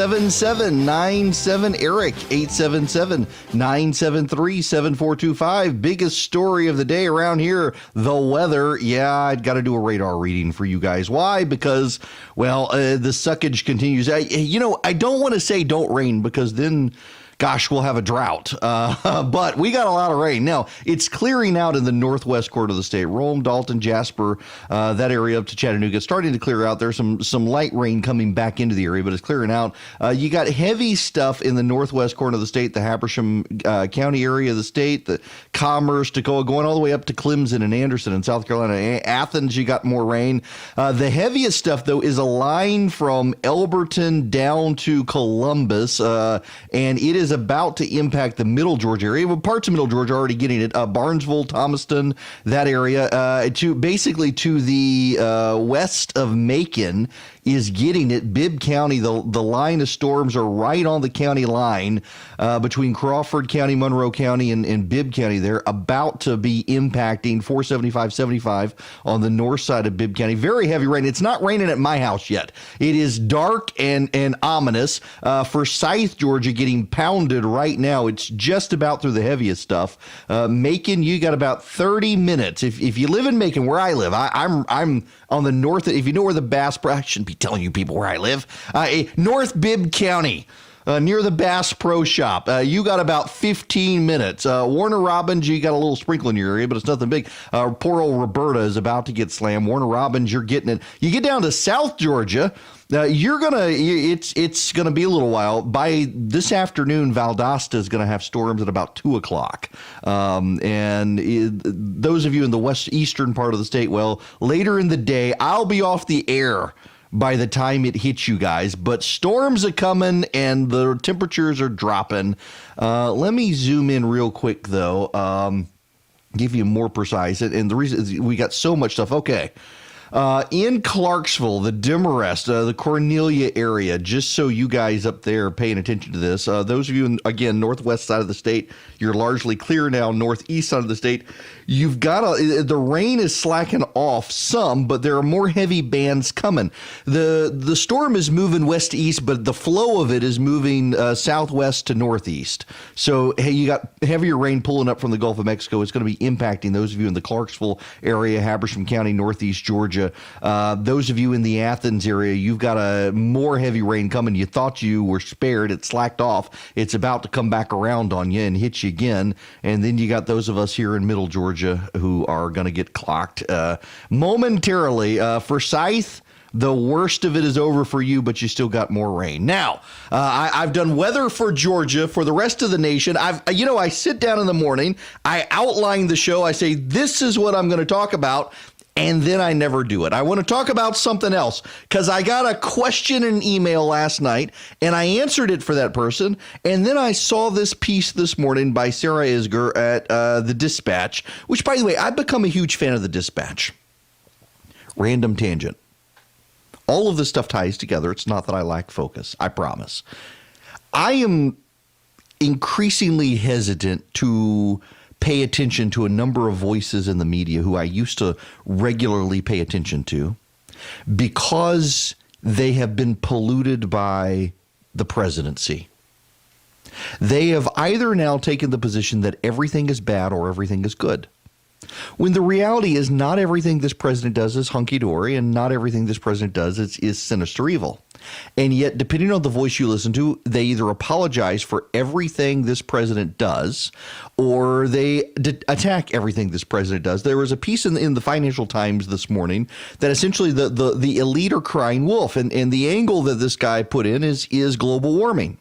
7797 Erick 877-973-7425. Biggest story of the day around here, the weather. Yeah, I've got to do a radar reading for you guys. Why? Because, well, the suckage continues. I don't want to say don't rain because then, gosh, we'll have a drought. But we got a lot of rain. Now, it's clearing out in the northwest quarter of the state. Rome, Dalton, Jasper, that area up to Chattanooga. It's starting to clear out. There's some light rain coming back into the area, but it's clearing out. You got heavy stuff in the northwest corner of the state, the Habersham County area of the state, the Commerce, Toccoa, going all the way up to Clemson and Anderson in South Carolina. Athens, you got more rain. The heaviest stuff, though, is a line from Elberton down to Columbus, and it is about to impact the middle Georgia area. Well, parts of middle Georgia are already getting it. Barnesville, Thomaston, that area, to the west of Macon is getting it. Bibb County, the line of storms are right on the county line between Crawford County, Monroe County, and Bibb County. They're about to be impacting 475-75 on the north side of Bibb County. Very heavy rain. It's not raining at my house yet. It is dark and ominous. Forsyth, Georgia, getting pounded right now. It's just about through the heaviest stuff. Macon, you got about 30 minutes. If you live in Macon, where I live, I'm on the north. If you know where the Bass Pro, I shouldn't be telling you people where I live. North Bibb County, near the Bass Pro Shop. You got about 15 minutes. Warner Robins, you got a little sprinkle in your area, but it's nothing big. Poor old Roberta is about to get slammed. Warner Robins, you're getting it. You get down to South Georgia. It's gonna be a little while. By this afternoon, Valdosta is gonna have storms at about 2:00. Those of you in the eastern part of the state, well, later in the day, I'll be off the air by the time it hits you guys, but storms are coming and the temperatures are dropping. Let me zoom in real quick though, give you more precise. And the reason is we got so much stuff. Okay. In Clarksville, the Demarest, the Cornelia area, just so you guys up there are paying attention to this, those of you, again, northwest side of the state, you're largely clear now. Northeast side of the state, you've got the rain is slacking off some, but there are more heavy bands coming. The storm is moving west to east, but the flow of it is moving southwest to northeast. So, hey, you got heavier rain pulling up from the Gulf of Mexico. It's going to be impacting those of you in the Clarksville area, Habersham County, northeast Georgia. Those of you in the Athens area, you've got a more heavy rain coming. You thought you were spared. It slacked off. It's about to come back around on you and hit you again. And then you got those of us here in middle Georgia who are going to get clocked momentarily. Forsyth, the worst of it is over for you, but you still got more rain. Now, I've done weather for Georgia. For the rest of the nation, I sit down in the morning, I outline the show, I say, this is what I'm going to talk about, and then I never do it. I want to talk about something else because I got a question in an email last night, and I answered it for that person, and then I saw this piece this morning by Sarah Isger at The Dispatch, which, by the way, I've become a huge fan of The Dispatch. Random tangent. All of this stuff ties together. It's not that I lack focus. I promise. I am increasingly hesitant to pay attention to a number of voices in the media who I used to regularly pay attention to because they have been polluted by the presidency. They have either now taken the position that everything is bad or everything is good, when the reality is not everything this president does is hunky-dory and not everything this president does is sinister evil. And yet, depending on the voice you listen to, they either apologize for everything this president does or they attack everything this president does. There was a piece in the Financial Times this morning that essentially the elite are crying wolf. And the angle that this guy put in is global warming.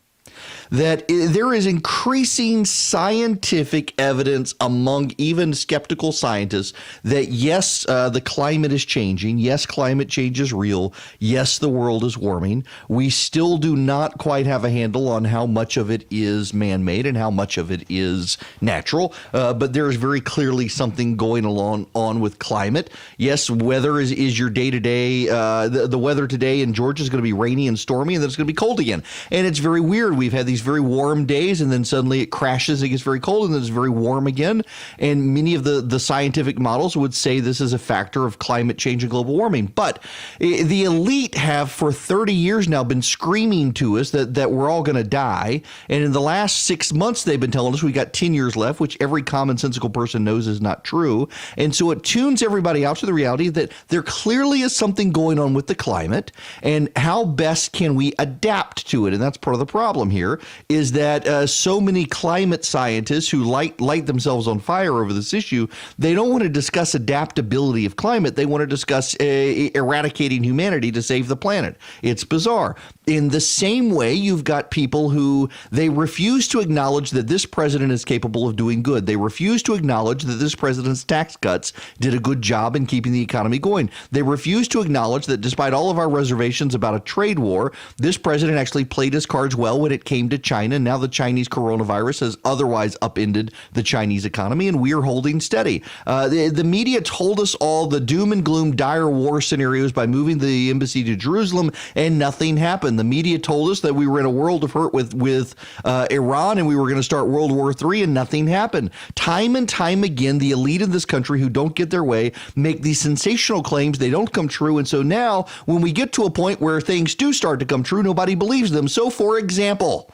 That there is increasing scientific evidence among even skeptical scientists that, yes, the climate is changing. Yes, climate change is real. Yes, the world is warming. We still do not quite have a handle on how much of it is man-made and how much of it is natural. But there is very clearly something going on with climate. Yes, weather is your day-to-day. The weather today in Georgia is going to be rainy and stormy, and then it's going to be cold again. And it's very weird. We've had these these very warm days, and then suddenly it crashes, it gets very cold, and then it's very warm again. And many of the scientific models would say this is a factor of climate change and global warming. But the elite have for 30 years now been screaming to us that we're all going to die. And in the last 6 months, they've been telling us we got 10 years left, which every commonsensical person knows is not true. And so it tunes everybody out to the reality that there clearly is something going on with the climate, and how best can we adapt to it? And that's part of the problem here, is that so many climate scientists who light themselves on fire over this issue, they don't want to discuss adaptability of climate. They want to discuss eradicating humanity to save the planet. It's bizarre. In the same way, you've got people who they refuse to acknowledge that this president is capable of doing good. They refuse to acknowledge that this president's tax cuts did a good job in keeping the economy going. They refuse to acknowledge that despite all of our reservations about a trade war, this president actually played his cards well when it came to China. Now the Chinese coronavirus has otherwise upended the Chinese economy, and we are holding steady. The media told us all the doom and gloom dire war scenarios by moving the embassy to Jerusalem, and nothing happened. The media told us that we were in a world of hurt with Iran, and we were going to start World War III, and nothing happened. Time and time again, the elite in this country who don't get their way make these sensational claims. They don't come true. And so now when we get to a point where things do start to come true, nobody believes them. So, for example,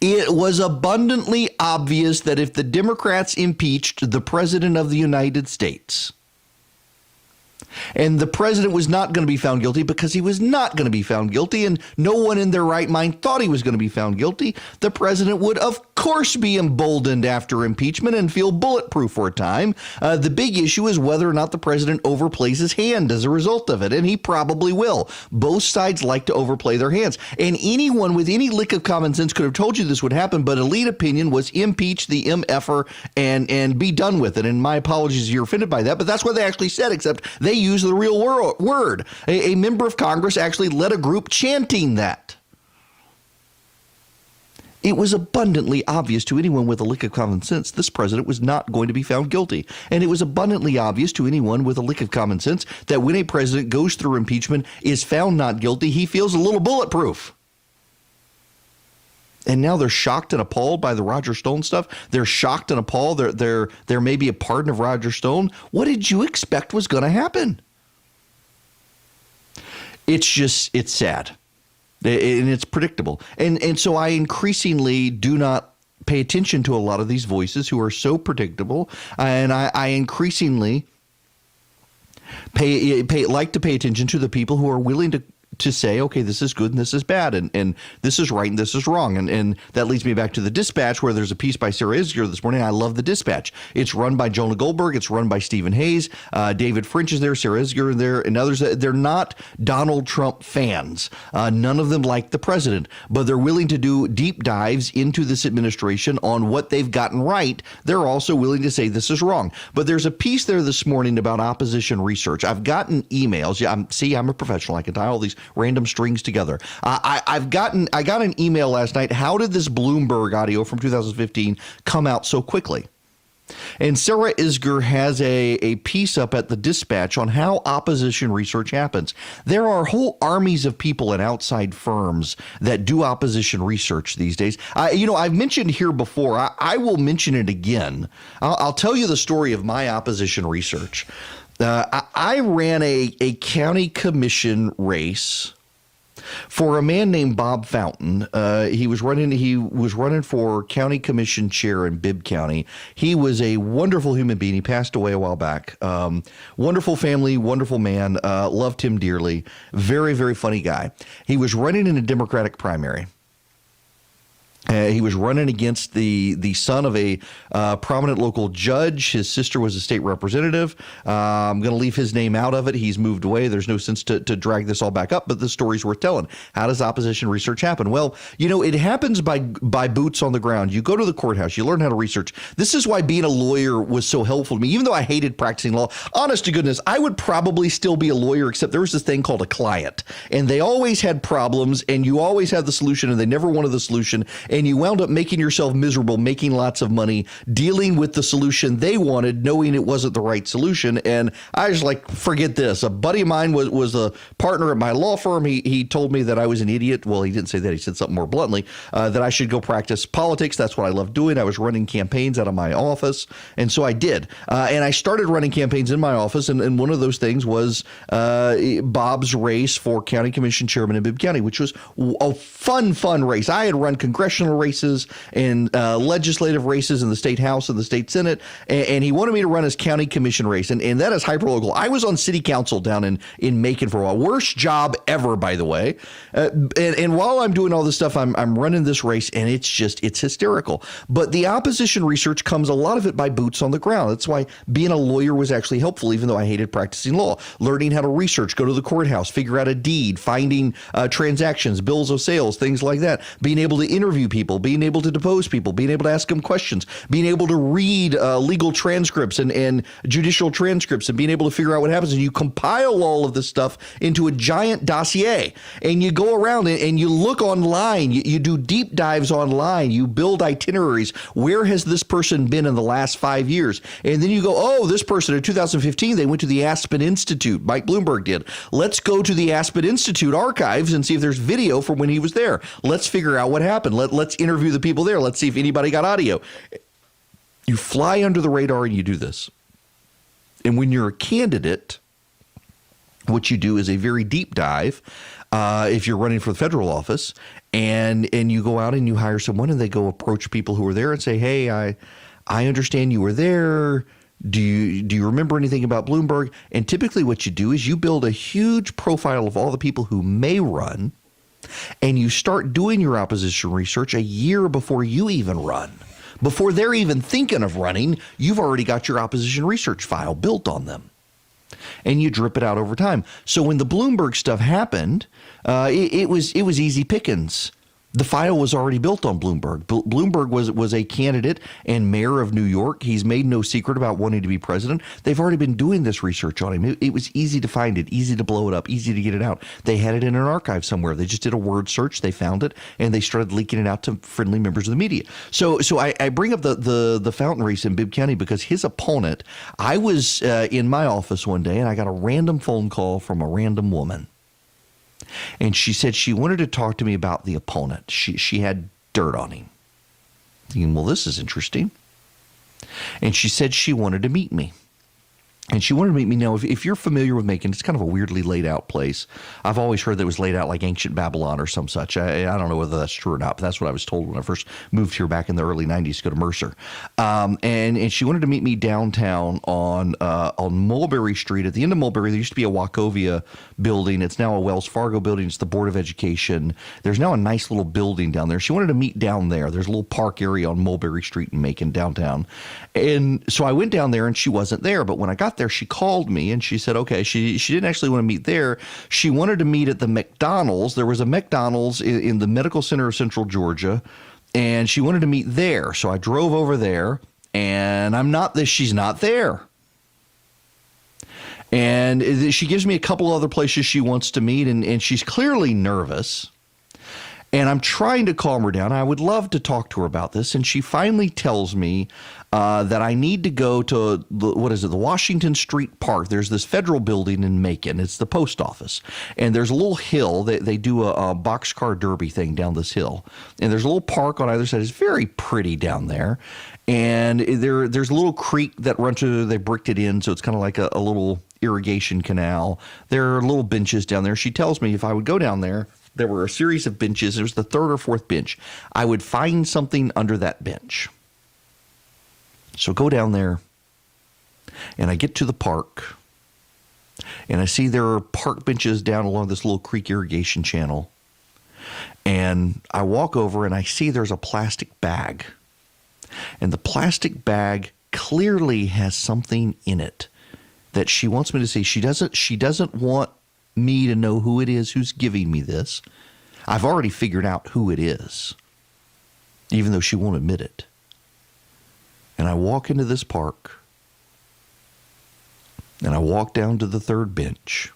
it was abundantly obvious that if the Democrats impeached the president of the United States, and the president was not going to be found guilty because he was not going to be found guilty, and no one in their right mind thought he was going to be found guilty, the president would, of course, be emboldened after impeachment and feel bulletproof for a time. The big issue is whether or not the president overplays his hand as a result of it, and he probably will. Both sides like to overplay their hands, and anyone with any lick of common sense could have told you this would happen, but elite opinion was impeach the MFer and be done with it. And my apologies if you're offended by that, but that's what they actually said, except they use the real word. A member of Congress actually led a group chanting that. It was abundantly obvious to anyone with a lick of common sense this president was not going to be found guilty. And it was abundantly obvious to anyone with a lick of common sense that when a president goes through impeachment, is found not guilty, he feels a little bulletproof. And now they're shocked and appalled by the Roger Stone stuff. They're shocked and appalled. There may be a pardon of Roger Stone. What did you expect was going to happen? It's sad. And it's predictable. And so I increasingly do not pay attention to a lot of these voices who are so predictable. And I increasingly like to pay attention to the people who are willing to say, okay, this is good and this is bad, and this is right and this is wrong. And that leads me back to the Dispatch, where there's a piece by Sarah Isgur this morning. I love the Dispatch. It's run by Jonah Goldberg. It's run by Stephen Hayes. David French is there, Sarah Isgur there, and others. They're not Donald Trump fans. None of them like the president, but they're willing to do deep dives into this administration on what they've gotten right. They're also willing to say this is wrong. But there's a piece there this morning about opposition research. I've gotten emails. Yeah, I'm a professional. I can tie all these random strings together. I got an email last night. How did this Bloomberg audio from 2015 come out so quickly? And Sarah Isgur has a piece up at the Dispatch on how opposition research happens. There are whole armies of people and outside firms that do opposition research these days. I've mentioned here before. I will mention it again. I'll tell you the story of my opposition research. I ran a county commission race for a man named Bob Fountain. He was running for county commission chair in Bibb County. He was a wonderful human being. He passed away a while back. Wonderful family, wonderful man. Loved him dearly. Very, very funny guy. He was running in a Democratic primary. He was running against the son of a prominent local judge. His sister was a state representative. I'm going to leave his name out of it. He's moved away. There's no sense to drag this all back up, but the story's worth telling. How does opposition research happen? Well, it happens by boots on the ground. You go to the courthouse. You learn how to research. This is why being a lawyer was so helpful to me. Even though I hated practicing law, honest to goodness, I would probably still be a lawyer, except there was this thing called a client. And they always had problems, and you always had the solution, and they never wanted the solution. and you wound up making yourself miserable, making lots of money, dealing with the solution they wanted, knowing it wasn't the right solution. And I was like, forget this. A buddy of mine was a partner at my law firm. He told me that I was an idiot. Well, he didn't say that. He said something more bluntly, that I should go practice politics. That's what I love doing. I was running campaigns out of my office. And so I did. And I started running campaigns in my office. And one of those things was Bob's race for county commission chairman in Bibb County, which was a fun race. I had run congressional races and legislative races in the state house and the state senate. And he wanted me to run his county commission race. And that is hyperlocal. I was on city council down in Macon for a while. Worst job ever, by the way. And while I'm doing all this stuff, I'm running this race, and it's hysterical. But the opposition research comes, a lot of it, by boots on the ground. That's why being a lawyer was actually helpful, even though I hated practicing law. Learning how to research, go to the courthouse, figure out a deed, finding transactions, bills of sales, things like that. Being able to interview people, being able to depose people, being able to ask them questions, being able to read legal transcripts and judicial transcripts, and being able to figure out what happens. And you compile all of this stuff into a giant dossier, and you go around and you look online. You do deep dives online. You build itineraries. Where has this person been in the last 5 years? And then you go, oh, this person in 2015, they went to the Aspen Institute. Mike Bloomberg did. Let's go to the Aspen Institute archives and see if there's video from when he was there. Let's figure out what happened. Let's interview the people there. Let's see if anybody got audio. You fly under the radar and you do this. And when you're a candidate, what you do is a very deep dive. If you're running for the federal office, and you go out and you hire someone, and they go approach people who are there and say, hey, I understand you were there. Do you remember anything about Bloomberg? And typically what you do is you build a huge profile of all the people who may run, and you start doing your opposition research a year before you even run. Before they're even thinking of running, you've already got your opposition research file built on them. And you drip it out over time. So when the Bloomberg stuff happened, it was easy pickings. The file was already built on Bloomberg. Bloomberg was a candidate and mayor of New York. He's made no secret about wanting to be president. They've already been doing this research on him. It was easy to find it, easy to blow it up, easy to get it out. They had it in an archive somewhere. They just did a word search. They found it, and they started leaking it out to friendly members of the media. So I bring up the Fountain race in Bibb County because his opponent, I was in my office one day, and I got a random phone call from a random woman. And she said she wanted to talk to me about the opponent. She had dirt on him. Thinking, well, this is interesting. And she said she wanted to meet me. And she wanted to meet me. Now, if you're familiar with Macon, it's kind of a weirdly laid out place. I've always heard that it was laid out like ancient Babylon or some such. I don't know whether that's true or not, but that's what I was told when I first moved here back in the early 90s to go to Mercer. And she wanted to meet me downtown on Mulberry Street. At the end of Mulberry, there used to be a Wachovia building. It's now a Wells Fargo building. It's the Board of Education. There's now a nice little building down there. She wanted to meet down there. There's a little park area on Mulberry Street in Macon downtown. And so I went down there, and she wasn't there. But when I got there, she called me and she said, okay, she didn't actually want to meet there. She wanted to meet at the McDonald's. There was a McDonald's in the Medical Center of Central Georgia, and she wanted to meet there. So I drove over there, and she's not there. And she gives me a couple other places she wants to meet, and she's clearly nervous. And I'm trying to calm her down. I would love to talk to her about this. And she finally tells me that I need to go to the Washington Street Park. There's this federal building in Macon. It's the post office. And there's a little hill. They do a boxcar derby thing down this hill. And there's a little park on either side. It's very pretty down there. And there's a little creek that runs through. They bricked it in, so it's kind of like a little irrigation canal. There are little benches down there. She tells me if I would go down there, there were a series of benches. It was the third or fourth bench. I would find something under that bench. So go down there, and I get to the park, and I see there are park benches down along this little creek irrigation channel. And I walk over, and I see there's a plastic bag. And the plastic bag clearly has something in it that she wants me to see. She doesn't want me to know who it is who's giving me this. I've already figured out who it is, even though she won't admit it. And I walk into this park, and I walk down to the third bench,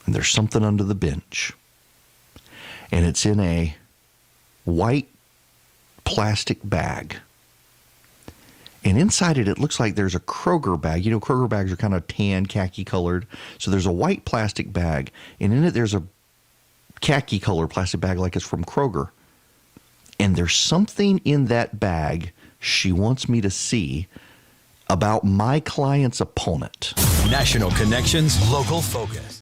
and there's something under the bench, and it's in a white plastic bag. And inside it looks like there's a Kroger bag. You know, Kroger bags are kind of tan, khaki colored. So there's a white plastic bag. And in it, there's a khaki colored plastic bag like it's from Kroger. And there's something in that bag she wants me to see about my client's opponent. National Connections, Local Focus.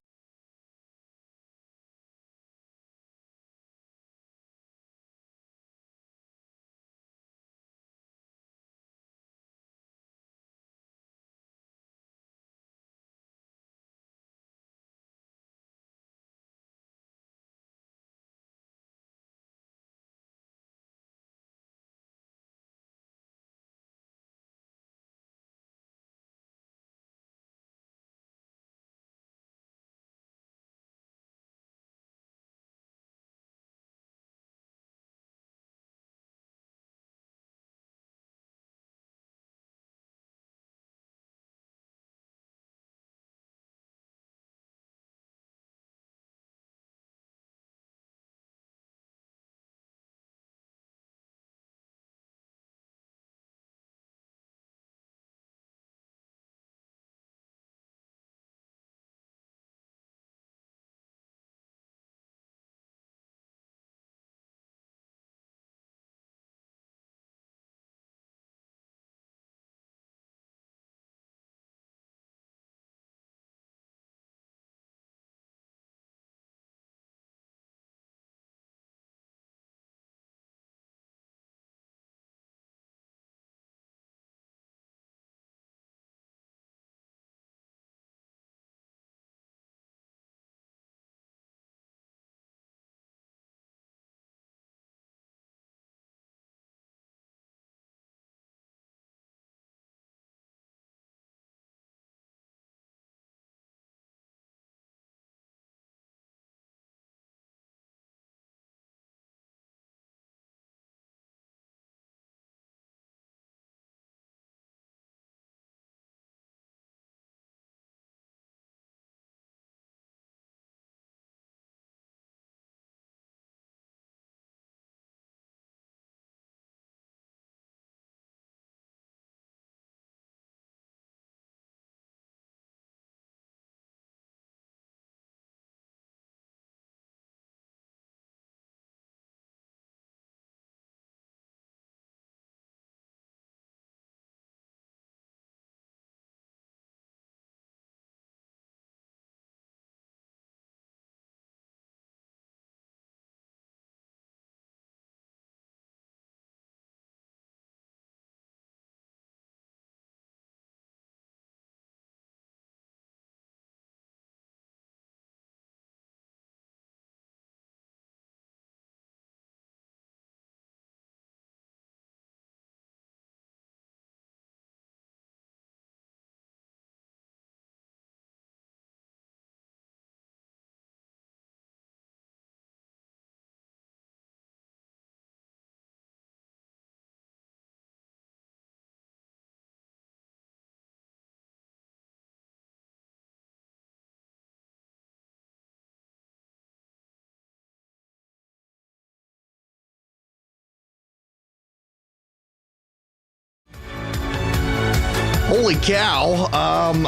Holy cow.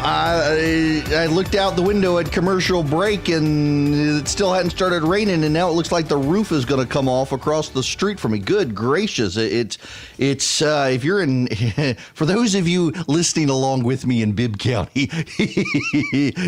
I looked out the window at commercial break and it still hadn't started raining, and now it looks like the roof is going to come off across the street from me. Good gracious. It's if you're in, for those of you listening along with me in Bibb County,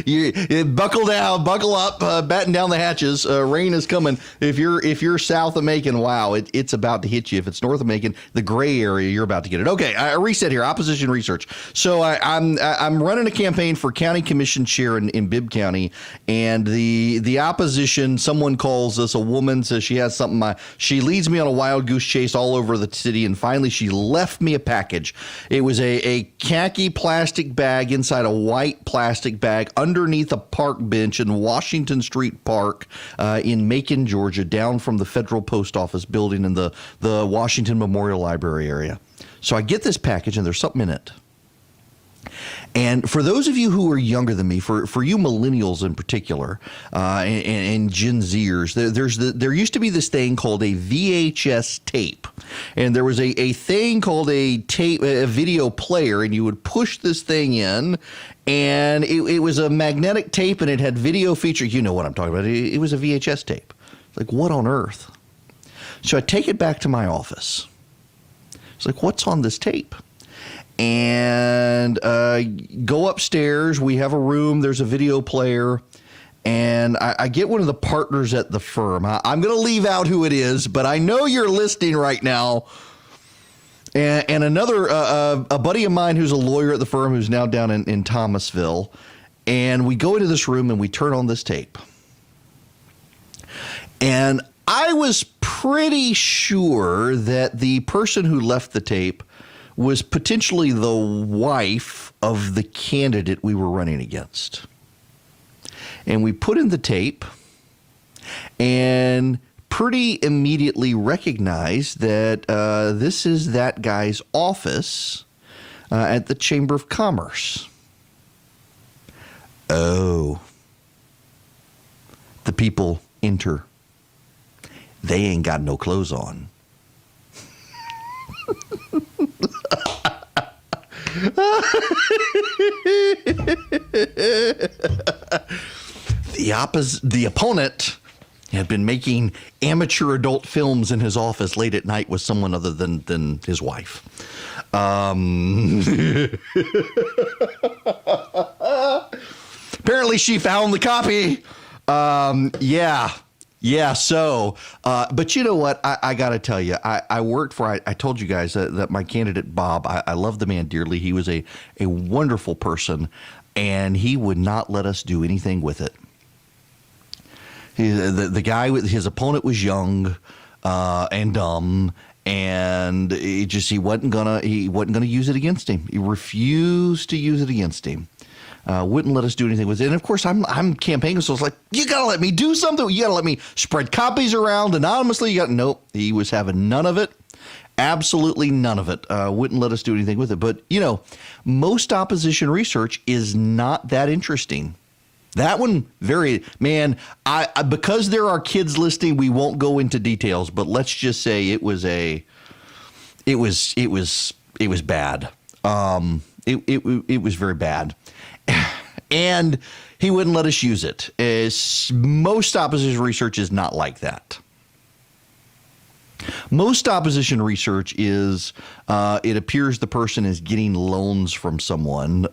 you buckle down, buckle up, batten down the hatches. Rain is coming. If you're south of Macon, wow, it's about to hit you. If it's north of Macon, the gray area, you're about to get it. Okay, I reset here. Opposition research. So I'm running a campaign for county commission chair in Bibb County, and the opposition, someone calls us, a woman says she has something. She leads me on a wild goose chase all over the city, and finally she left me a package. It was a khaki plastic bag inside a white plastic bag underneath a park bench in Washington Street Park in Macon, Georgia, down from the Federal Post Office building in the Washington Memorial Library area. So I get this package, and there's something in it. And for those of you who are younger than me, for you millennials in particular, and Gen Zers, there used to be this thing called a VHS tape, and there was a thing called a video player, and you would push this thing in, and it was a magnetic tape, and it had video feature. You know what I'm talking about? It was a VHS tape. Like, what on earth? So I take it back to my office. It's like, what's on this tape? And go upstairs. We have a room. There's a video player. And I get one of the partners at the firm. I'm going to leave out who it is, but I know you're listening right now. And another, a buddy of mine who's a lawyer at the firm who's now down in Thomasville. And we go into this room and we turn on this tape. And I was pretty sure that the person who left the tape was potentially the wife of the candidate we were running against. And we put in the tape and pretty immediately recognized that this is that guy's office at the Chamber of Commerce. Oh. The people enter. They ain't got no clothes on. The opponent had been making amateur adult films in his office late at night with someone other than his wife. Apparently she found the copy. Yeah. So, but you know what? I got to tell you, I worked for, I told you guys that my candidate, Bob, I love the man dearly. He was a wonderful person, and he would not let us do anything with it. The guy, his opponent was young and dumb, and he wasn't gonna use it against him. He refused to use it against him. Wouldn't let us do anything with it. And of course, I'm campaigning, so it's like, you got to let me do something. You got to let me spread copies around anonymously. Nope. He was having none of it. Absolutely none of it. Wouldn't let us do anything with it. But, most opposition research is not that interesting. That one, because there are kids listening, we won't go into details, but let's just say it was bad. It was very bad. And he wouldn't let us use it. Most opposition research is not like that. Most opposition research is it appears the person is getting loans from someone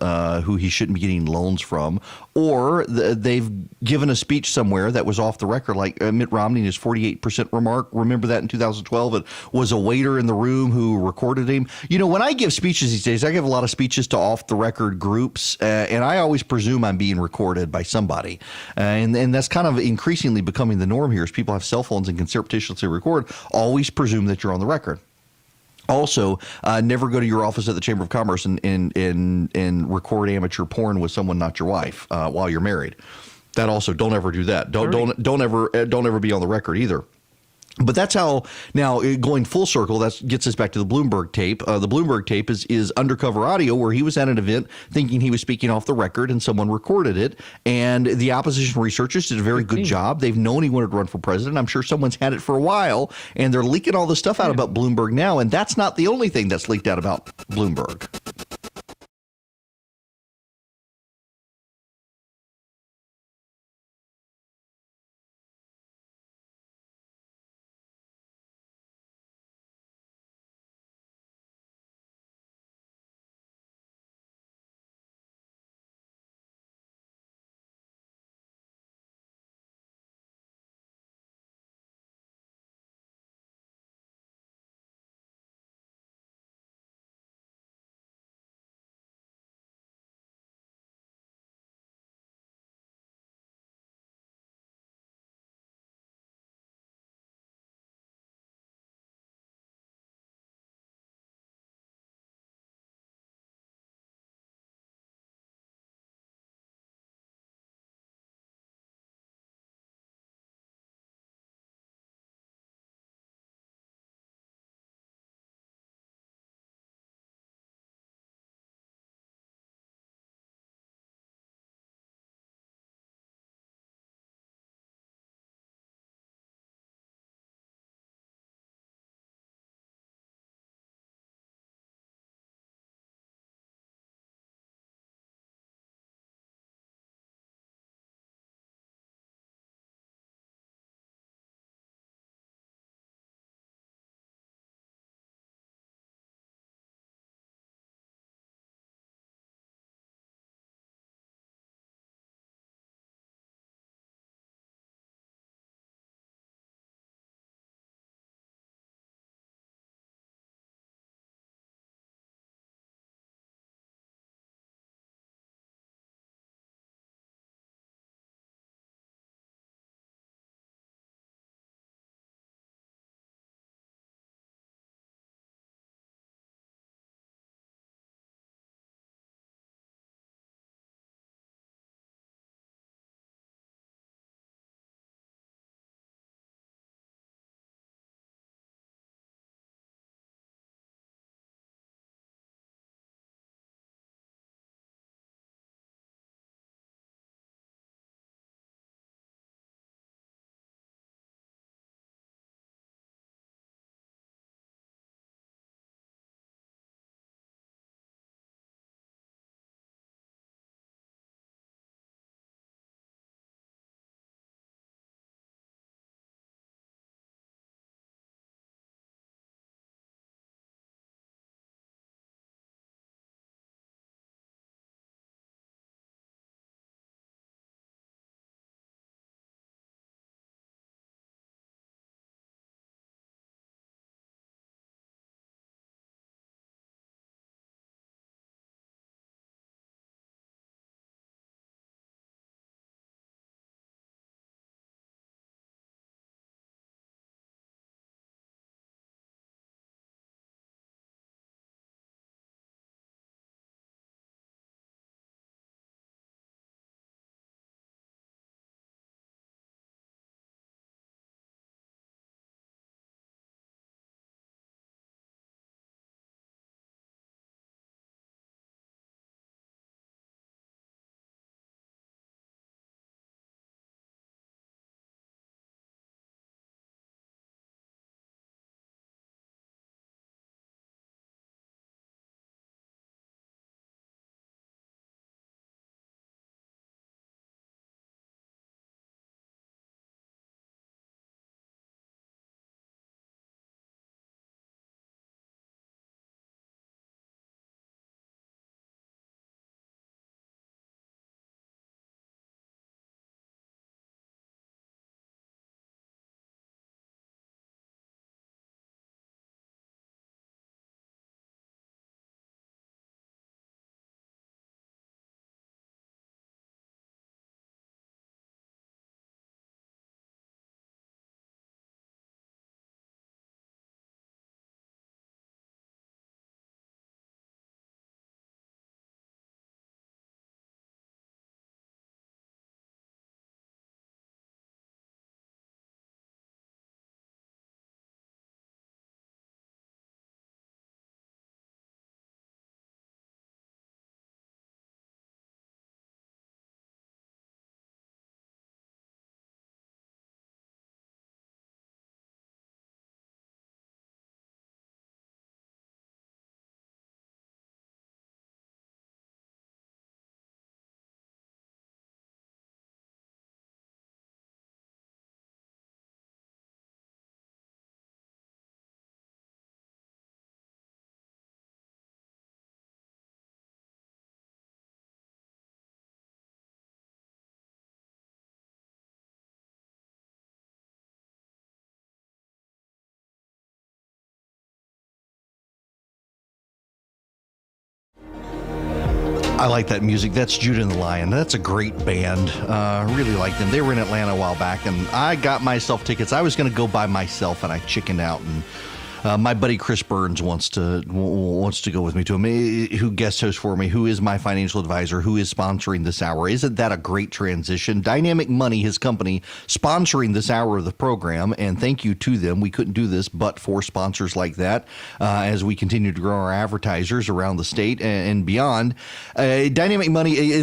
who he shouldn't be getting loans from, or they've given a speech somewhere that was off the record, like Mitt Romney and his 48% remark. Remember that in 2012? It was a waiter in the room who recorded him. When I give speeches these days, I give a lot of speeches to off-the-record groups, and I always presume I'm being recorded by somebody. And that's kind of increasingly becoming the norm here as people have cell phones and can surreptitiously record. Always presume that you're on the record. Also, never go to your office at the Chamber of Commerce and record amateur porn with someone not your wife while you're married. That also, don't ever do that. Don't ever be on the record either. But that's how, now going full circle, that gets us back to the Bloomberg tape. The Bloomberg tape is undercover audio where he was at an event thinking he was speaking off the record and someone recorded it. And the opposition researchers did a very good job. They've known he wanted to run for president. I'm sure someone's had it for a while, and they're leaking all this stuff out about Bloomberg now. And that's not the only thing that's leaked out about Bloomberg. I like that music. That's Judah and the Lion. That's a great band. Really like them. They were in Atlanta a while back, and I got myself tickets. I was going to go by myself, and I chickened out, and my buddy Chris Burns wants to go with me to him, who guest hosts for me, who is my financial advisor, who is sponsoring this hour. Isn't that a great transition? Dynamic Money, his company, sponsoring this hour of the program, and thank you to them. We couldn't do this but for sponsors like that as we continue to grow our advertisers around the state and beyond. Dynamic Money,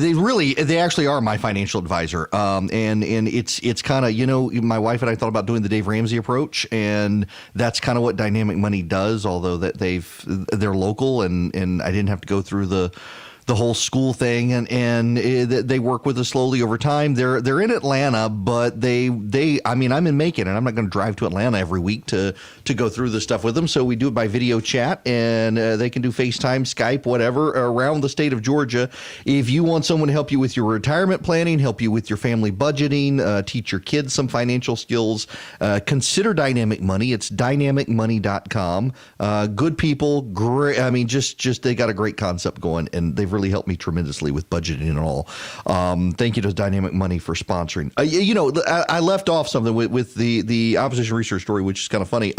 they actually are my financial advisor, and it's kind of, my wife and I thought about doing the Dave Ramsey approach, and that's kind of what Dynamic Money does, although that they're local and I didn't have to go through the whole school thing, and they work with us slowly over time. They're in Atlanta, but I'm in Macon, and I'm not going to drive to Atlanta every week to go through this stuff with them. So we do it by video chat, and they can do FaceTime, Skype, whatever, around the state of Georgia. If you want someone to help you with your retirement planning, help you with your family budgeting, teach your kids some financial skills, consider Dynamic Money. It's dynamicmoney.com. Good people, great. Just they got a great concept going, and they've really helped me tremendously with budgeting and all. Thank you to Dynamic Money for sponsoring. I left off something with the opposition research story, which is kind of funny.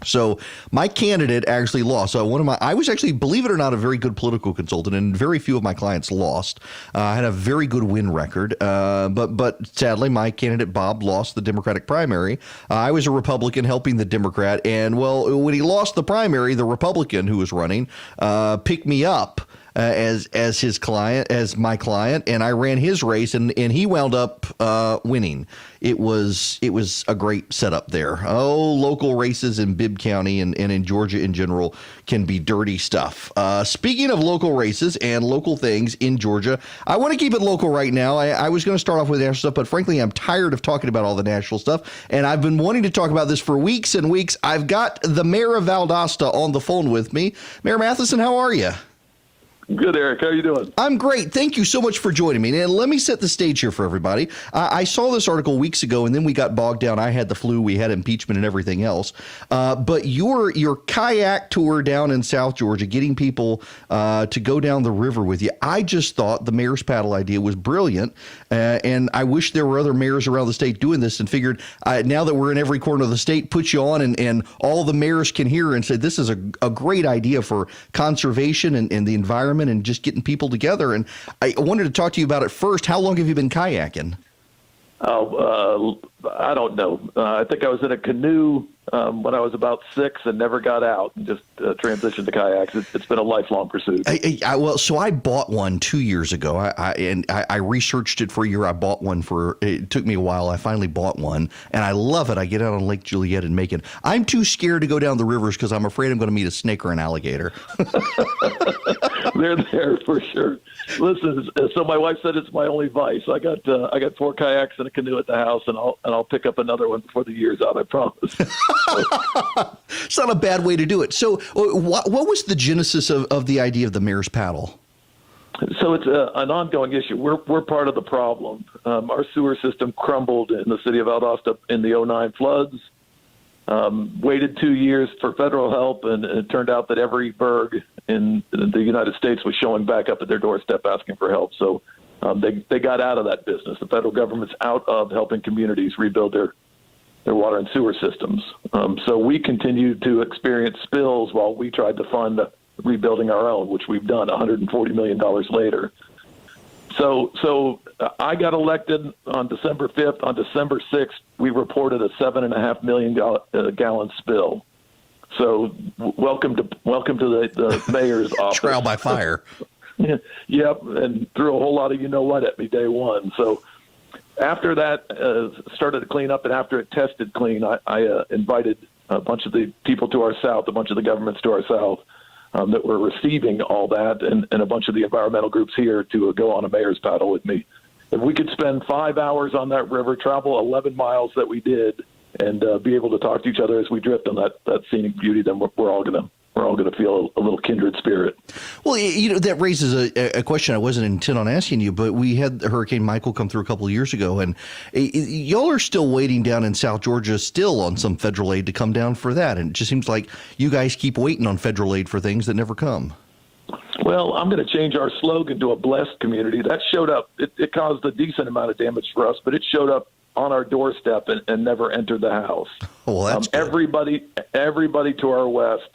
So my candidate actually lost. So I was actually, believe it or not, a very good political consultant, and very few of my clients lost. I had a very good win record, but sadly, my candidate Bob lost the Democratic primary. I was a Republican helping the Democrat, and when he lost the primary, the Republican who was running picked me up as my client, and I ran his race, and he wound up winning. It was a great setup there. Local races in Bibb County and in Georgia in general can be dirty stuff. Speaking of local races and local things in Georgia, I want to keep it local right now. I was going to start off with national stuff, but frankly, I'm tired of talking about all the national stuff, and I've been wanting to talk about this for weeks and weeks. I've got the mayor of Valdosta on the phone with me. Mayor Matheson, how are you? Good, Eric. How are you doing? I'm great. Thank you so much for joining me. And let me set the stage here for everybody. I saw this article weeks ago, and then we got bogged down. I had the flu, we had impeachment and everything else. But your kayak tour down in South Georgia, getting people to go down the river with you, I just thought the mayor's paddle idea was brilliant. And I wish there were other mayors around the state doing this, and figured now that we're in every corner of the state, put you on and all the mayors can hear and say, this is a great idea for conservation and the environment and just getting people together. And I wanted to talk to you about it first. How long have you been kayaking? I don't know. I think I was in a canoe when I was about 6 and never got out, and just transitioned to kayaks. It's been a lifelong pursuit. So I bought one 2 years ago. I researched it for a year. I bought one it took me a while. I finally bought one, and I love it. I get out on Lake Juliet and Macon. I'm too scared to go down the rivers because I'm afraid I'm going to meet a snake or an alligator. They're there for sure. Listen, so my wife said it's my only vice. I got 4 kayaks and a canoe at the house, and I'll pick up another one before the year's out, I promise. It's not a bad way to do it. So what was the genesis of the idea of the mayor's paddle? So it's an ongoing issue. We're part of the problem. Our sewer system crumbled in the city of Valdosta in the 2009 floods. Waited 2 years for federal help, and it turned out that every burg in the United States was showing back up at their doorstep asking for help. So they got out of that business. The federal government's out of helping communities rebuild their water and sewer systems. So we continued to experience spills while we tried to fund rebuilding our own, which we've done $140 million later. So I got elected on December 5th. On December 6th, we reported a 7.5 million gallon spill. So welcome to the mayor's office. Trial by fire. Yep, and threw a whole lot of you-know-what at me day one. So after that started to clean up, and after it tested clean, I invited a bunch of the people to our south, a bunch of the governments to our south that were receiving all that, and a bunch of the environmental groups here to go on a mayor's paddle with me. If we could spend 5 hours on that river, travel 11 miles that we did, and be able to talk to each other as we drift on that scenic beauty, then we're all going to feel a little kindred spirit. Well, that raises a question I wasn't intent on asking you, but we had Hurricane Michael come through a couple of years ago, and y'all are still waiting down in South Georgia still on some federal aid to come down for that. And it just seems like you guys keep waiting on federal aid for things that never come. Well, I'm going to change our slogan to a blessed community. That showed up. It caused a decent amount of damage for us, but it showed up on our doorstep and never entered the house. Well, that's good. Everybody to our west,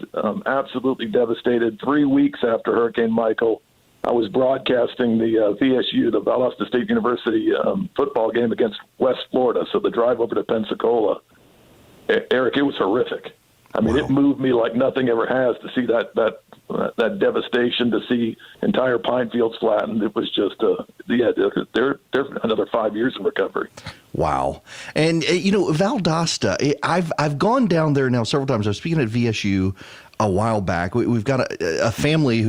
absolutely devastated. 3 weeks after Hurricane Michael, I was broadcasting the VSU, the Valdosta State University football game against West Florida. So the drive over to Pensacola, Eric, it was horrific. I mean, It moved me like nothing ever has to see that devastation, to see entire pine fields flattened. It was just, they're another 5 years in recovery. Wow. And, Valdosta, I've gone down there now several times. I was speaking at VSU a while back. We've got a family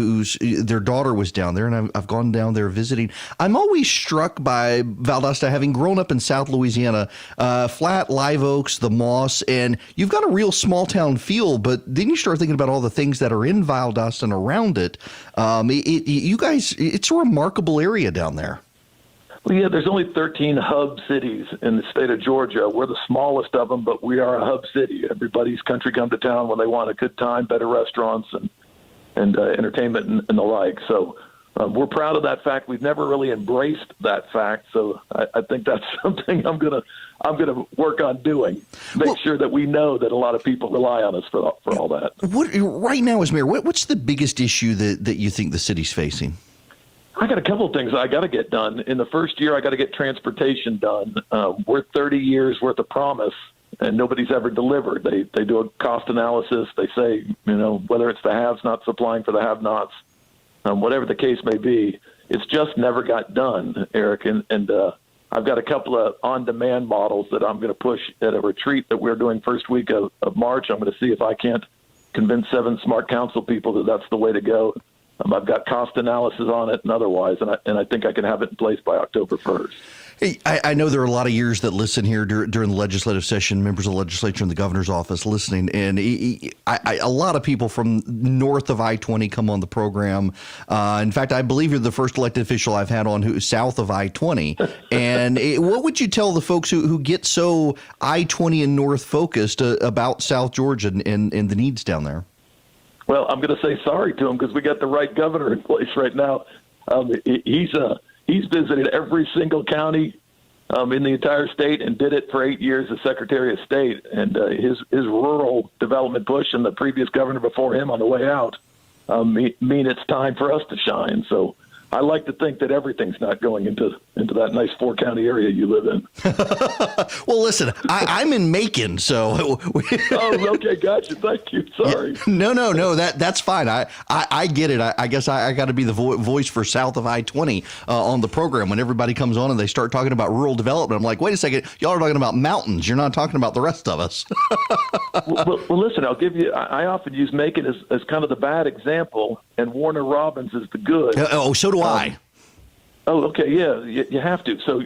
their daughter was down there, and I've gone down there visiting. I'm always struck by Valdosta, having grown up in South Louisiana, flat live oaks, the moss, and you've got a real small town feel, but then you start thinking about all the things that are in Valdosta and around it. You guys, it's a remarkable area down there. Well, yeah, there's only 13 hub cities in the state of Georgia. We're the smallest of them, but we are a hub city. Everybody's country come to town when they want a good time, better restaurants, and entertainment and the like. So we're proud of that fact. We've never really embraced that fact. So I think that's something I'm gonna work on doing. Make sure that we know that a lot of people rely on us for all that. Right now, as mayor, what's the biggest issue that you think the city's facing? I got a couple of things I got to get done. In the first year, I got to get transportation done. We're 30 years worth of promise, and nobody's ever delivered. They do a cost analysis. They say, whether it's the haves not supplying for the have-nots, whatever the case may be, it's just never got done, Eric. And I've got a couple of on-demand models that I'm going to push at a retreat that we're doing first week of March. I'm going to see if I can't convince 7 smart council people that that's the way to go. I've got cost analysis on it and otherwise, and I think I can have it in place by October 1st. Hey, I know there are a lot of ears that listen here during the legislative session, members of the legislature and the governor's office listening, and a lot of people from north of I-20 come on the program. In fact, I believe you're the first elected official I've had on who's south of I-20. And what would you tell the folks who get so I-20 and north focused about South Georgia and the needs down there? Well, I'm going to say sorry to him because we got the right governor in place right now. He's visited every single county in the entire state and did it for 8 years as Secretary of State. And his rural development push and the previous governor before him on the way out mean it's time for us to shine. So I like to think that everything's not going into that nice 4-county area you live in. Well, listen, I'm in Macon, so. Oh, okay, gotcha. Thank you. Sorry. No. That's fine. I get it. I guess I got to be the voice for south of I-20 on the program. When everybody comes on and they start talking about rural development, I'm like, wait a second, y'all are talking about mountains. You're not talking about the rest of us. well, listen, I'll give you. I often use Macon as kind of the bad example, and Warner Robins is the good. So do I. Oh, okay, yeah, you have to. So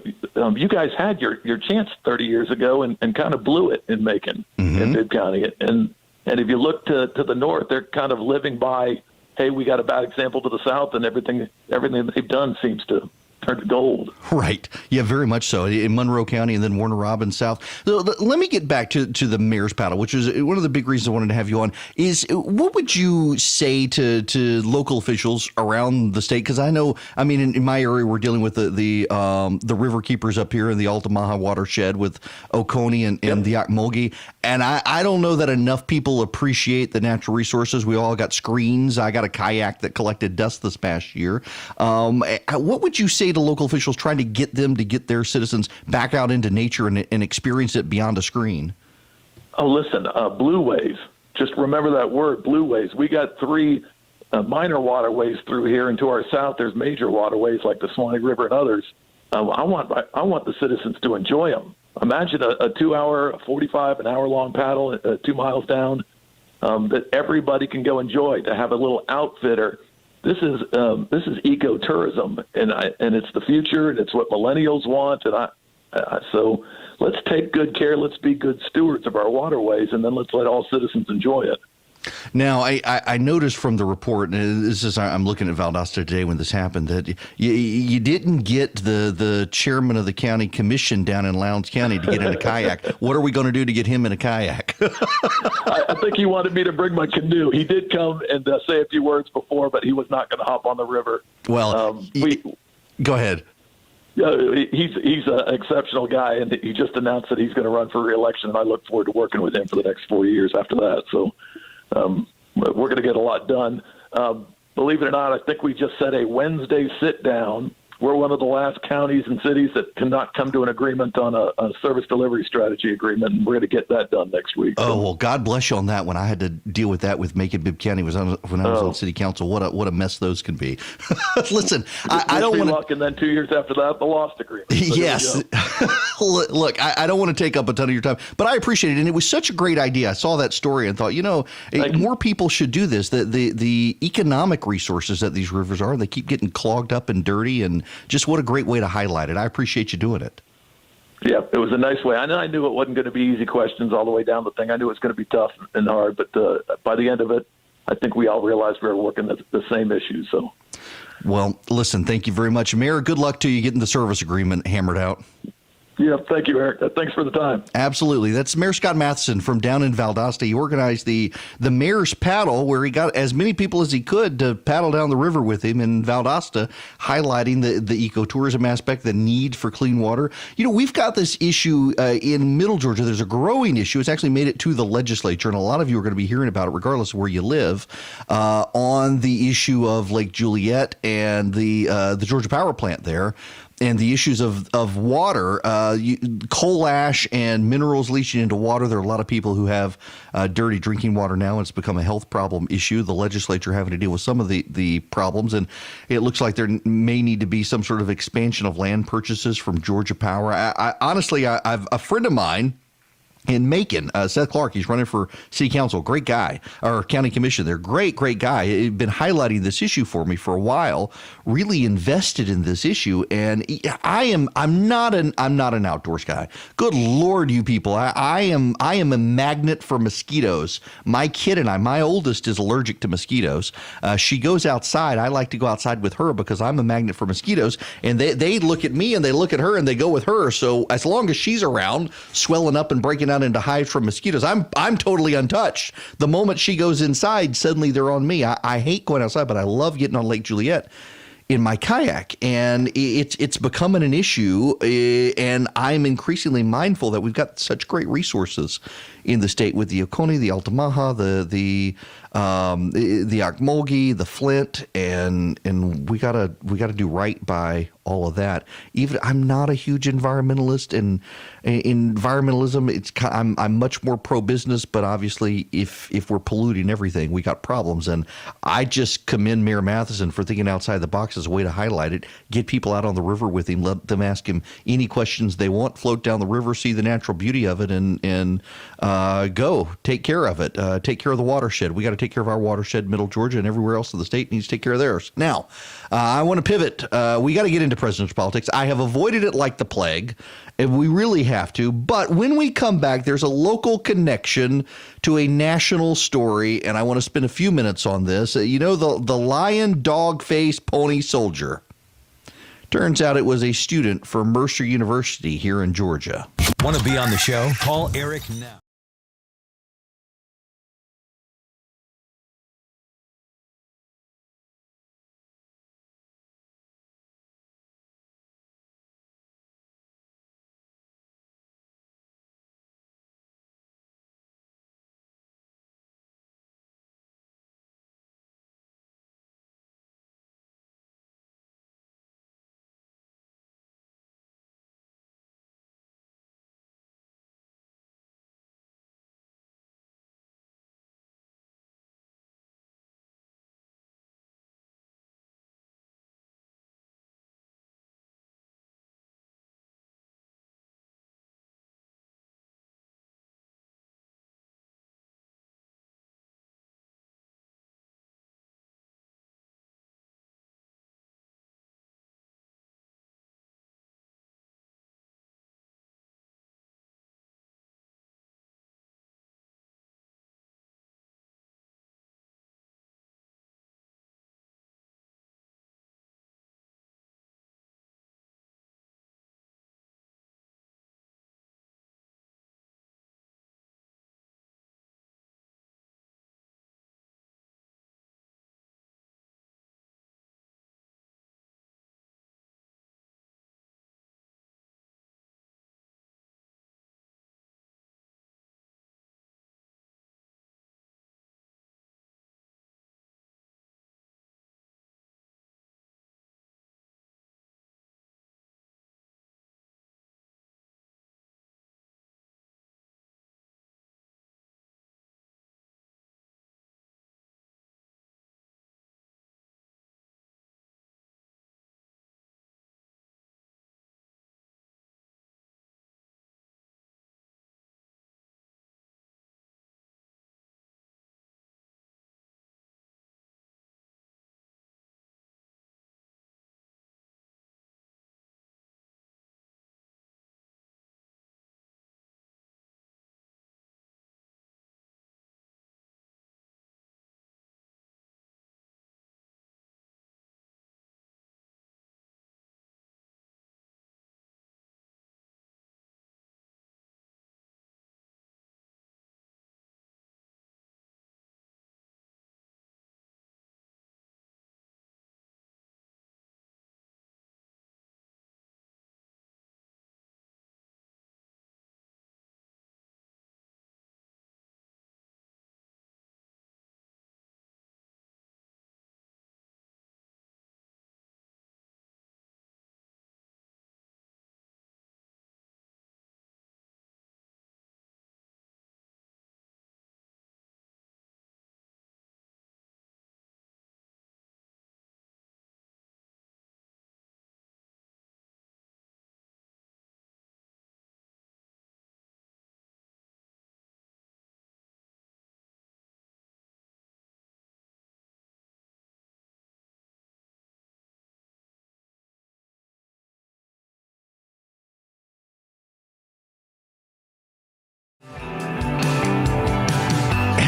you guys had your chance 30 years ago and kind of blew it in Macon, in Bibb County. And if you look to the north, they're kind of living by, hey, we got a bad example to the south, and everything they've done seems to turn to gold. Right. Yeah, very much so. In Monroe County and then Warner Robins South. So, let me get back to the mayor's paddle, which is one of the big reasons I wanted to have you on, is what would you say to local officials around the state? Because I know, in my area, we're dealing with the river keepers up here in the Altamaha watershed with Oconee and the Ocmulgee. And I don't know that enough people appreciate the natural resources. We all got screens. I got a kayak that collected dust this past year. What would you say to local officials trying to get their citizens back out into nature and experience it beyond a screen? Oh, listen, blueways. Just remember that word, blueways. We got 3 minor waterways through here, and to our south there's major waterways like the Swanee River and others. I want the citizens to enjoy them. Imagine a 2-hour, a 45, an hour-long paddle 2 miles down that everybody can go enjoy, to have a little outfitter. This is ecotourism, and it's the future, and it's what millennials want. And so let's take good care. Let's be good stewards of our waterways, and then let's let all citizens enjoy it. Now, I noticed from the report, and this is I'm looking at Valdosta today when this happened, that you didn't get the chairman of the county commission down in Lowndes County to get in a kayak. What are we going to do to get him in a kayak? I think he wanted me to bring my canoe. He did come and say a few words before, but he was not going to hop on the river. Well, go ahead. Yeah, he's an exceptional guy, and he just announced that he's going to run for re-election, and I look forward to working with him for the next 4 years after that. So we're going to get a lot done. Believe it or not, I think we just set a Wednesday sit-down. We're one of the last counties and cities that cannot come to an agreement on a service delivery strategy agreement, and we're going to get that done next week. Oh, well, God bless you on that one. I had to deal with that with Macon-Bibb County when I was on city council. What a mess those can be. Listen, I don't want to... And then 2 years after that, the lost agreement. So yes. Look, I don't want to take up a ton of your time, but I appreciate it. And it was such a great idea. I saw that story and thought, more people should do this. The economic resources that these rivers are, they keep getting clogged up and dirty, and just what a great way to highlight it. I appreciate you doing it. Yeah, it was a nice way. I knew it wasn't going to be easy questions all the way down the thing. I knew it was going to be tough and hard, but by the end of it, I think we all realized we were working the same issues. So, well, listen, thank you very much, Mayor. Good luck to you getting the service agreement hammered out. Yeah, thank you, Eric. Thanks for the time. Absolutely. That's Mayor Scott Matheson from down in Valdosta. He organized the mayor's paddle, where he got as many people as he could to paddle down the river with him in Valdosta, highlighting the ecotourism aspect, the need for clean water. We've got this issue in Middle Georgia. There's a growing issue. It's actually made it to the legislature, and a lot of you are going to be hearing about it, regardless of where you live, on the issue of Lake Juliet and the Georgia Power Plant there. And the issues of water, coal ash and minerals leaching into water. There are a lot of people who have dirty drinking water now, and it's become a health problem issue. The legislature having to deal with some of the problems, and it looks like there may need to be some sort of expansion of land purchases from Georgia Power. Honestly, I've a friend of mine in Macon, Seth Clark, he's running for city council. Great guy, or county commission there. Great guy. He's been highlighting this issue for me for a while. Really invested in this issue, and I'm not an outdoors guy. Good Lord, you people! I am a magnet for mosquitoes. My kid and my oldest is allergic to mosquitoes. She goes outside. I like to go outside with her because I'm a magnet for mosquitoes. And they look at me and they look at her and they go with her. So as long as she's around, swelling up and breaking out into hives from mosquitoes, I'm totally untouched. The moment she goes inside, suddenly they're on me. I hate going outside, but I love getting on Lake Juliet in my kayak, and it's becoming an issue, and I'm increasingly mindful that we've got such great resources in the state with the Oconee, the Altamaha, the Ocmulgee, the Flint, and we gotta do right by all of that. Even I'm not a huge environmentalist, and environmentalism, I'm much more pro business, but obviously if we're polluting everything, we got problems. And I just commend Mayor Matheson for thinking outside the box as a way to highlight it. Get people out on the river with him, let them ask him any questions they want, float down the river, see the natural beauty of it, and go take care of it. Take care of the watershed. We got to take care of our watershed, Middle Georgia, and everywhere else in the state needs to take care of theirs. Now, I want to pivot. We got to get into presidential politics. I have avoided it like the plague, and we really have to. But when we come back, there's a local connection to a national story, and I want to spend a few minutes on this. The lion, dog face, pony soldier. Turns out it was a student from Mercer University here in Georgia. Want to be on the show? Call Eric now.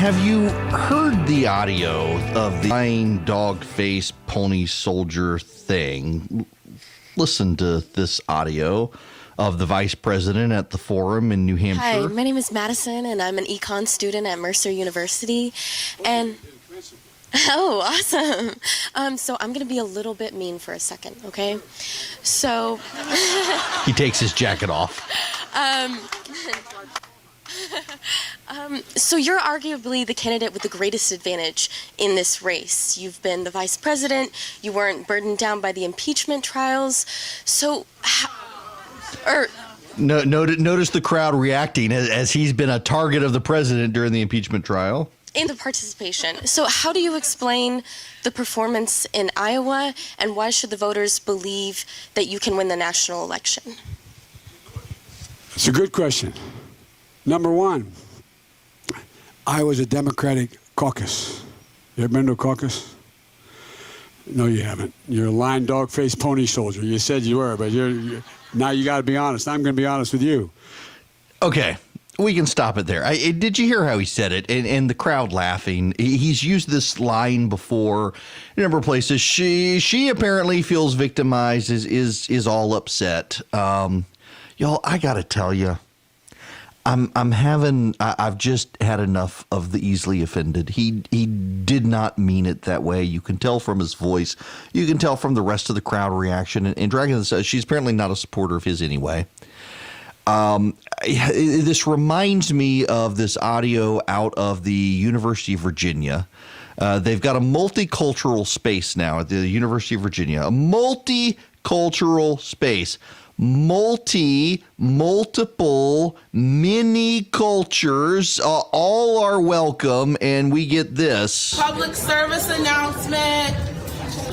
Have you heard the audio of the flying dog face pony soldier thing? Listen to this audio of the vice president at the forum in New Hampshire. Hi, my name is Madison, and I'm an econ student at Mercer University. And oh, awesome. So I'm going to be a little bit mean for a second, okay? So He takes his jacket off. So you're arguably the candidate with the greatest advantage in this race. You've been the vice president. You weren't burdened down by the impeachment trials. So, Notice the crowd reacting as he's been a target of the president during the impeachment trial. in the participation. So how do you explain the performance in Iowa, and why should the voters believe that you can win the national election? It's a good question. Number one, Iowa's a Democratic caucus. You ever been to a caucus? No, you haven't. You're a lying dog-faced pony soldier. You said you were, but now you got to be honest. I'm going to be honest with you. Okay, we can stop it there. Did you hear how he said it? And the crowd laughing. He's used this line before in a number of places. She apparently feels victimized, is all upset. Y'all, I got to tell you, I've just had enough of the easily offended. He did not mean it that way. You can tell from his voice. You can tell from the rest of the crowd reaction. And Dragon says she's apparently not a supporter of his anyway. This reminds me of this audio out of the University of Virginia. They've got a multicultural space now at the University of Virginia. A multicultural space. Multiple, many cultures, all are welcome, and we get this. Public service announcement.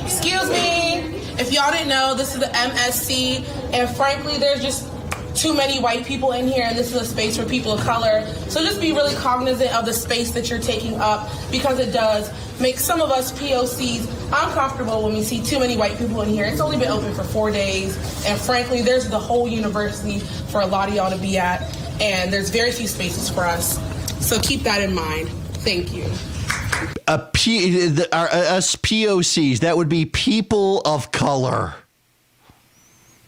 Excuse me. If y'all didn't know, this is the MSC, and frankly, there's just too many white people in here, and this is a space for people of color. So just be really cognizant of the space that you're taking up, because it does make some of us POCs uncomfortable when we see too many white people in here. It's only been open for 4 days, and frankly, there's the whole university for a lot of y'all to be at, and there's very few spaces for us. So keep that in mind. Thank you. Us POCs, that would be people of color.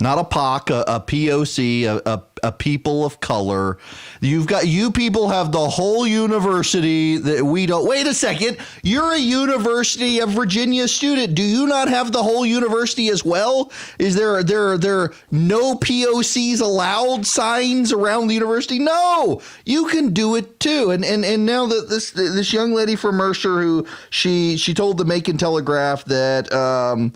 Not a POC, a POC, a people of color. You people have the whole university that we don't. Wait a second. You're a University of Virginia student. Do you not have the whole university as well? Is there no POCs allowed signs around the university? No, you can do it too. And now that this young lady from Mercer, who she told the Macon Telegraph that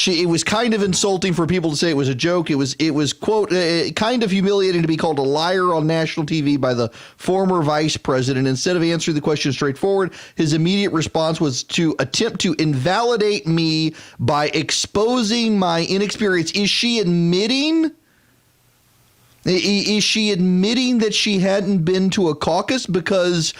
it was kind of insulting for people to say it was a joke. It was quote, kind of humiliating to be called a liar on national TV by the former vice president. Instead of answering the question straightforward, his immediate response was to attempt to invalidate me by exposing my inexperience. Is she admitting that she hadn't been to a caucus? Because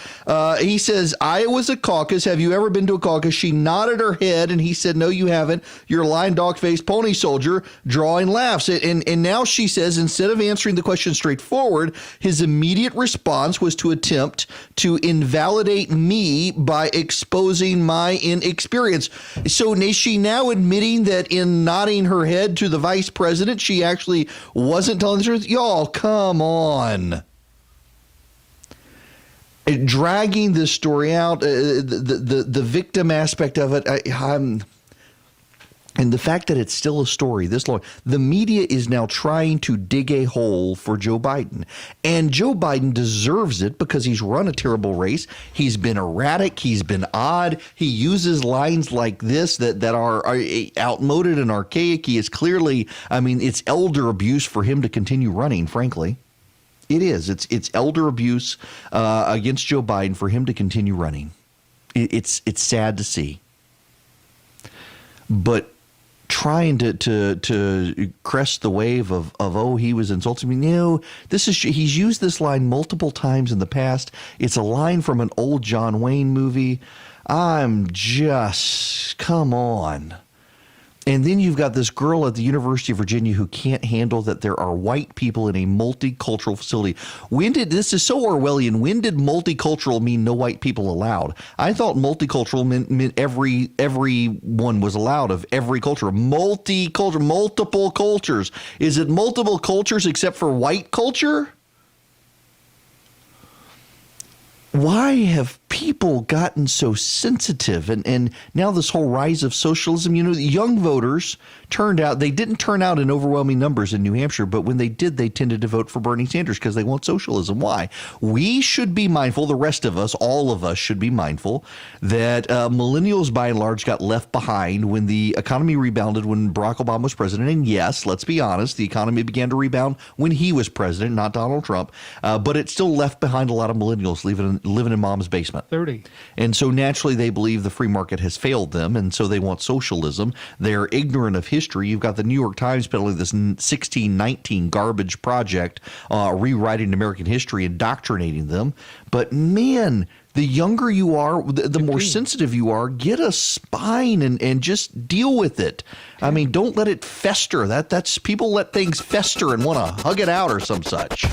he says, Iowa's a caucus. Have you ever been to a caucus? She nodded her head, and he said, no, you haven't. You're a lying dog-faced pony soldier, drawing laughs. And now she says, instead of answering the question straightforward, his immediate response was to attempt to invalidate me by exposing my inexperience. So is she now admitting that in nodding her head to the vice president, she actually wasn't telling the truth? Y'all, come on. Dragging this story out, the victim aspect of it, and the fact that it's still a story this long, the media is now trying to dig a hole for Joe Biden. And Joe Biden deserves it because he's run a terrible race. He's been erratic. He's been odd. He uses lines like this that are outmoded and archaic. He is clearly, it's elder abuse for him to continue running, frankly. It is. It's elder abuse against Joe Biden for him to continue running. It's sad to see. But trying to crest the wave of he was insulting me. No, he's used this line multiple times in the past. It's a line from an old John Wayne movie. Come on. And then you've got this girl at the University of Virginia who can't handle that there are white people in a multicultural facility. This is so Orwellian. When did multicultural mean no white people allowed? I thought multicultural meant everyone was allowed of every culture. Multicultural, multiple cultures. Is it multiple cultures except for white culture? Why have people gotten so sensitive? And now this whole rise of socialism, the young voters they didn't turn out in overwhelming numbers in New Hampshire, but when they did, they tended to vote for Bernie Sanders because they want socialism. Why? We should be mindful, the rest of us, all of us should be mindful that millennials by and large got left behind when the economy rebounded when Barack Obama was president. And yes, let's be honest, the economy began to rebound when he was president, not Donald Trump, but it still left behind a lot of millennials living in mom's basement. 30. And so naturally they believe the free market has failed them, and so they want socialism. They're ignorant of history. You've got the New York Times peddling this 1619 garbage project, rewriting American history, indoctrinating them. But man, the younger you are, the more sensitive you are, get a spine and just deal with it. I mean, don't let it fester. That's people let things fester and want to hug it out or some such.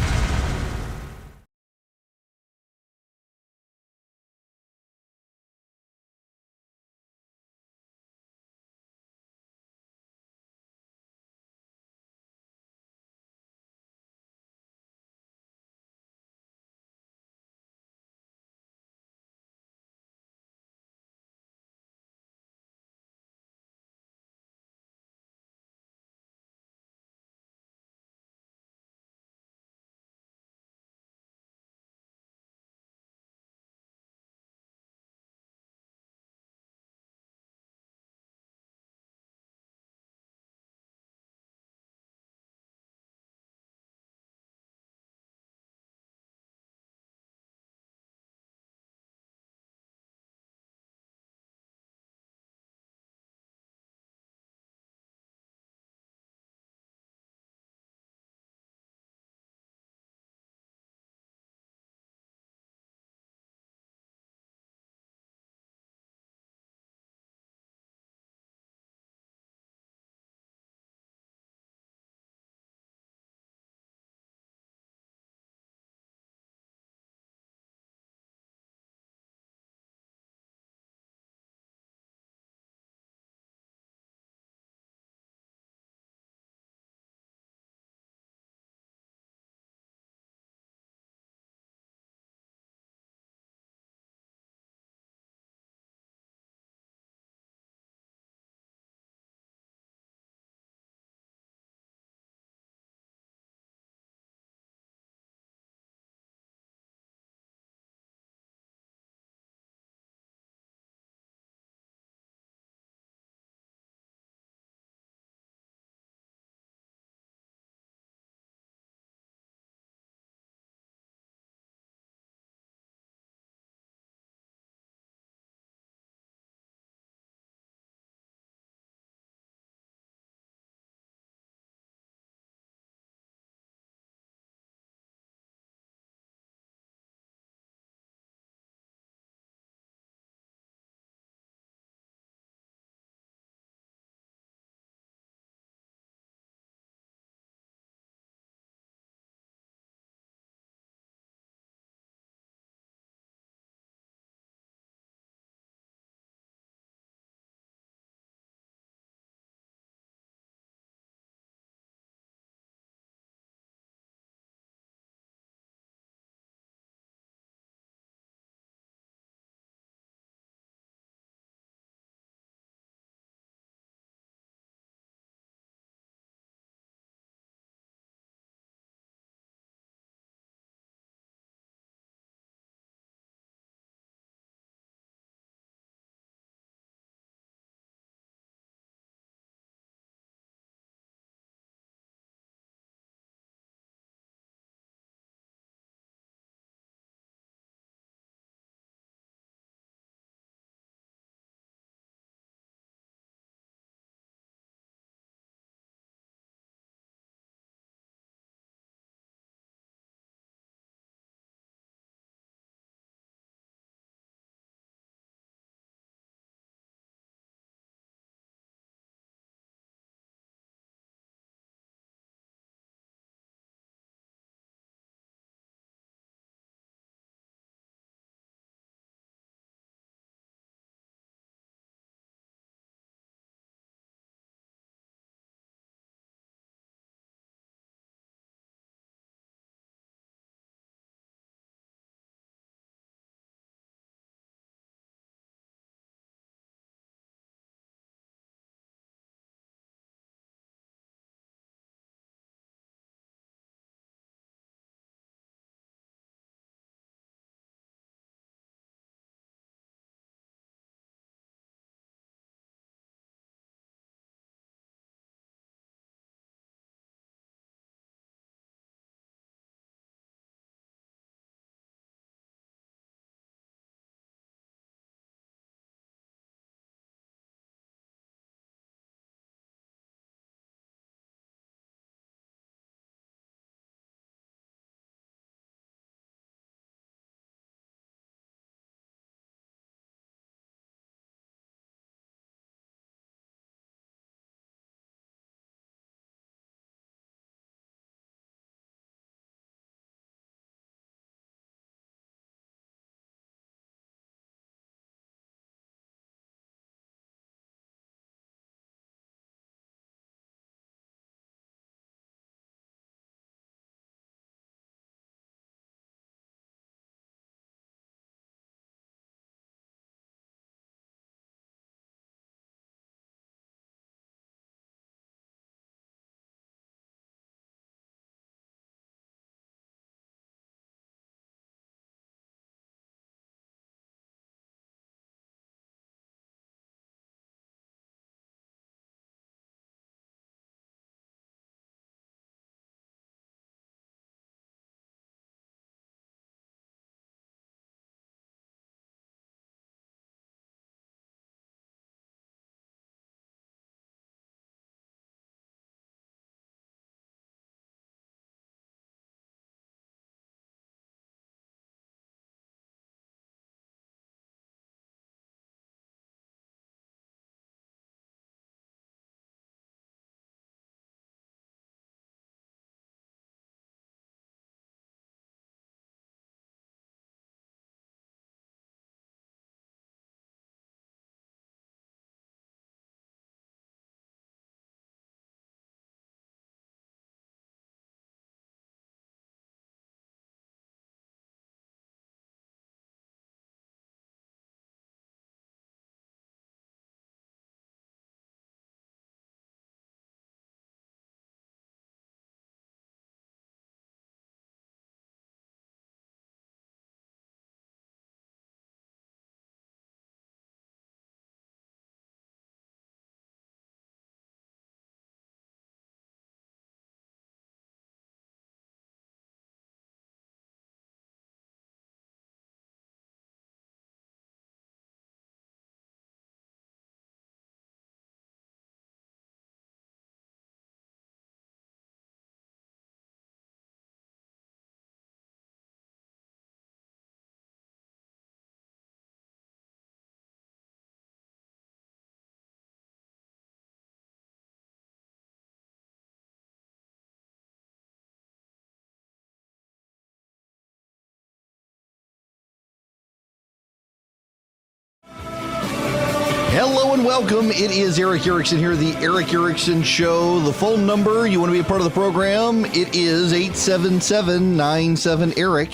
Hello and welcome. It is Erick Erickson here, the Erick Erickson Show. The phone number, you want to be a part of the program, it is 877-97-ERIC,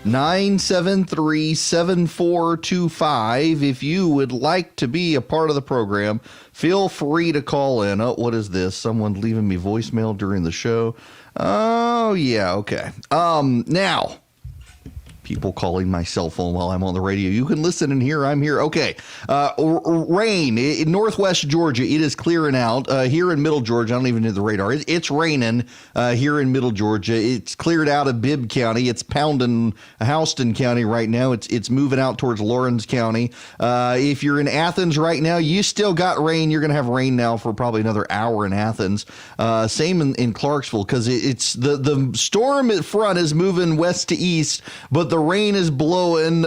877-973-7425. If you would like to be a part of the program, feel free to call in. Oh, what is this? Someone leaving me voicemail during the show? Oh, yeah, okay. Now, people calling my cell phone while I'm on the radio. You can listen and hear I'm here. Okay. Rain in northwest Georgia. It is clearing out. Here in middle Georgia, I don't even know the radar. It's raining here in middle Georgia. It's cleared out of Bibb County. It's pounding Houston County right now. It's moving out towards Lawrence County. If you're in Athens right now, you still got rain. You're going to have rain now for probably another hour in Athens. Same in Clarksville, because it's the storm front is moving west to east, but the rain is blowing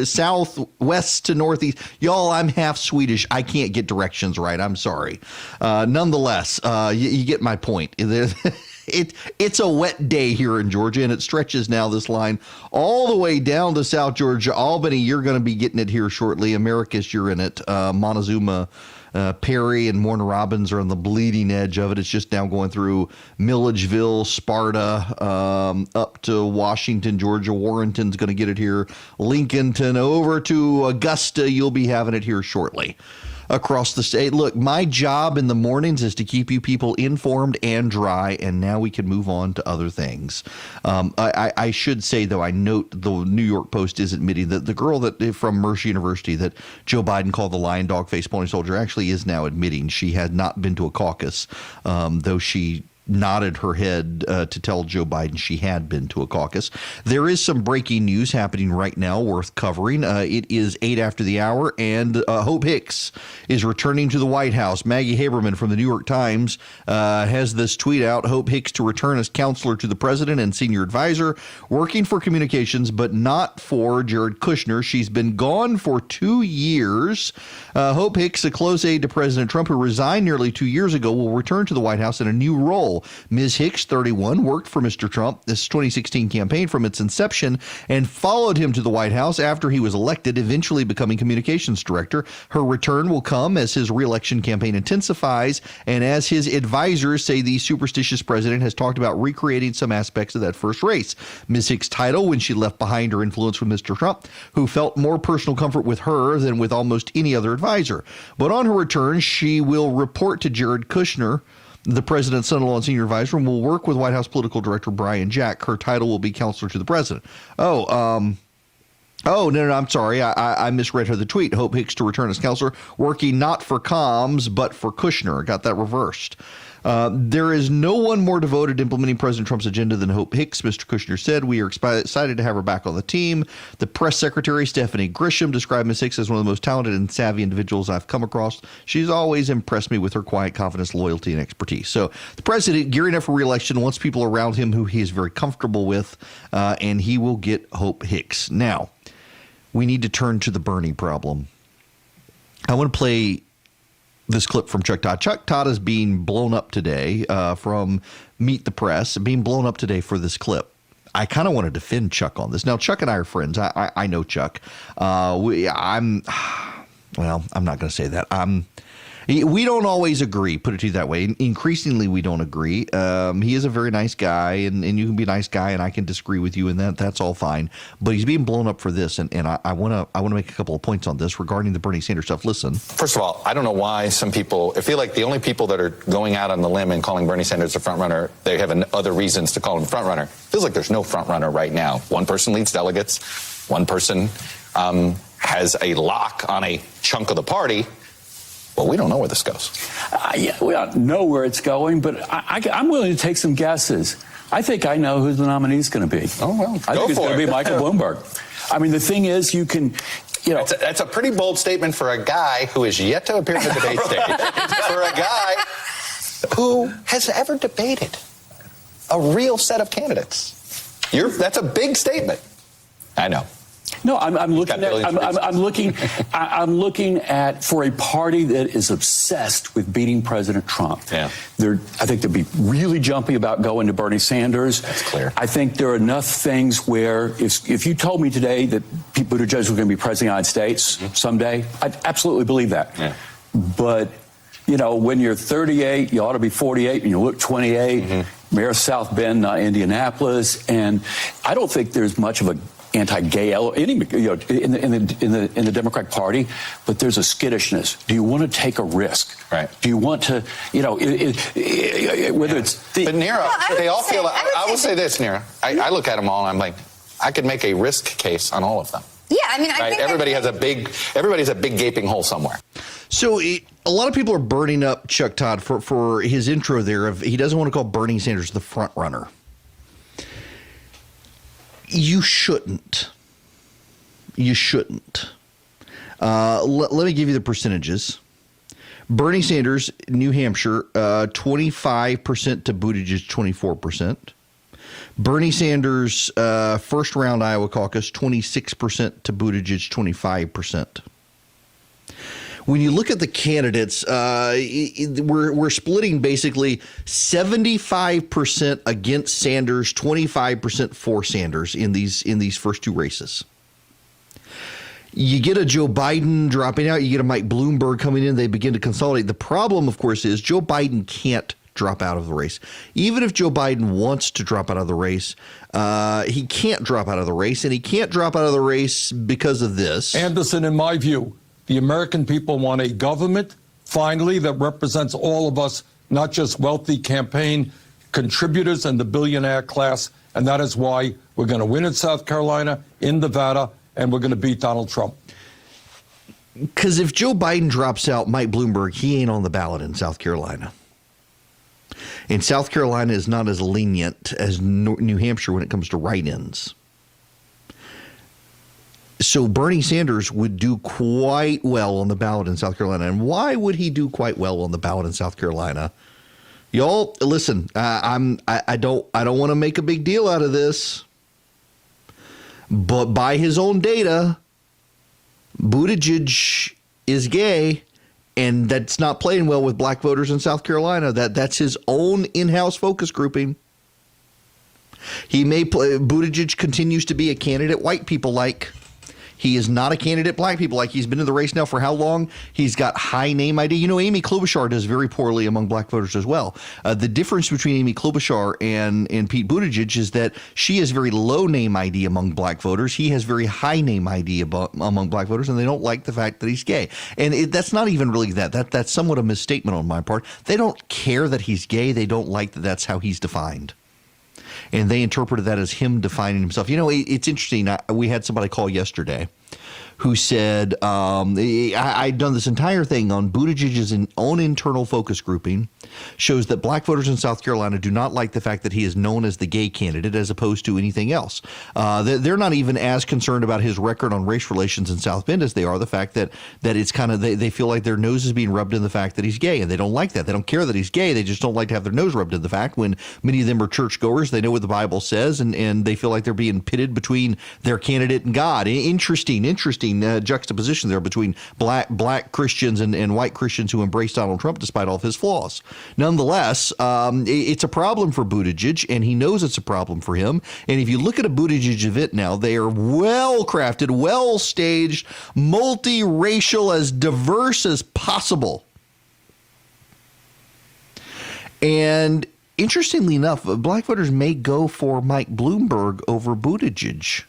southwest to northeast. Y'all, I'm half Swedish. I can't get directions right. I'm sorry. Nonetheless, you get my point. It's a wet day here in Georgia, and it stretches now, this line, all the way down to South Georgia. Albany, you're going to be getting it here shortly. Americus, you're in it. Montezuma, Perry and Warner Robins are on the bleeding edge of it. It's just now going through Milledgeville, Sparta, up to Washington, Georgia. Warrenton's going to get it here. Lincolnton over to Augusta. You'll be having it here shortly across the state. Look, my job in the mornings is to keep you people informed and dry, and now we can move on to other things. I should say, though, I note the New York Post is admitting that the girl that from Mercer University that Joe Biden called the lion dog face pony soldier actually is now admitting she had not been to a caucus, though she nodded her head to tell Joe Biden she had been to a caucus. There is some breaking news happening right now worth covering. It is 8 after the hour, and Hope Hicks is returning to the White House. Maggie Haberman from the New York Times has this tweet out: Hope Hicks to return as counselor to the president and senior advisor, working for communications, but not for Jared Kushner. She's been gone for 2 years. Hope Hicks, a close aide to President Trump who resigned nearly 2 years ago, will return to the White House in a new role. Ms. Hicks, 31, worked for Mr. Trump this 2016 campaign from its inception and followed him to the White House after he was elected, eventually becoming communications director. Her return will come as his reelection campaign intensifies and as his advisors say the superstitious president has talked about recreating some aspects of that first race. Ms. Hicks' title, when she left behind her influence with Mr. Trump, who felt more personal comfort with her than with almost any other advisor. But on her return, she will report to Jared Kushner, the president's son-in-law and senior advisor, and will work with White House political director Brian Jack. Her title will be counselor to the president. No, I'm sorry. I misread her the tweet. Hope Hicks to return as counselor, working not for comms, but for Kushner. Got that reversed. There is no one more devoted to implementing President Trump's agenda than Hope Hicks, Mr. Kushner said. We are excited to have her back on the team. The press secretary, Stephanie Grisham, described Ms. Hicks as one of the most talented and savvy individuals I've come across. She's always impressed me with her quiet confidence, loyalty, and expertise. So the president, gearing up for re-election, wants people around him who he is very comfortable with, and he will get Hope Hicks. Now, we need to turn to the Bernie problem. I want to play this clip from Chuck Todd. Chuck Todd is being blown up today from Meet the Press, being blown up today for this clip. I kind of want to defend Chuck on this. Now, Chuck and I are friends. I know Chuck. I'm not going to say that. We don't always agree, put it to you that way. Increasingly, we don't agree. He is a very nice guy, and you can be a nice guy, and I can disagree with you, and that's all fine. But he's being blown up for this, and I want to make a couple of points on this regarding the Bernie Sanders stuff. Listen. First of all, I don't know why some people, I feel like the only people that are going out on the limb and calling Bernie Sanders a front runner, they have other reasons to call him front runner. Feels like there's no front runner right now. One person leads delegates. One person has a lock on a chunk of the party. Well, we don't know where this goes. Yeah, we don't know where it's going, but I'm willing to take some guesses. I think I know who the nominee is going to be. Oh, well, I think it's going to be Michael Bloomberg. I mean, the thing is, you can, That's a pretty bold statement for a guy who is yet to appear on the debate stage. For a guy who has ever debated a real set of candidates. That's a big statement. I know. No, I'm looking got billions at for I'm looking I'm looking at for a party that is obsessed with beating President Trump. Yeah. I think they'd be really jumpy about going to Bernie Sanders. That's clear. I think there are enough things where if you told me today that Pete Buttigieg was going to be president of the United States someday, I'd absolutely believe that. Yeah. But you know, when you're 38, you ought to be 48, and you look 28. Mayor of South Bend, Indianapolis, and I don't think there's much of a anti-gay in the Democratic Party, but there's a skittishness. Do you want to take a risk? Right. Do you want to, whether it's But Nira, they all feel. I will say say this, Nira. I look at them all, and I'm like, I could make a risk case on all of them. Yeah, I mean, I Right? think Everybody's a big gaping hole somewhere. So a lot of people are burning up Chuck Todd for his intro there of he doesn't want to call Bernie Sanders the front runner. You shouldn't. You shouldn't. Let me give you the percentages. Bernie Sanders, New Hampshire, 25% to Buttigieg, 24%. Bernie Sanders, first round Iowa caucus, 26% to Buttigieg, 25%. When you look at the candidates, we're splitting basically 75% against Sanders, 25% for Sanders in these first two races. You get a Joe Biden dropping out, you get a Mike Bloomberg coming in, they begin to consolidate. The problem, of course, is Joe Biden can't drop out of the race. Even if Joe Biden wants to drop out of the race, he can't drop out of the race, and he can't drop out of the race because of this. Anderson, in my view, the American people want a government, finally, that represents all of us, not just wealthy campaign contributors and the billionaire class. And that is why we're going to win in South Carolina, in Nevada, and we're going to beat Donald Trump. Because if Joe Biden drops out, Mike Bloomberg, he ain't on the ballot in South Carolina. And South Carolina is not as lenient as New Hampshire when it comes to write-ins. So Bernie Sanders would do quite well on the ballot in South Carolina. And why would he do quite well on the ballot in South Carolina? Y'all, listen, I don't want to make a big deal out of this. But by his own data, Buttigieg is gay, and that's not playing well with black voters in South Carolina. That's his own in-house focus grouping. He may play. Buttigieg continues to be a candidate white people like. He is not a candidate black people like. He's been in the race now for how long? He's got high name ID. You know, Amy Klobuchar does very poorly among black voters as well. The difference between Amy Klobuchar and Pete Buttigieg is that she has very low name ID among black voters. He has very high name ID among black voters, and they don't like the fact that he's gay. And that's not even really that. That's somewhat a misstatement on my part. They don't care that he's gay. They don't like that that's how he's defined. And they interpreted that as him defining himself. You know, it's interesting. We had somebody call yesterday who said, I'd done this entire thing on Buttigieg's own internal focus grouping, shows that black voters in South Carolina do not like the fact that he is known as the gay candidate as opposed to anything else. They're not even as concerned about his record on race relations in South Bend as they are the fact that it's kind of, they feel like their nose is being rubbed in the fact that he's gay, and they don't like that. They don't care that he's gay. They just don't like to have their nose rubbed in the fact when many of them are churchgoers. They know what the Bible says, and they feel like they're being pitted between their candidate and God. Interesting juxtaposition there between black Christians and white Christians who embrace Donald Trump despite all of his flaws. Nonetheless, it's a problem for Buttigieg, and he knows it's a problem for him. And if you look at a Buttigieg event now, they are well-crafted, well-staged, multiracial, as diverse as possible. And interestingly enough, black voters may go for Mike Bloomberg over Buttigieg.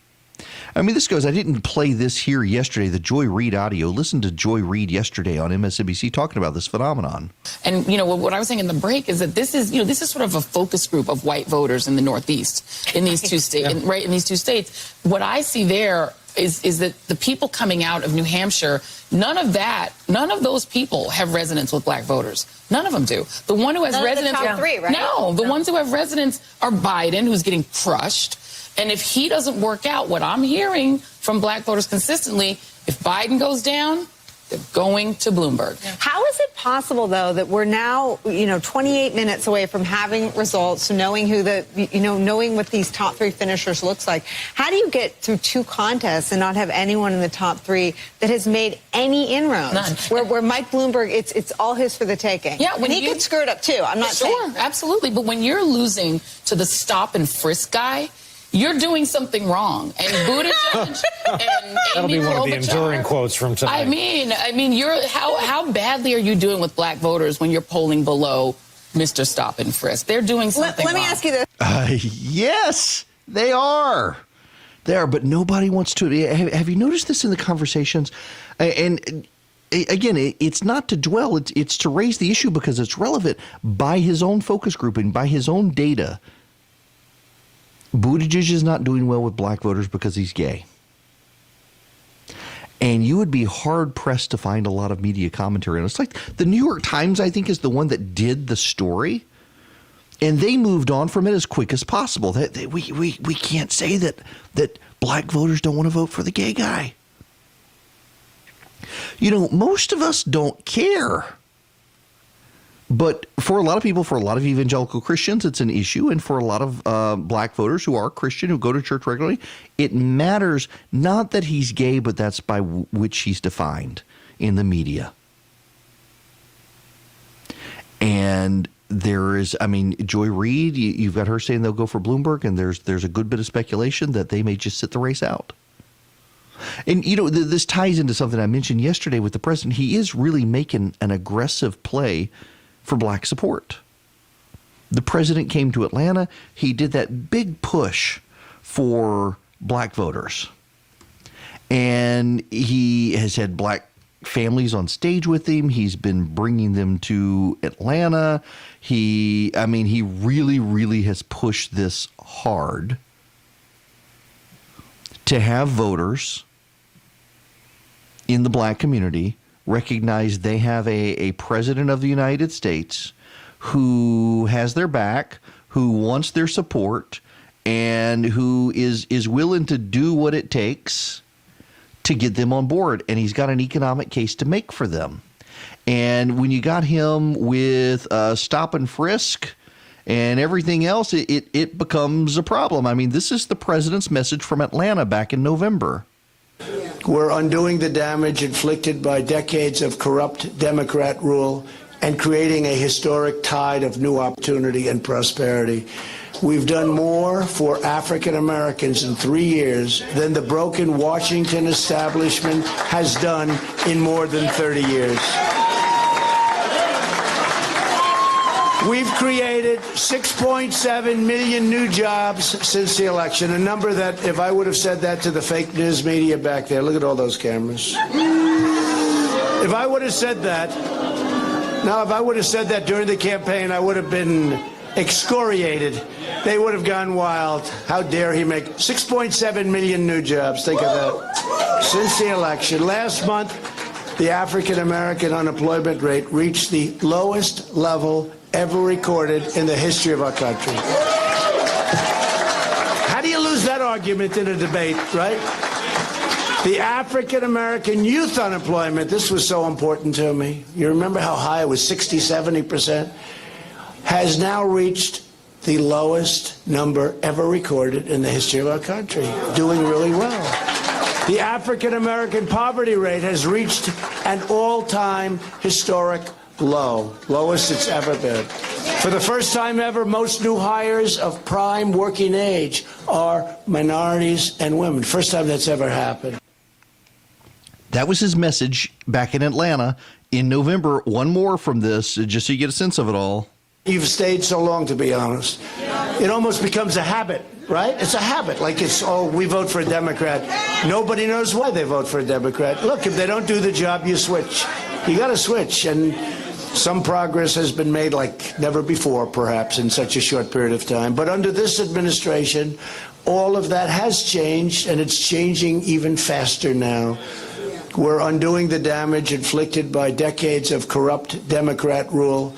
I mean, this goes, I didn't play this here yesterday, the Joy Reid audio. Listen to Joy Reid yesterday on MSNBC talking about this phenomenon. And, you know, what I was saying in the break is that this is sort of a focus group of white voters in the Northeast, in these two states, right, in these two states. What I see there is that the people coming out of New Hampshire, none of those people have resonance with black voters. None of them do. The one who has resonance, the top three, right? No, the ones who have resonance are Biden, who's getting crushed. And if he doesn't work out, what I'm hearing from black voters consistently, if Biden goes down, They're going to Bloomberg. How is it possible, though, that we're now, 28 minutes away from having results, knowing knowing what these top three finishers looks like? How do you get through two contests and not have anyone in the top three that has made any inroads? None. Where Mike Bloomberg, it's all his for the taking. Yeah, when he could screw it up too. I'm not saying. Absolutely. But when you're losing to the stop and frisk guy, you're doing something wrong. And Buttigieg and That'll Amy be one of the Klobuchar, enduring quotes from tonight. I mean, you're how badly are you doing with black voters when you're polling below Mr. Stop and Frisk? They're doing something Let me wrong. ask you this. Yes, they are. They are, but nobody wants to. Have you noticed this in the conversations? And again, it's not to dwell. It's to raise the issue because it's relevant. By his own focus grouping, by his own data, Buttigieg is not doing well with black voters because he's gay. And you would be hard-pressed to find a lot of media commentary on it. It's like the New York Times, I think, is the one that did the story. And they moved on from it as quick as possible. We can't say that black voters don't want to vote for the gay guy. Most of us don't care. But for a lot of people, for a lot of evangelical Christians, it's an issue. And for a lot of black voters who are Christian, who go to church regularly, it matters not that he's gay, but that's by which he's defined in the media. And there is, Joy Reid, you've got her saying they'll go for Bloomberg, and there's a good bit of speculation that they may just sit the race out. And, this ties into something I mentioned yesterday with the president. He is really making an aggressive play for black support. The president came to Atlanta. He did that big push for black voters. And he has had black families on stage with him. He's been bringing them to Atlanta. He really, really has pushed this hard to have voters in the black community recognize they have a president of the United States who has their back, who wants their support, and who is willing to do what it takes to get them on board. And he's got an economic case to make for them. And when you got him with stop and frisk and everything else, it becomes a problem. This is the president's message from Atlanta back in November. We're undoing the damage inflicted by decades of corrupt Democrat rule and creating a historic tide of new opportunity and prosperity. We've done more for African Americans in 3 years than the broken Washington establishment has done in more than 30 years. We've created 6.7 million new jobs since the election, a number that, if I would have said that to the fake news media back there, look at all those cameras. If I would have said that, during the campaign, I would have been excoriated. They would have gone wild. How dare he make 6.7 million new jobs? Think of that. Since the election. Last month, the African American unemployment rate reached the lowest level ever recorded in the history of our country. How do you lose that argument in a debate, right? The African American youth unemployment, this was so important to me. You remember how high it was, 60, 70%? Has now reached the lowest number ever recorded in the history of our country, doing really well. The African American poverty rate has reached an all-time historic low, lowest it's ever been. For the first time ever, most new hires of prime working age are minorities and women. First time that's ever happened. That was his message back in Atlanta in November. One more from this, just so you get a sense of it all. You've stayed so long, to be honest. It almost becomes a habit, right? It's a habit. Like we vote for a Democrat. Nobody knows why they vote for a Democrat. Look, if they don't do the job, you switch. You got to switch. And some progress has been made like never before, perhaps, in such a short period of time. But under this administration, all of that has changed, and it's changing even faster now. We're undoing the damage inflicted by decades of corrupt Democrat rule.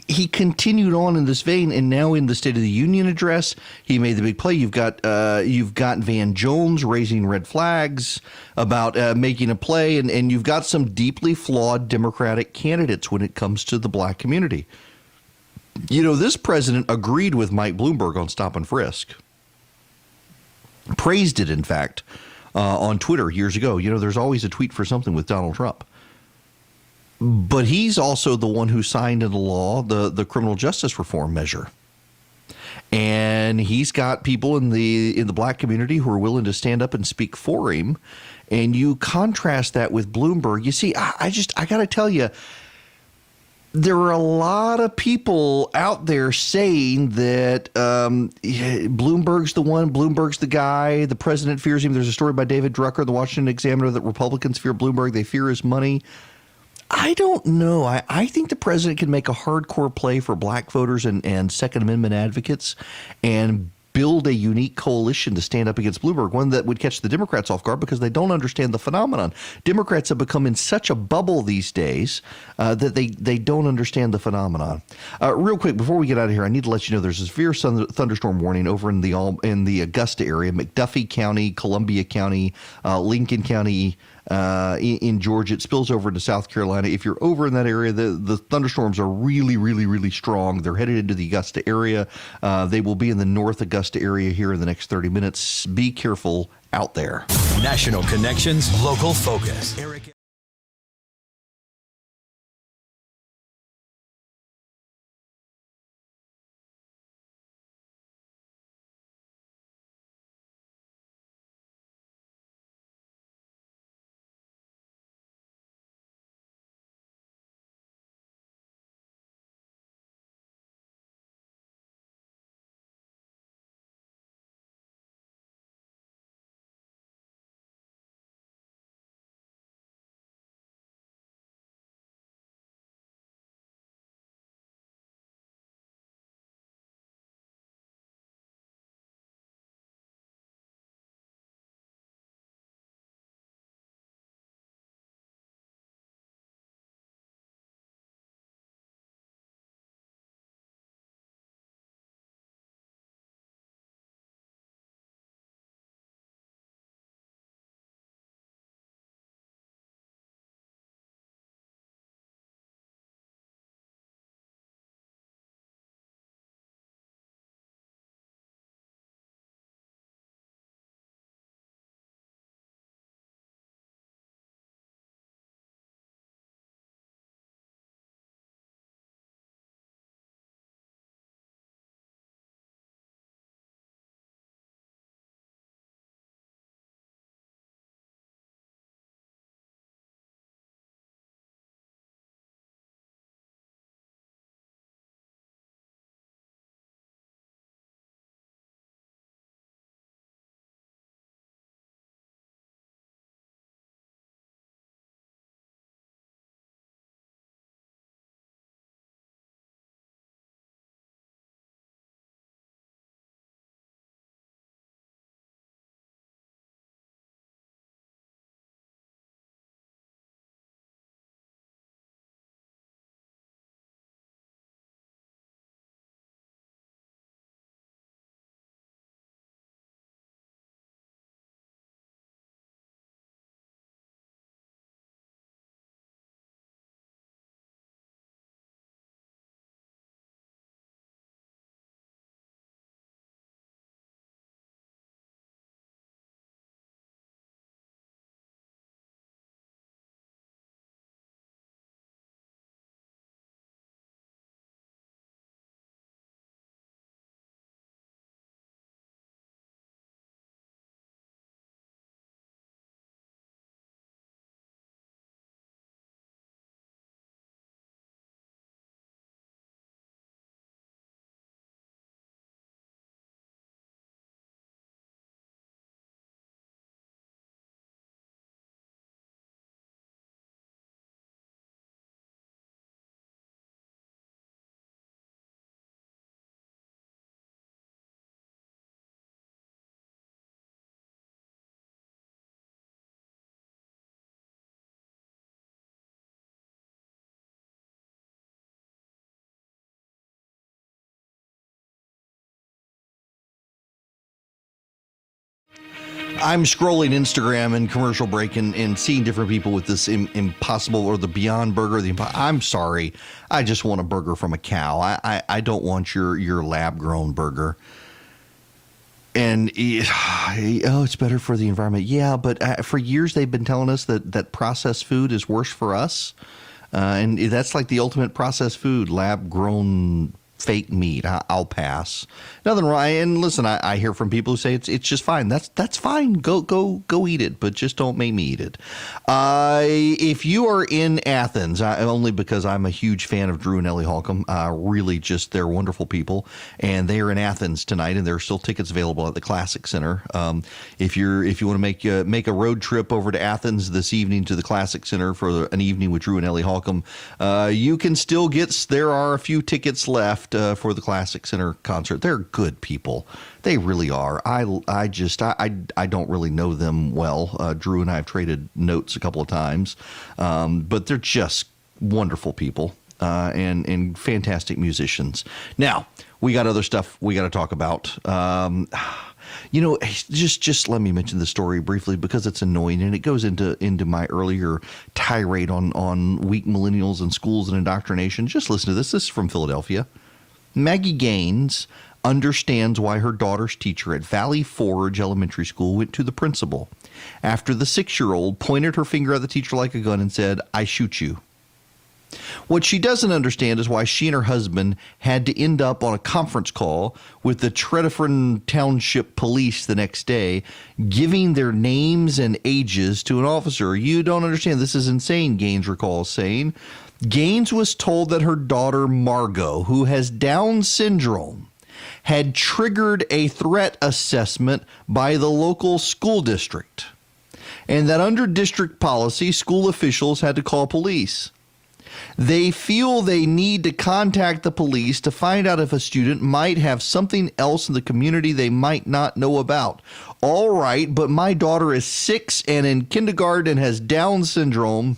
he continued on in this vein, and now in the State of the Union address, he made the big play. You've got Van Jones raising red flags about making a play, and you've got some deeply flawed Democratic candidates when it comes to the black community. You know, this president agreed with Mike Bloomberg on stop and frisk. Praised it, in fact, on Twitter years ago. You know, there's always a tweet for something with Donald Trump. But he's also the one who signed into law the criminal justice reform measure. And he's got people in the black community who are willing to stand up and speak for him. And you contrast that with Bloomberg. You see, I got to tell you, there are a lot of people out there saying that Bloomberg's the one, Bloomberg's the guy, the president fears him. There's a story by David Drucker, the Washington Examiner, that Republicans fear Bloomberg. They fear his money. I don't know. I think the president can make a hardcore play for black voters and Second Amendment advocates and build a unique coalition to stand up against Bloomberg, one that would catch the Democrats off guard because they don't understand the phenomenon. Democrats have become in such a bubble these days that they don't understand the phenomenon. Real quick, before we get out of here, I need to let you know there's a severe thunderstorm warning over in the Augusta area, McDuffie County, Columbia County, Lincoln County, in Georgia. It spills over into South Carolina. If you're over in that area, the thunderstorms are really, really, really strong. They're headed into the Augusta area. They will be in the North Augusta area here in the next 30 minutes. Be careful out there. National connections, local focus. Erick I'm scrolling Instagram and commercial break and seeing different people with this Impossible or the Beyond Burger. I'm sorry. I just want a burger from a cow. I don't want your lab-grown burger. And, it's better for the environment. Yeah, but for years they've been telling us that processed food is worse for us. And that's like the ultimate processed food, lab-grown fake meat. I'll pass. Nothing wrong. And listen, I hear from people who say it's just fine. That's fine. Go eat it, but just don't make me eat it. If you are in Athens, only because I'm a huge fan of Drew and Ellie Holcomb, really just they're wonderful people, and they are in Athens tonight, and there are still tickets available at the Classic Center. If you want to make a road trip over to Athens this evening to the Classic Center for an evening with Drew and Ellie Holcomb, you can still there are a few tickets left for the Classic Center concert. They're good people. They really are. I don't really know them well. Drew and I have traded notes a couple of times, but they're just wonderful people and fantastic musicians. Now, we got other stuff we got to talk about. Just let me mention the story briefly because it's annoying and it goes into my earlier tirade on weak millennials and schools and indoctrination. Just listen to this. This is from Philadelphia. Maggie Gaines understands why her daughter's teacher at Valley Forge Elementary School went to the principal after the 6-year-old pointed her finger at the teacher like a gun and said, "I shoot you." What she doesn't understand is why she and her husband had to end up on a conference call with the Tredyffrin Township Police the next day, giving their names and ages to an officer. You don't understand. This is insane, Gaines recalls saying. Gaines was told that her daughter, Margot, who has Down syndrome, had triggered a threat assessment by the local school district, and that under district policy, school officials had to call police. They feel they need to contact the police to find out if a student might have something else in the community they might not know about. All right, but my daughter is 6 and in kindergarten and has Down syndrome.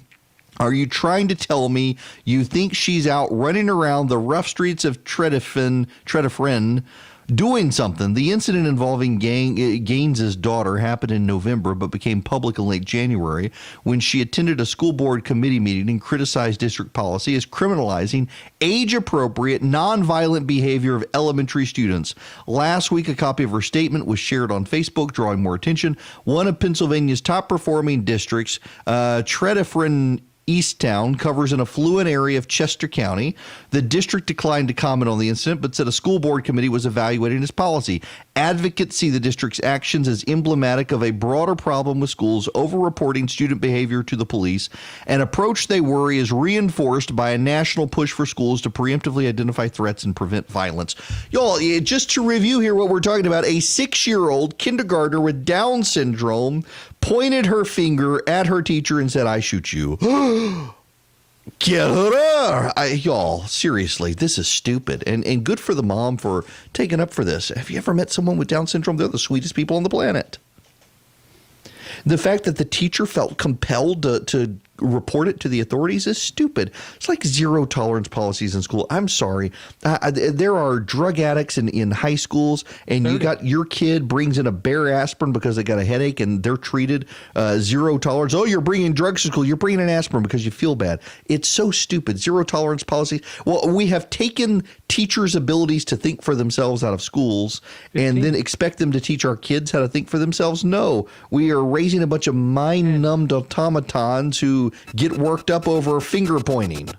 Are you trying to tell me you think she's out running around the rough streets of Tredyffrin doing something? The incident involving Gaines's daughter happened in November but became public in late January when she attended a school board committee meeting and criticized district policy as criminalizing age-appropriate, nonviolent behavior of elementary students. Last week, a copy of her statement was shared on Facebook, drawing more attention. One of Pennsylvania's top-performing districts, Tredyffrin Easttown, covers an affluent area of Chester County. The district declined to comment on the incident, but said a school board committee was evaluating its policy. Advocates see the district's actions as emblematic of a broader problem with schools over-reporting student behavior to the police, an approach they worry is reinforced by a national push for schools to preemptively identify threats and prevent violence. Y'all, just to review here what we're talking about, a 6-year-old kindergartner with Down syndrome pointed her finger at her teacher and said, "I shoot you." Get her! Y'all, seriously, this is stupid. And good for the mom for taking up for this. Have you ever met someone with Down syndrome? They're the sweetest people on the planet. The fact that the teacher felt compelled to report it to the authorities is stupid. It's like zero tolerance policies in school. I'm sorry. There are drug addicts in high schools, and you got your kid brings in a bare aspirin because they got a headache and they're treated zero tolerance. Oh, you're bringing drugs to school. You're bringing an aspirin because you feel bad. It's so stupid. Zero tolerance policies. Well, we have taken teachers' abilities to think for themselves out of schools and then expect them to teach our kids how to think for themselves. No, we are raising a bunch of mind-numbed automatons who get worked up over finger pointing.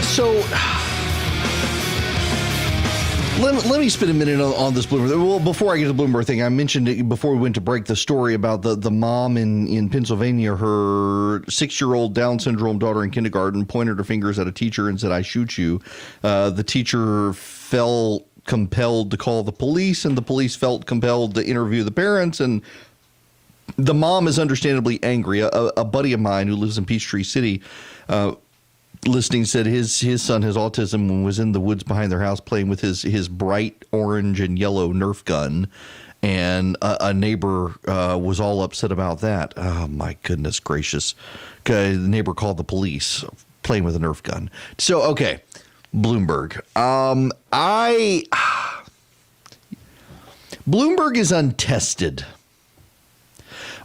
So let me spend a minute on this Bloomberg. Well, before I get to the Bloomberg thing, I mentioned it before we went to break the story about the mom in Pennsylvania. Her 6-year-old Down syndrome daughter in kindergarten pointed her fingers at a teacher and said, "I shoot you." The teacher felt compelled to call the police, and the police felt compelled to interview the parents, and the mom is understandably angry. A buddy of mine who lives in Peachtree City listening said his son has autism and was in the woods behind their house playing with his bright orange and yellow Nerf gun, and a neighbor was all upset about that. Oh my goodness gracious. The neighbor called the police playing with a Nerf gun. So okay, Bloomberg. Bloomberg is untested.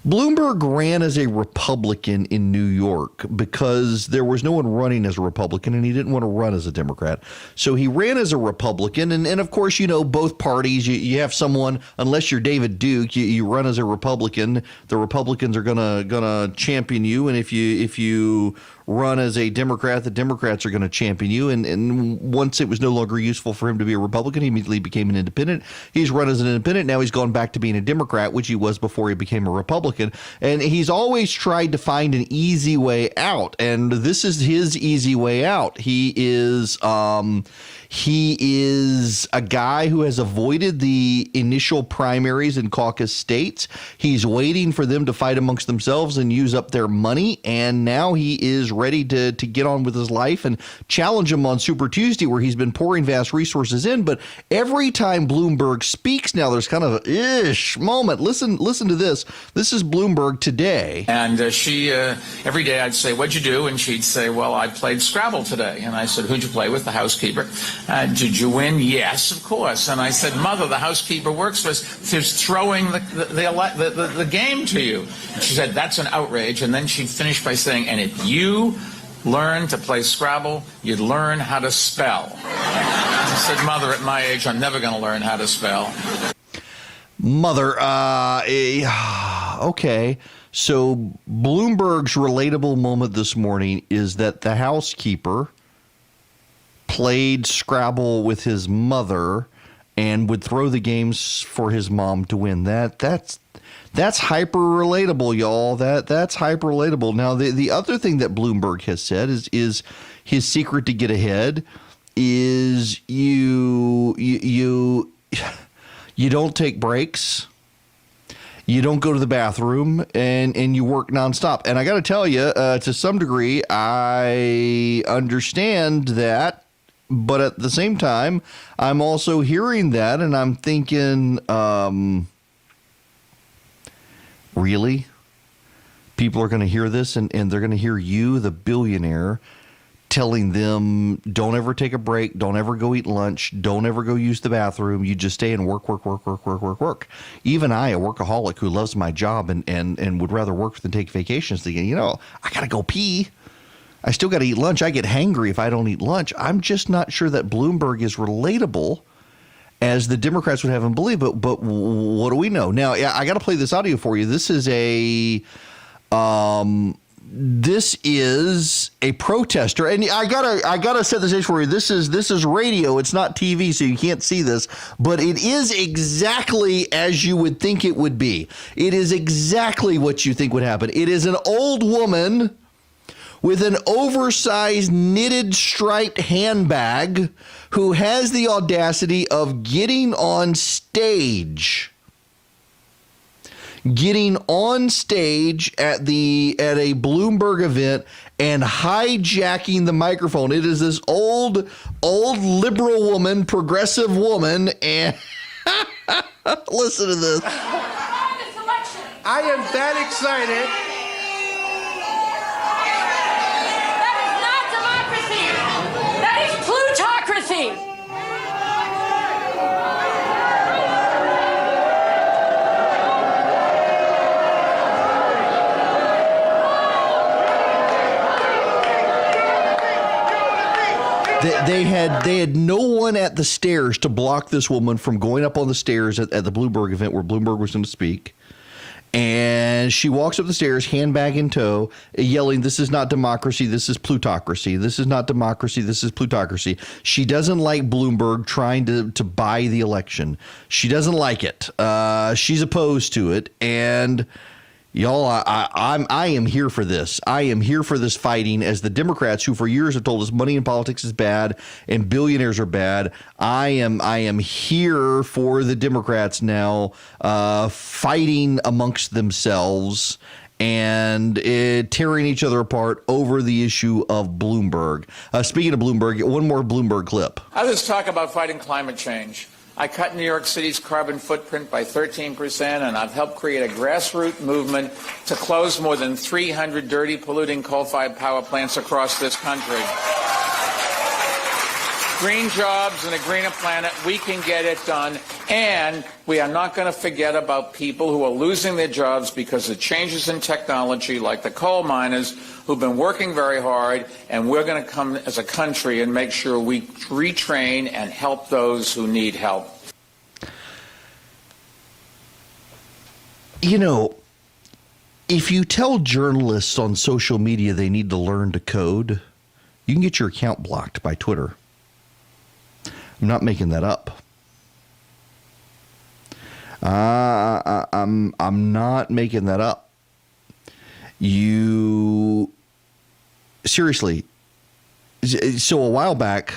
Bloomberg ran as a Republican in New York because there was no one running as a Republican, and he didn't want to run as a Democrat. So he ran as a Republican. And of course, both parties, you have someone, unless you're David Duke, you run as a Republican. The Republicans are gonna champion you. And if you run as a Democrat, the Democrats are going to champion you. And once it was no longer useful for him to be a Republican, he immediately became an independent. He's run as an independent. Now he's gone back to being a Democrat, which he was before he became a Republican. And he's always tried to find an easy way out. And this is his easy way out. He is a guy who has avoided the initial primaries in caucus states. He's waiting for them to fight amongst themselves and use up their money. And now he is ready to get on with his life and challenge him on Super Tuesday, where he's been pouring vast resources in. But every time Bloomberg speaks now, there's kind of a ish moment. Listen to this. This is Bloomberg today. And she, every day I'd say, "What'd you do?" And she'd say, "Well, I played Scrabble today." And I said, "Who'd you play with?" "The housekeeper." "Did you win?" "Yes, of course." And I said, "Mother, the housekeeper works for us. She's throwing the game to you." And she said, "That's an outrage." And then she finished by saying, "And if you learn to play Scrabble, you'd learn how to spell." I said, "Mother, at my age, I'm never going to learn how to spell." Mother, okay. So Bloomberg's relatable moment this morning is that the housekeeper played Scrabble with his mother and would throw the games for his mom to win. That's hyper relatable, y'all. That's hyper relatable. Now, the other thing that Bloomberg has said is his secret to get ahead is you don't take breaks. You don't go to the bathroom, and you work nonstop. And I got to tell you, to some degree, I understand that. But at the same time, I'm also hearing that, and I'm thinking, really? People are going to hear this, and they're going to hear you, the billionaire, telling them, don't ever take a break, don't ever go eat lunch, don't ever go use the bathroom. You just stay and work. Even I, a workaholic who loves my job and would rather work than take vacations, thinking, I got to go pee. I still got to eat lunch. I get hangry if I don't eat lunch. I'm just not sure that Bloomberg is relatable as the Democrats would have him believe. But what do we know? Now, I got to play this audio for you. This is a protester, and I gotta set the stage for you. This is radio. It's not TV, so you can't see this. But it is exactly as you would think it would be. It is exactly what you think would happen. It is an old woman with an oversized knitted striped handbag who has the audacity of getting on stage at a Bloomberg event and hijacking the microphone. It is this old liberal woman, progressive woman, and listen to this. I am that excited. They had no one at the stairs to block this woman from going up on the stairs at the Bloomberg event where Bloomberg was going to speak. And she walks up the stairs, handbag in tow, yelling, "This is not democracy. This is plutocracy. This is not democracy. This is plutocracy." She doesn't like Bloomberg trying to buy the election. She doesn't like it. She's opposed to it. And y'all, I am here for this. I am here for this fighting as the Democrats, who for years have told us money in politics is bad and billionaires are bad. I am here for the Democrats now, fighting amongst themselves and tearing each other apart over the issue of Bloomberg. Speaking of Bloomberg, one more Bloomberg clip. Others talk about fighting climate change. I cut New York City's carbon footprint by 13%, and I've helped create a grassroots movement to close more than 300 dirty, polluting coal-fired power plants across this country. Green jobs and a greener planet, we can get it done. And we are not going to forget about people who are losing their jobs because of changes in technology, like the coal miners who've been working very hard. And we're going to come as a country and make sure we retrain and help those who need help. You know, if you tell journalists on social media they need to learn to code, you can get your account blocked by Twitter. I'm not making that up. I'm not making that up. You seriously. So a while back,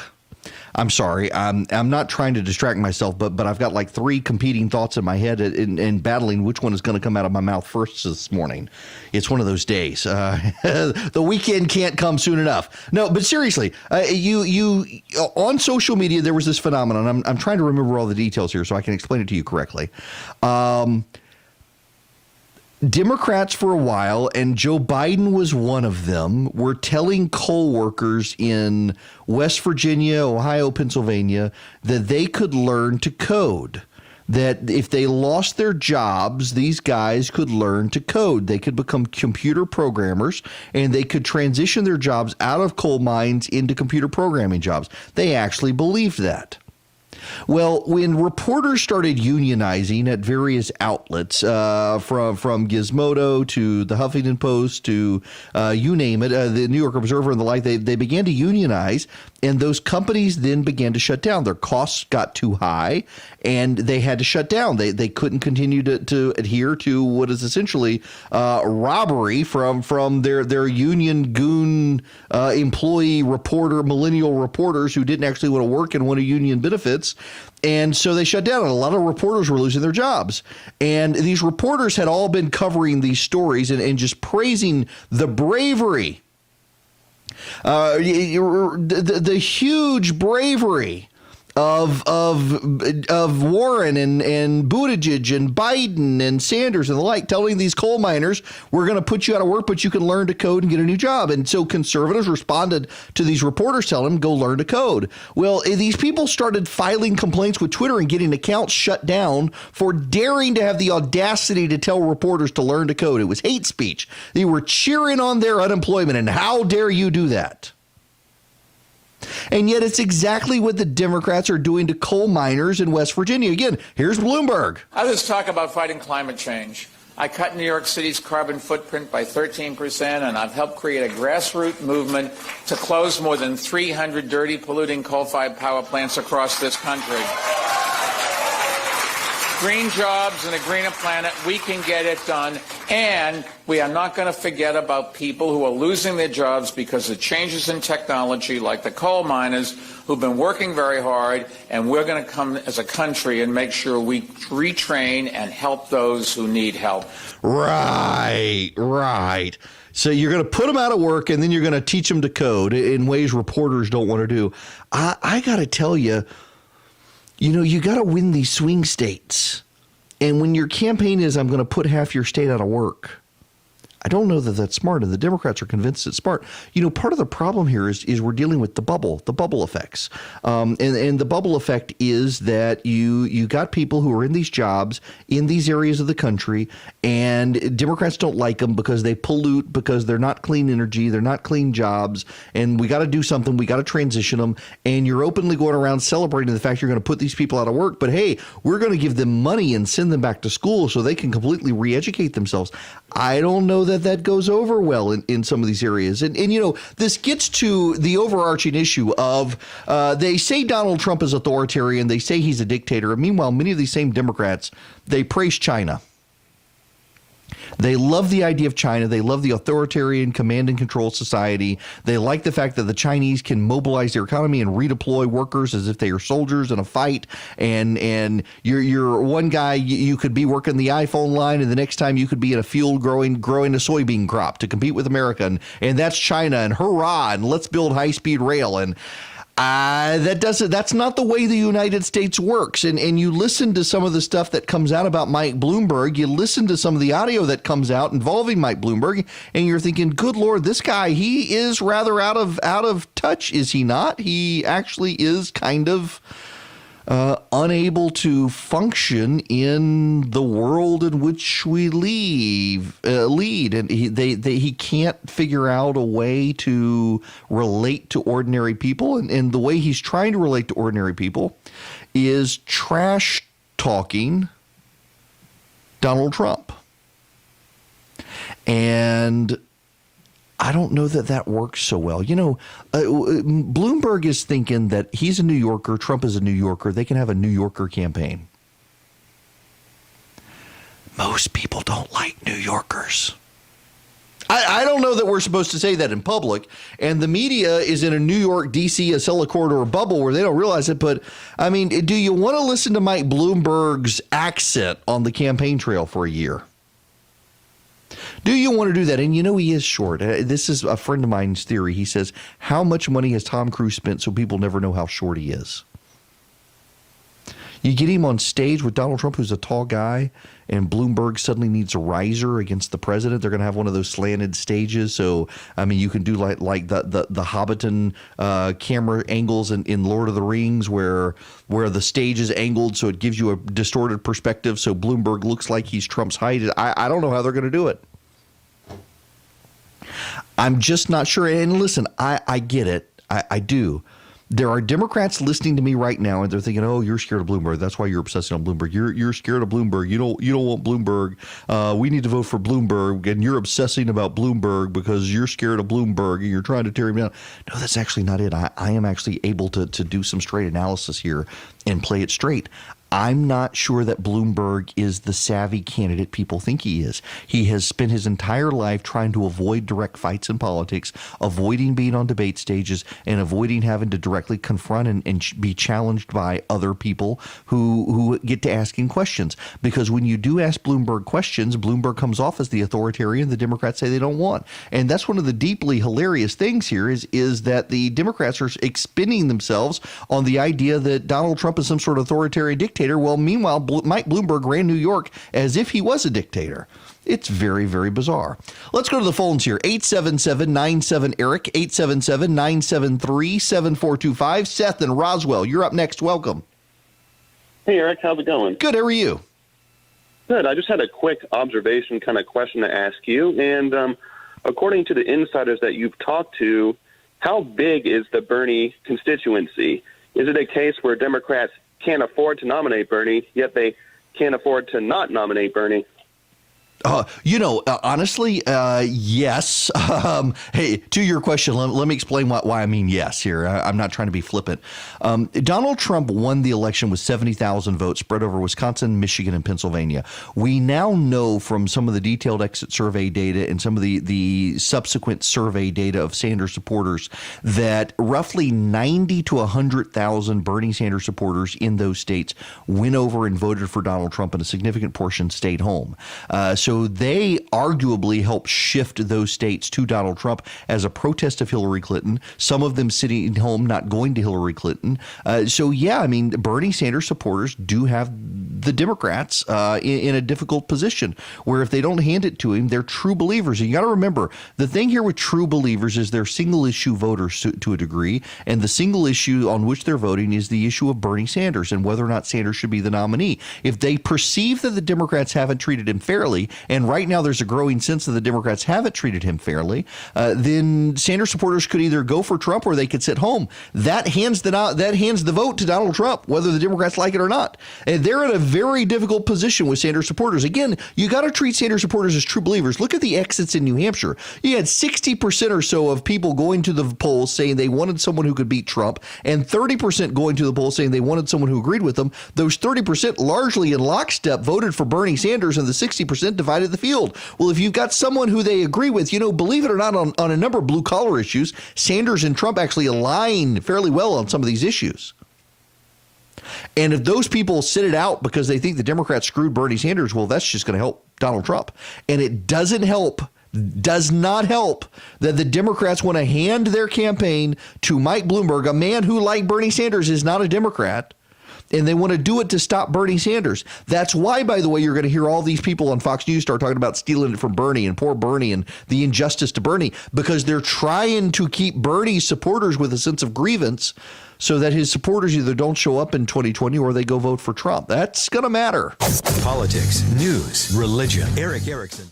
I'm sorry, I'm not trying to distract myself, but I've got like three competing thoughts in my head and battling which one is going to come out of my mouth first this morning. It's one of those days. The weekend can't come soon enough. No, but seriously, you on social media, there was this phenomenon. I'm trying to remember all the details here so I can explain it to you correctly. Democrats for a while, and Joe Biden was one of them, were telling coal workers in West Virginia, Ohio, Pennsylvania, that they could learn to code. That if they lost their jobs, these guys could learn to code. They could become computer programmers, and they could transition their jobs out of coal mines into computer programming jobs. They actually believed that. Well, when reporters started unionizing at various outlets, from Gizmodo to the Huffington Post to you name it, the New York Observer and the like, they began to unionize, and those companies then began to shut down. Their costs got too high, and they had to shut down. They couldn't continue to adhere to what is essentially robbery from their union goon employee reporter, millennial reporters who didn't actually want to work and want union benefits. And so they shut down, and a lot of reporters were losing their jobs. And these reporters had all been covering these stories and just praising the bravery, the huge bravery of Warren and Buttigieg and Biden and Sanders and the like, telling these coal miners, we're going to put you out of work, but you can learn to code and get a new job. And so conservatives responded to these reporters telling them, go learn to code. Well, these people started filing complaints with Twitter and getting accounts shut down for daring to have the audacity to tell reporters to learn to code. It was hate speech. They were cheering on their unemployment, and how dare you do that? And yet it's exactly what the Democrats are doing to coal miners in West Virginia. Again, here's Bloomberg. Others talk about fighting climate change. I cut New York City's carbon footprint by 13%, and I've helped create a grassroots movement to close more than 300 dirty, polluting coal-fired power plants across this country. Green jobs and a greener planet, we can get it done. And we are not going to forget about people who are losing their jobs because of changes in technology, like the coal miners who've been working very hard. And we're going to come as a country and make sure we retrain and help those who need help. Right. So you're going to put them out of work, and then you're going to teach them to code in ways reporters don't want to do. I got to tell you, you got to win these swing states. And when your campaign is, I'm going to put half your state out of work, I don't know that that's smart, and the Democrats are convinced it's smart. Part of the problem here is we're dealing with the bubble effects. And the bubble effect is that you got people who are in these jobs in these areas of the country, and Democrats don't like them because they pollute, because they're not clean energy, they're not clean jobs, and we got to do something, we got to transition them, and you're openly going around celebrating the fact you're going to put these people out of work, but hey, we're going to give them money and send them back to school so they can completely re-educate themselves. I don't know that goes over well in some of these areas. And this gets to the overarching issue of they say Donald Trump is authoritarian. They say he's a dictator. And meanwhile, many of these same Democrats, they praise China. They love the idea of China. They love the authoritarian command and control society. They like the fact that the Chinese can mobilize their economy and redeploy workers as if they are soldiers in a fight. And you're one guy, you could be working the iPhone line, and the next time you could be in a field growing a soybean crop to compete with America. And that's China, and hurrah, and let's build high-speed rail. And that's not the way the United States works. And you listen to some of the stuff that comes out about Mike Bloomberg, you listen to some of the audio that comes out involving Mike Bloomberg, and you're thinking, good Lord, this guy, he is rather out of touch, is he not? He actually is kind of unable to function in the world in which we lead, and he can't figure out a way to relate to ordinary people, and the way he's trying to relate to ordinary people is trash talking Donald Trump. And I don't know that works so well. Bloomberg is thinking that he's a New Yorker, Trump is a New Yorker, they can have a New Yorker campaign. Most people don't like New Yorkers. I don't know that we're supposed to say that in public, and the media is in a New York, D.C., Acela corridor bubble where they don't realize it, but, I mean, do you want to listen to Mike Bloomberg's accent on the campaign trail for a year? Do you want to do that? And he is short. This is a friend of mine's theory. He says, how much money has Tom Cruise spent so people never know how short he is? You get him on stage with Donald Trump, who's a tall guy, and Bloomberg suddenly needs a riser against the president. They're going to have one of those slanted stages. So, I mean, you can do like the Hobbiton camera angles in Lord of the Rings where the stage is angled so it gives you a distorted perspective so Bloomberg looks like he's Trump's height. I don't know how they're going to do it. I'm just not sure. And listen, I get it. I do. There are Democrats listening to me right now, and they're thinking, "Oh, you're scared of Bloomberg. That's why you're obsessing on Bloomberg. You're scared of Bloomberg. You don't want Bloomberg. We need to vote for Bloomberg, and you're obsessing about Bloomberg because you're scared of Bloomberg and you're trying to tear him down." No, that's actually not it. I am actually able to do some straight analysis here and play it straight. I'm not sure that Bloomberg is the savvy candidate people think he is. He has spent his entire life trying to avoid direct fights in politics, avoiding being on debate stages, and avoiding having to directly confront and be challenged by other people who get to asking questions. Because when you do ask Bloomberg questions, Bloomberg comes off as the authoritarian the Democrats say they don't want. And that's one of the deeply hilarious things here is that the Democrats are spinning themselves on the idea that Donald Trump is some sort of authoritarian dictator. Well, meanwhile, Mike Bloomberg ran New York as if he was a dictator. It's very, very bizarre. Let's go to the phones here. 877-97-ERIC, 877-973-7425. Seth and Roswell, you're up next. Welcome. Hey, Eric. How's it going? Good. How are you? Good. I just had a quick observation kind of question to ask you. And according to the insiders that you've talked to, how big is the Bernie constituency? Is it a case where Democrats can't afford to nominate Bernie, yet they can't afford to not nominate Bernie? Honestly, yes. Hey, to your question, let me explain why I mean yes here. I'm not trying to be flippant. Donald Trump won the election with 70,000 votes spread over Wisconsin, Michigan, and Pennsylvania. We now know from some of the detailed exit survey data and some of the subsequent survey data of Sanders supporters that roughly 90 to 100,000 Bernie Sanders supporters in those states went over and voted for Donald Trump, and a significant portion stayed home. So they arguably helped shift those states to Donald Trump as a protest of Hillary Clinton, some of them sitting home not going to Hillary Clinton. So, yeah, I mean, Bernie Sanders supporters do have the Democrats in a difficult position where if they don't hand it to him, they're true believers. And you got to remember, the thing here with true believers is they're single issue voters to a degree. And the single issue on which they're voting is the issue of Bernie Sanders and whether or not Sanders should be the nominee. If they perceive that the Democrats haven't treated him fairly, and right now there's a growing sense that the Democrats haven't treated him fairly, then Sanders supporters could either go for Trump or they could sit home. That hands the vote to Donald Trump, whether the Democrats like it or not. And they're in a very difficult position with Sanders supporters. Again, you got to treat Sanders supporters as true believers. Look at the exits in New Hampshire. You had 60% or so of people going to the polls saying they wanted someone who could beat Trump, and 30% going to the polls saying they wanted someone who agreed with them. Those 30% largely in lockstep voted for Bernie Sanders, and the 60% divided the field. Well, if you've got someone who they agree with, believe it or not, on a number of blue collar issues, Sanders and Trump actually align fairly well on some of these issues. And if those people sit it out because they think the Democrats screwed Bernie Sanders, well, that's just going to help Donald Trump. And it does not help that the Democrats want to hand their campaign to Mike Bloomberg, a man who, like Bernie Sanders, is not a Democrat. And they want to do it to stop Bernie Sanders. That's why, by the way, you're going to hear all these people on Fox News start talking about stealing it from Bernie and poor Bernie and the injustice to Bernie, because they're trying to keep Bernie's supporters with a sense of grievance so that his supporters either don't show up in 2020 or they go vote for Trump. That's going to matter. Politics, news, religion. Erick Erickson.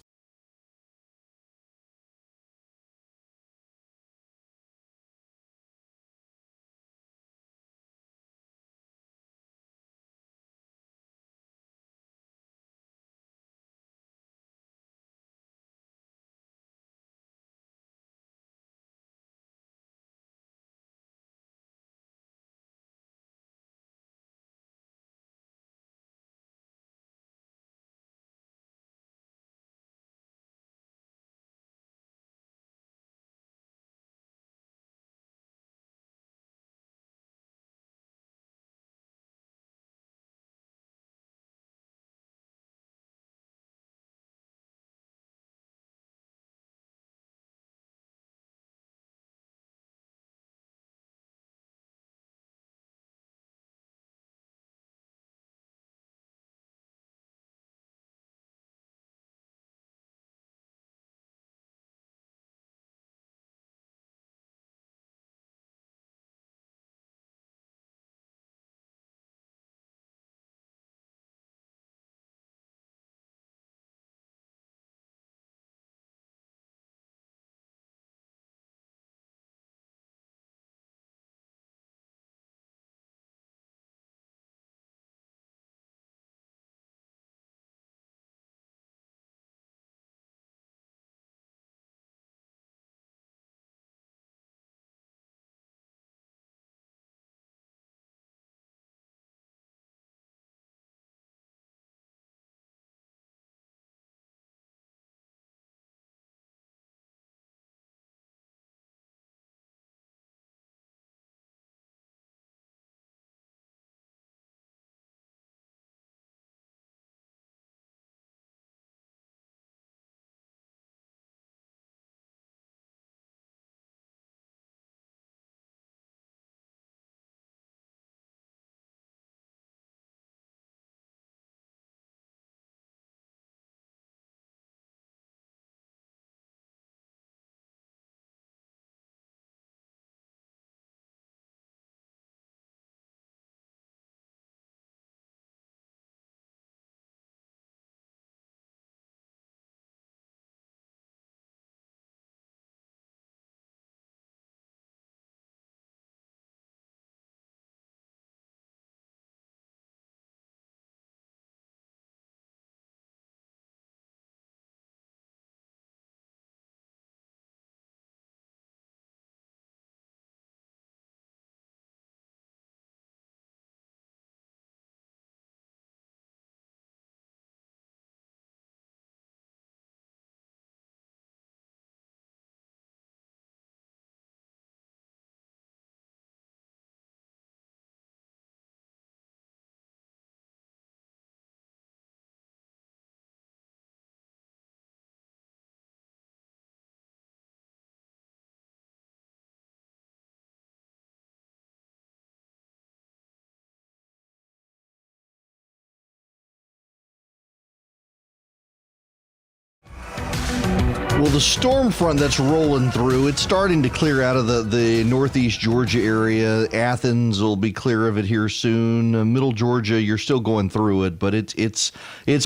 Well, the storm front that's rolling through, it's starting to clear out of the northeast Georgia area. Athens will be clear of it here soon. Middle Georgia, you're still going through it, but it's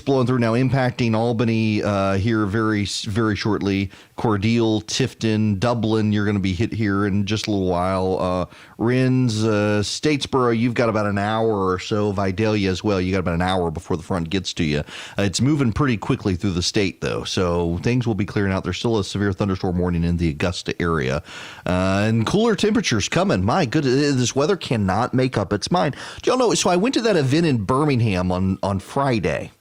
blowing through now, impacting Albany here very, very shortly. Cordele, Tifton, Dublin, you're going to be hit here in just a little while. Rennes, Statesboro, you've got about an hour or so. Vidalia as well, you got about an hour before the front gets to you. It's moving pretty quickly through the state, though, so things will be clearing out. There's still a severe thunderstorm warning in the Augusta area. And cooler temperatures coming. My goodness, this weather cannot make up its mind. Do y'all know? So I went to that event in Birmingham on Friday.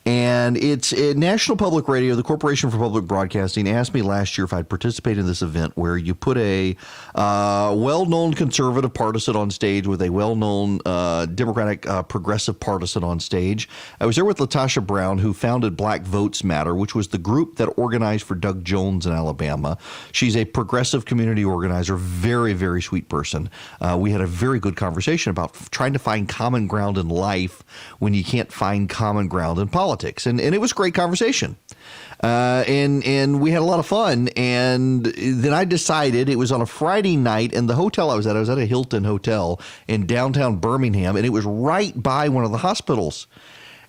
And it's National Public Radio, the Corporation for Public Broadcasting, asked me last year if I'd participate in this event where you put a well-known conservative partisan on stage with a well-known Democratic progressive partisan on stage. I was there with Latasha Brown, who founded Black Votes Matter, which was the group that organized for Doug Jones in Alabama. She's a progressive community organizer, very, very sweet person. We had a very good conversation about trying to find common ground in life when you can't find common ground in politics. And it was a great conversation. And we had a lot of fun. And then I decided, it was on a Friday night, and the hotel I was at a Hilton Hotel in downtown Birmingham, and it was right by one of the hospitals.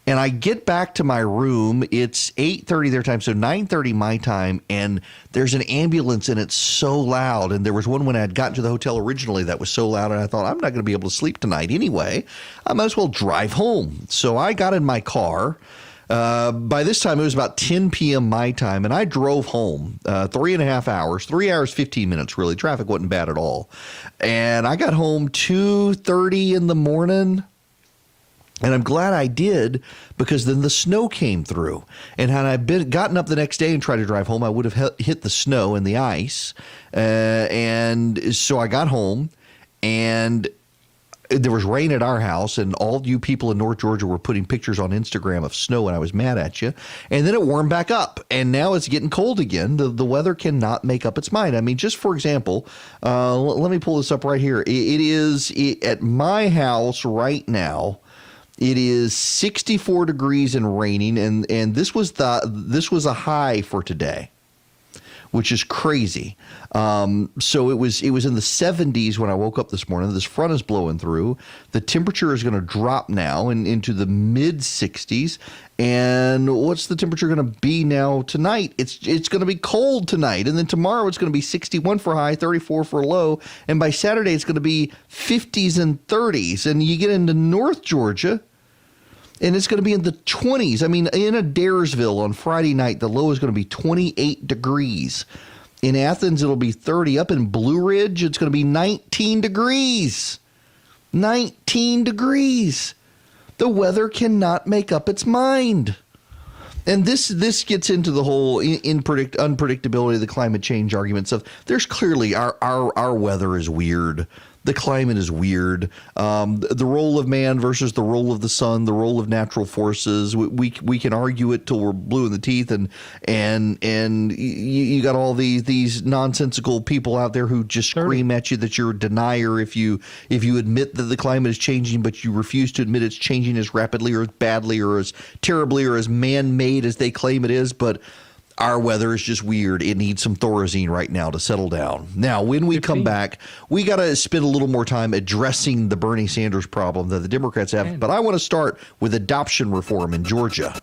And I get back to my room, it's 8:30 their time, so 9:30 my time, and there's an ambulance, and it's so loud. And there was one when I had gotten to the hotel originally that was so loud, and I thought, I'm not going to be able to sleep tonight anyway. I might as well drive home. So I got in my car. By this time, it was about 10 p.m. my time, and I drove home 3.5 hours, 3 hours, 15 minutes, really. Traffic wasn't bad at all. And I got home 2:30 in the morning. And I'm glad I did, because then the snow came through. And had I gotten up the next day and tried to drive home, I would have hit the snow and the ice. And so I got home, and there was rain at our house, and all you people in North Georgia were putting pictures on Instagram of snow, and I was mad at you. And then it warmed back up, and now it's getting cold again. The weather cannot make up its mind. I mean, just for example, let me pull this up right here. It is at my house right now. It is 64 degrees and raining, and this was a high for today, which is crazy. So it was in the 70s when I woke up this morning. This front is blowing through. The temperature is going to drop now into the mid 60s. And what's the temperature going to be now tonight? It's going to be cold tonight, and then tomorrow it's going to be 61 for high, 34 for low, and by Saturday it's going to be 50s and 30s. And you get into North Georgia, and it's going to be in the 20s. I mean, in Adairsville on Friday night, the low is going to be 28 degrees. In Athens, it'll be 30. Up in Blue Ridge, it's going to be 19 degrees. 19 degrees. The weather cannot make up its mind. And this gets into the whole unpredictability of the climate change arguments of there's clearly our weather is weird. The climate is weird. The role of man versus the role of the sun, the role of natural forces. We can argue it till we're blue in the teeth, and you got all these nonsensical people out there who just scream at you that you're a denier if you admit that the climate is changing, but you refuse to admit it's changing as rapidly or as badly or as terribly or as man-made as they claim it is. But our weather is just weird. It needs some Thorazine right now to settle down. Now, when we come back, we got to spend a little more time addressing the Bernie Sanders problem that the Democrats have. But I want to start with adoption reform in Georgia.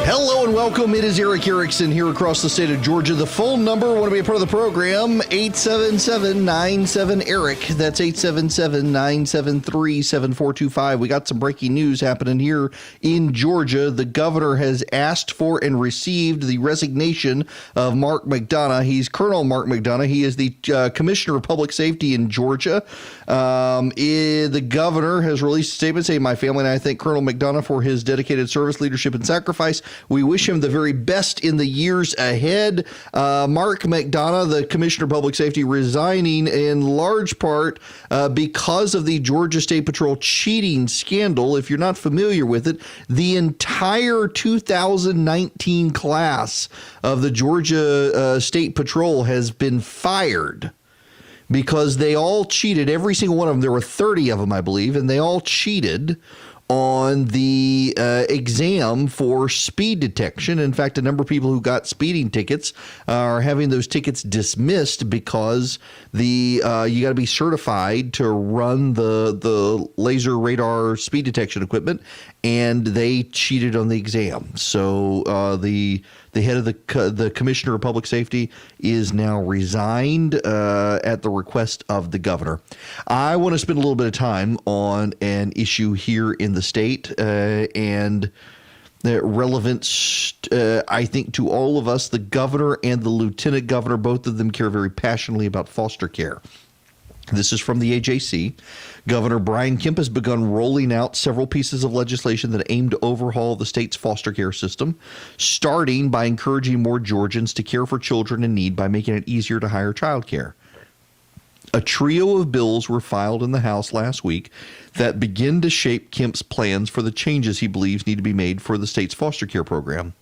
Hello and welcome. It is Erick Erickson here across the state of Georgia. The phone number, want to be a part of the program, 877-97-ERIC. That's 877-973-7425. We got some breaking news happening here in Georgia. The governor has asked for and received the resignation of Mark McDonough. He's Colonel Mark McDonough. He is the Commissioner of Public Safety in Georgia. The governor has released a statement saying, "My family and I thank Colonel McDonough for his dedicated service, leadership, and sacrifice. We wish him the very best in the years ahead." Mark McDonough, the Commissioner of Public Safety, resigning in large part because of the Georgia State Patrol cheating scandal. If you're not familiar with it, the entire 2019 class of the Georgia State Patrol has been fired because they all cheated. Every single one of them. There were 30 of them, I believe, and they all cheated on the exam for speed detection. In fact, a number of people who got speeding tickets are having those tickets dismissed because you got to be certified to run the laser radar speed detection equipment, and they cheated on the exam. So the head of the Commissioner of Public Safety is now resigned at the request of the governor. I want to spend a little bit of time on an issue here in the state and the relevance, I think, to all of us. The governor and the lieutenant governor, both of them care very passionately about foster care. This is from the AJC. Governor Brian Kemp has begun rolling out several pieces of legislation that aim to overhaul the state's foster care system, starting by encouraging more Georgians to care for children in need by making it easier to hire child care. A trio of bills were filed in the House last week that begin to shape Kemp's plans for the changes he believes need to be made for the state's foster care program.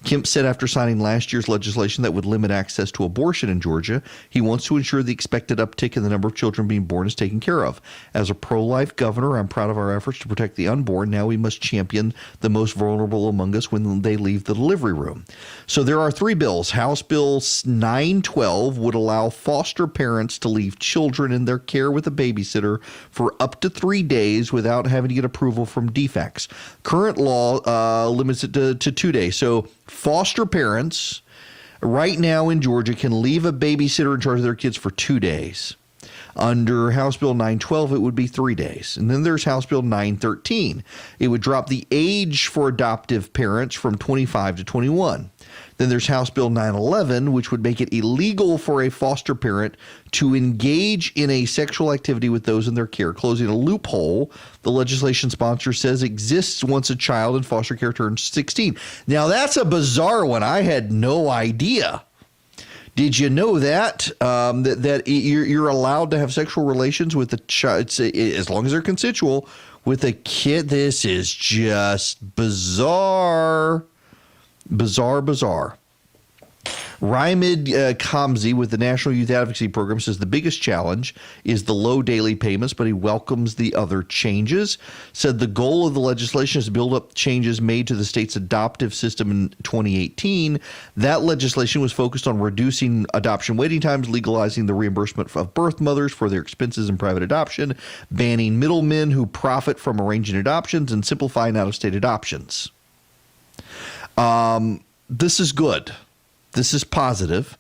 Kemp said after signing last year's legislation that would limit access to abortion in Georgia, he wants to ensure the expected uptick in the number of children being born is taken care of. As a pro-life governor, I'm proud of our efforts to protect the unborn. Now we must champion the most vulnerable among us when they leave the delivery room. So there are three bills. House Bill 912 would allow foster parents to leave children in their care with a babysitter for up to 3 days without having to get approval from DFACS. Current law limits it to 2 days. So foster parents right now in Georgia can leave a babysitter in charge of their kids for 2 days. Under House Bill 912, it would be 3 days. And then there's House Bill 913. It would drop the age for adoptive parents from 25 to 21. Then there's House Bill 911, which would make it illegal for a foster parent to engage in a sexual activity with those in their care, closing a loophole the legislation sponsor says exists once a child in foster care turns 16. Now, that's a bizarre one. I had no idea. Did you know that that you're allowed to have sexual relations with a child, as long as they're consensual, with a kid? This is just bizarre. Bizarre. Raimid Kamzi with the National Youth Advocacy Program says the biggest challenge is the low daily payments, but he welcomes the other changes. Said the goal of the legislation is to build up changes made to the state's adoptive system in 2018. That legislation was focused on reducing adoption waiting times, legalizing the reimbursement of birth mothers for their expenses in private adoption, banning middlemen who profit from arranging adoptions, and simplifying out-of-state adoptions. This is good. This is positive.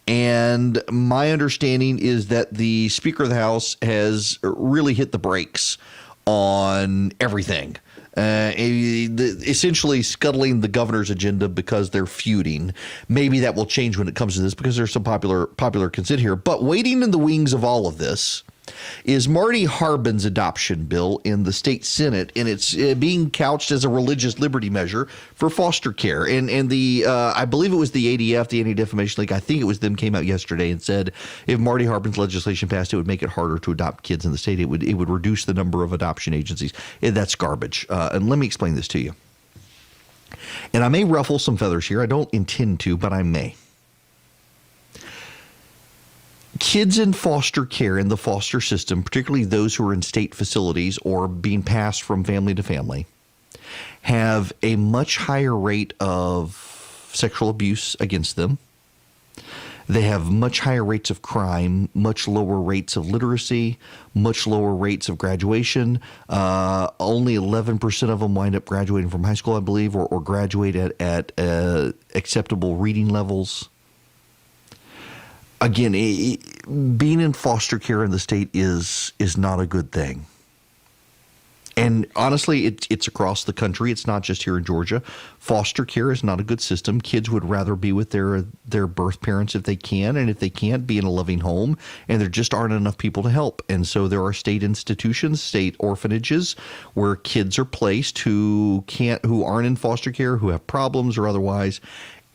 And my understanding is that the Speaker of the House has really hit the brakes on everything, essentially scuttling the governor's agenda because they're feuding. Maybe that will change when it comes to this because there's some popular consent here. But waiting in the wings of all of this is Marty Harbin's adoption bill in the state Senate, and it's being couched as a religious liberty measure for foster care. And the I believe it was the ADF, the Anti-Defamation League, I think it was them, came out yesterday and said if Marty Harbin's legislation passed, it would make it harder to adopt kids in the state. It would reduce the number of adoption agencies. That's garbage. And let me explain this to you. And I may ruffle some feathers here. I don't intend to, but I may. Kids in foster care in the foster system, particularly those who are in state facilities or being passed from family to family, have a much higher rate of sexual abuse against them. They have much higher rates of crime, much lower rates of literacy, much lower rates of graduation. Only 11% of them wind up graduating from high school, I believe, or graduate at acceptable reading levels. Again, being in foster care in the state is not a good thing. And honestly, it's across the country. It's not just here in Georgia. Foster care is not a good system. Kids would rather be with their birth parents if they can, and if they can't, be in a loving home. And there just aren't enough people to help. And so there are state institutions, state orphanages, where kids are placed who aren't in foster care, who have problems or otherwise.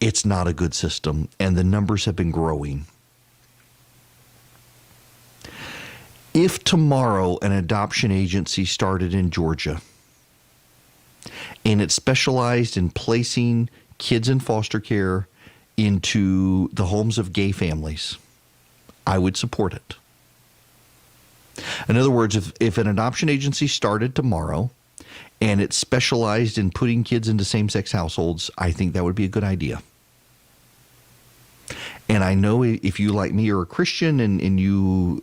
It's not a good system, and the numbers have been growing. If tomorrow an adoption agency started in Georgia and it specialized in placing kids in foster care into the homes of gay families, I would support it. In other words, if an adoption agency started tomorrow and it specialized in putting kids into same-sex households, I think that would be a good idea. And I know if you, like me, are a Christian and you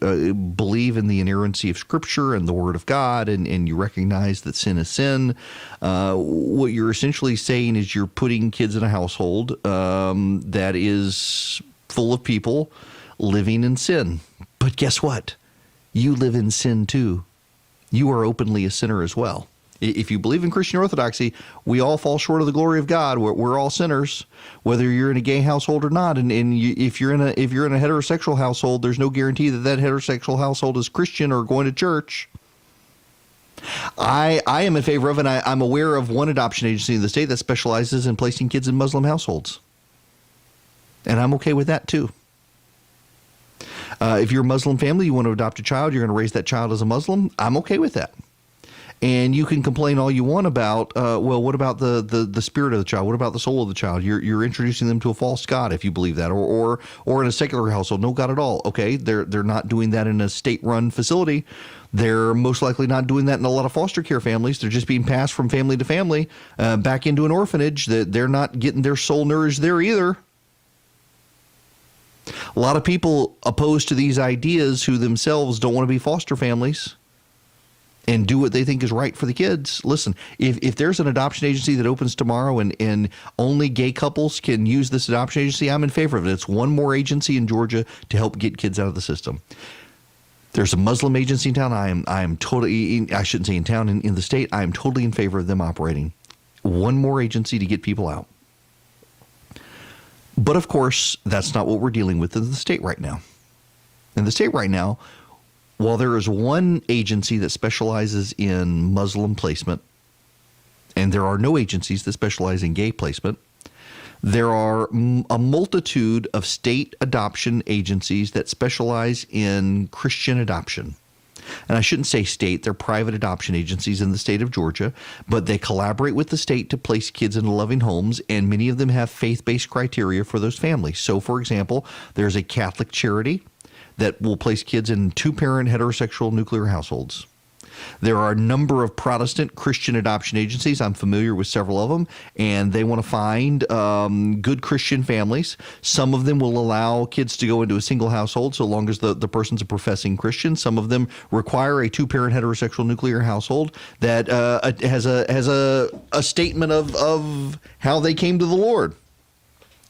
believe in the inerrancy of Scripture and the Word of God, and you recognize that sin is sin, what you're essentially saying is you're putting kids in a household that is full of people living in sin. But guess what? You live in sin too. You are openly a sinner as well. If you believe in Christian orthodoxy, we all fall short of the glory of God. We're all sinners, whether you're in a gay household or not. And if you're in a heterosexual household, there's no guarantee that heterosexual household is Christian or going to church. I am in favor of, and I'm aware of one adoption agency in the state that specializes in placing kids in Muslim households. And I'm okay with that too. If you're a Muslim family, you want to adopt a child, you're going to raise that child as a Muslim, I'm okay with that. And you can complain all you want about, well, what about the spirit of the child? What about the soul of the child? You're introducing them to a false god if you believe that, or in a secular household, no god at all. Okay, they're not doing that in a state-run facility. They're most likely not doing that in a lot of foster care families. They're just being passed from family to family back into an orphanage. They're not getting their soul nourished there either. A lot of people opposed to these ideas who themselves don't want to be foster families and do what they think is right for the kids. Listen, if there's an adoption agency that opens tomorrow and only gay couples can use this adoption agency, I'm in favor of it. It's one more agency in Georgia to help get kids out of the system. There's a Muslim agency in town. I am totally, I shouldn't say in town, in the state, I am totally in favor of them operating. One more agency to get people out. But of course, that's not what we're dealing with in the state right now. In the state right now, while there is one agency that specializes in Muslim placement, and there are no agencies that specialize in gay placement, there are a multitude of state adoption agencies that specialize in Christian adoption. And I shouldn't say state, they're private adoption agencies in the state of Georgia, but they collaborate with the state to place kids into loving homes, and many of them have faith-based criteria for those families. So, for example, there's a Catholic charity that will place kids in two-parent heterosexual nuclear households. There are a number of Protestant Christian adoption agencies. I'm familiar with several of them, and they want to find good Christian families. Some of them will allow kids to go into a single household so long as the person's a professing Christian. Some of them require a two-parent heterosexual nuclear household that has a statement of how they came to the Lord.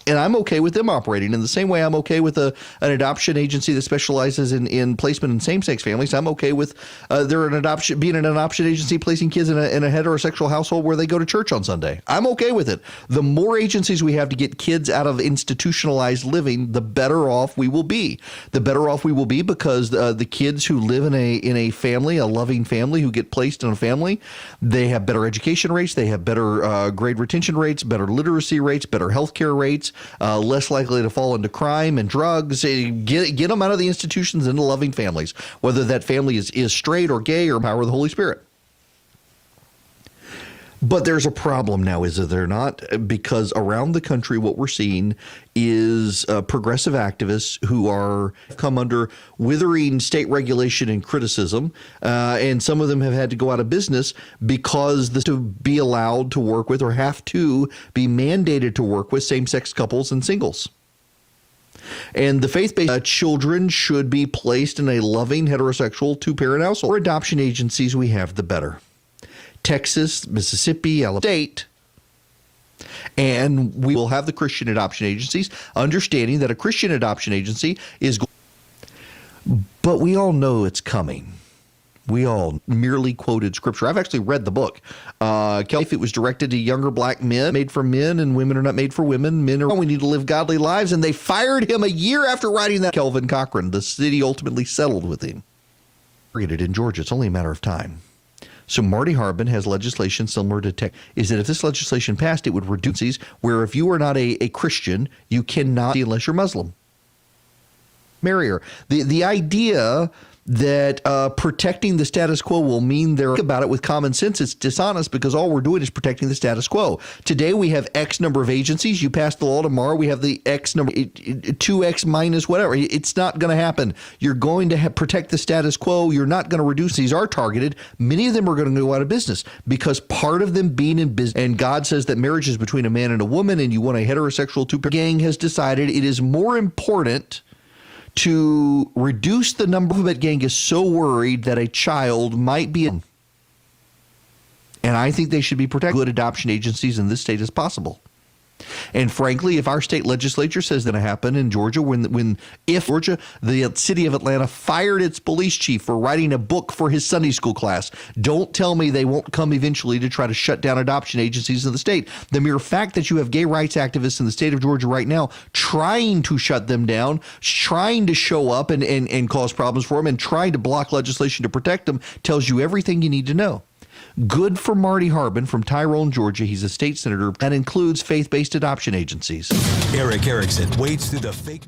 And I'm okay with them operating in the same way I'm okay with an adoption agency that specializes in placement in same-sex families. I'm okay with being an adoption agency placing kids in a heterosexual household where they go to church on Sunday. I'm okay with it. The more agencies we have to get kids out of institutionalized living, the better off we will be. The better off we will be because the kids who live in a family, a loving family, who get placed in a family, they have better education rates, they have better grade retention rates, better literacy rates, better healthcare rates. Less likely to fall into crime and drugs. Get them out of the institutions into loving families, whether that family is straight or gay or power of the Holy Spirit. But there's a problem now, is there not? Because around the country, what we're seeing is progressive activists who are come under withering state regulation and criticism, and some of them have had to go out of business because to be allowed to work with or have to be mandated to work with same-sex couples and singles. And the faith-based children should be placed in a loving heterosexual two-parent household. The more adoption agencies we have, the better. Texas, Mississippi, Alabama, State, and we will have the Christian adoption agencies, understanding that a Christian adoption agency is. But we all know it's coming. We all merely quoted scripture. I've actually read the book. If it was directed to younger black men, made for men, and women are not made for women. Men are, we need to live godly lives. And they fired him a year after writing that. Kelvin Cochran, the city ultimately settled with him. In Georgia, it's only a matter of time. So Marty Harbin has legislation similar to tech. Is that if this legislation passed, it would reduce where if you are not a Christian, you cannot unless you're Muslim. Marry her. The idea that protecting the status quo will mean they're about it with common sense. It's dishonest because all we're doing is protecting the status quo. Today we have X number of agencies. You pass the law tomorrow, we have the X number, 2X minus whatever. It's not going to happen. You're going to protect the status quo. You're not going to reduce. These are targeted. Many of them are going to go out of business because part of them being in business, and God says that marriage is between a man and a woman, and you want a heterosexual two-parent gang has decided it is more important to reduce the number of that gang is so worried that a child might be in. And I think they should be protected. Good adoption agencies in this state as possible. And frankly, if our state legislature says that it happened in Georgia, if Georgia, the city of Atlanta fired its police chief for writing a book for his Sunday school class, don't tell me they won't come eventually to try to shut down adoption agencies in the state. The mere fact that you have gay rights activists in the state of Georgia right now trying to shut them down, trying to show up and cause problems for them, and trying to block legislation to protect them tells you everything you need to know. Good for Marty Harbin from Tyrone, Georgia. He's a state senator. That includes faith-based adoption agencies. Erick Erickson wades through the fake.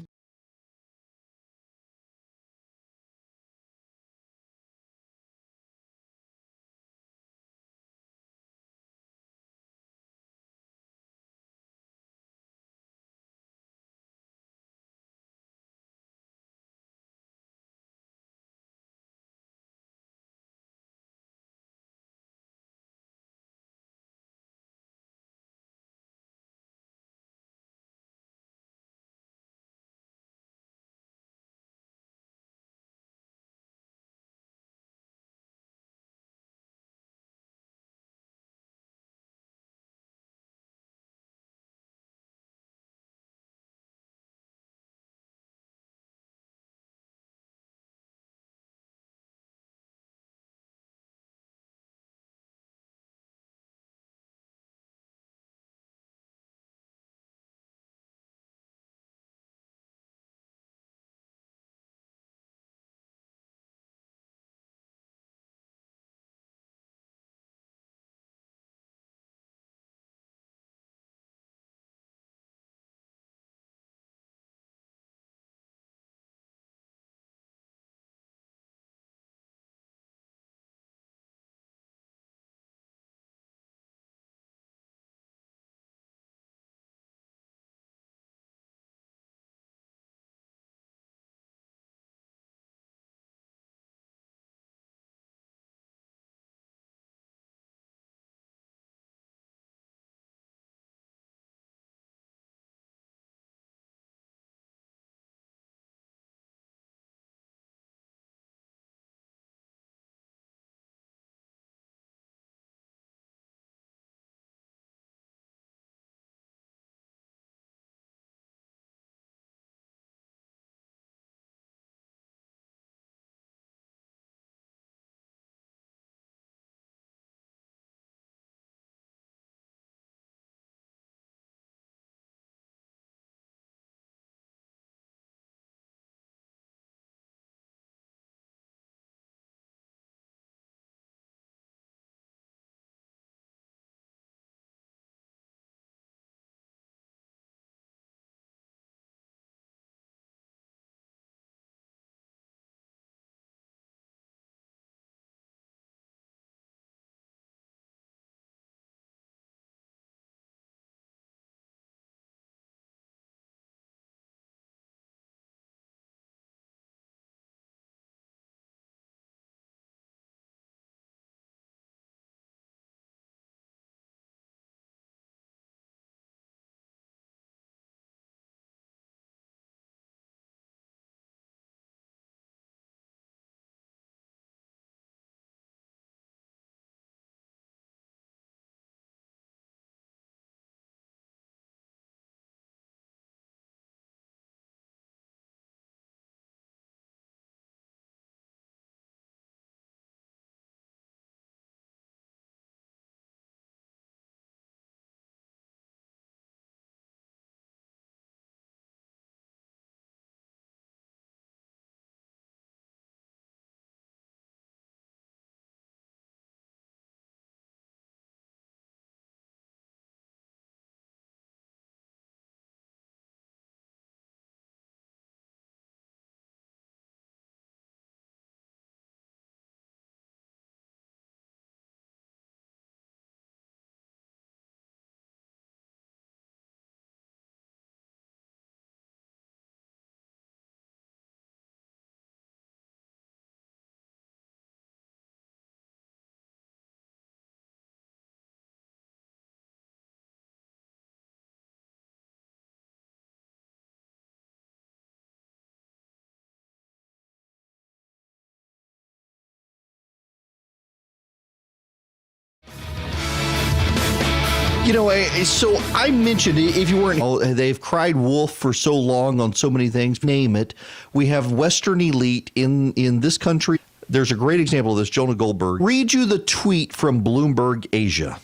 You know, so I mentioned, if you weren't, they've cried wolf for so long on so many things, name it. We have Western elite in this country. There's a great example of this, Jonah Goldberg. Read you the tweet from Bloomberg Asia.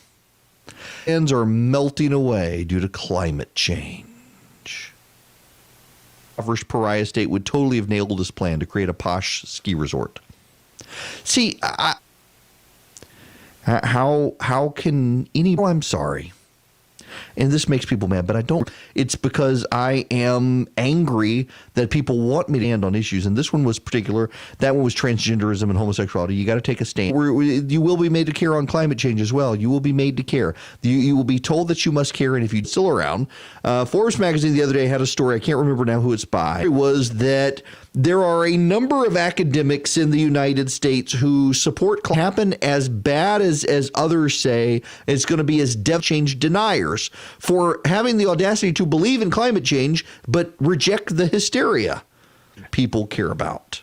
Ends are melting away due to climate change. Average pariah state would totally have nailed this plan to create a posh ski resort. See, how can any? Oh, I'm sorry. And this makes people mad, but I don't. It's because I am angry that people want me to stand on issues. And this one was particular. That one was transgenderism and homosexuality. You got to take a stand. You will be made to care on climate change as well. You will be made to care. You will be told that you must care. And if you're still around, Forbes magazine the other day had a story. I can't remember now who it's by. It was that there are a number of academics in the United States who support happen as bad as others say. It's going to be as change deniers for having the audacity to believe in climate change but reject the hysteria people care about.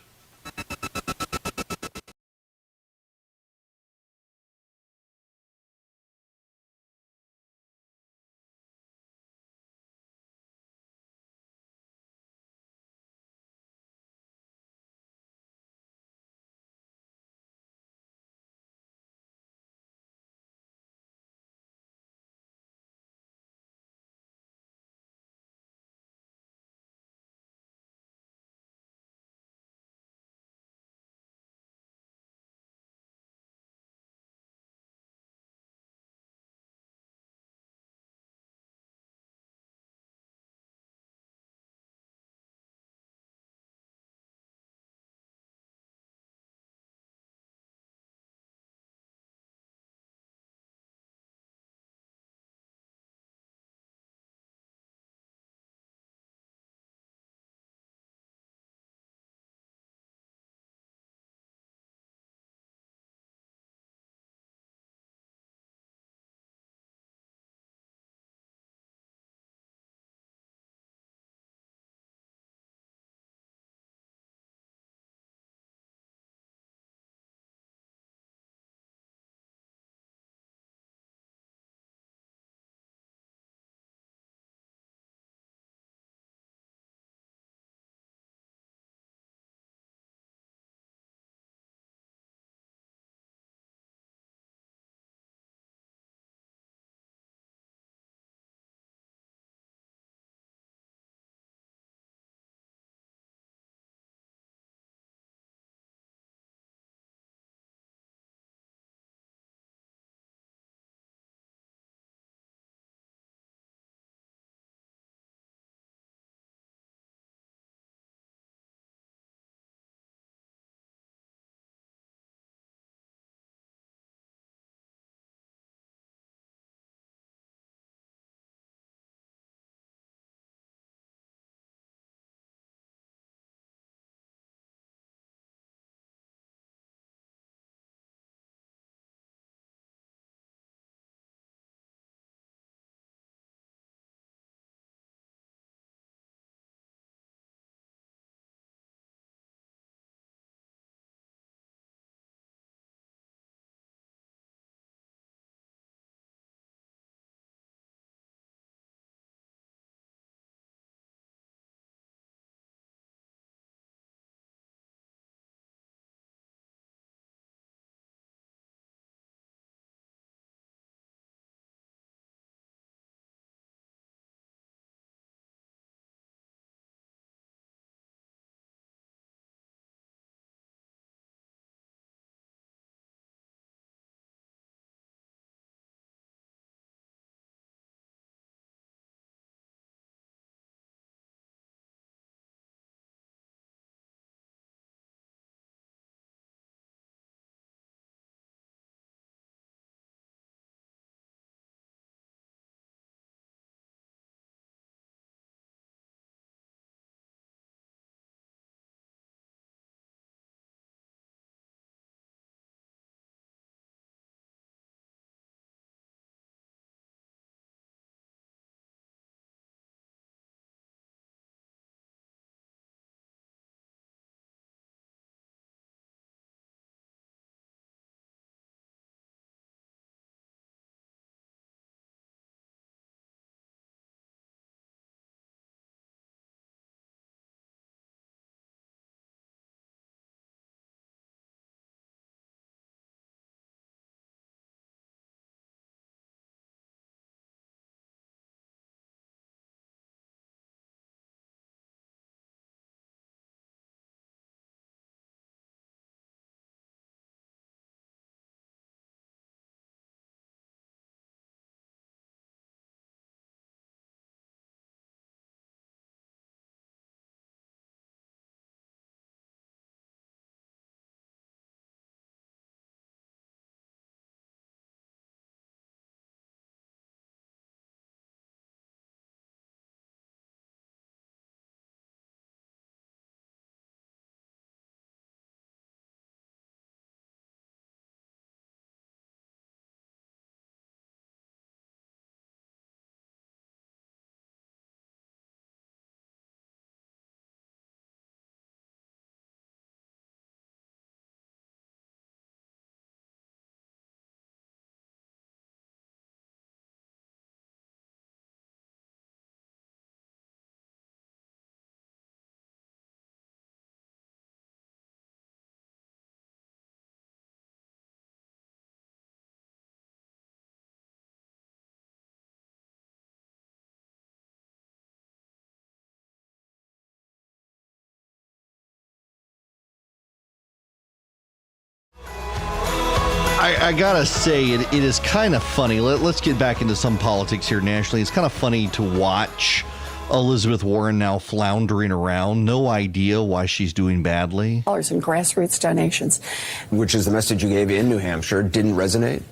I gotta say, it is kind of funny. Let's get back into some politics here nationally. It's kind of funny to watch Elizabeth Warren now floundering around. No idea why she's doing badly. Dollars in grassroots donations. Which is the message you gave in New Hampshire. Didn't resonate?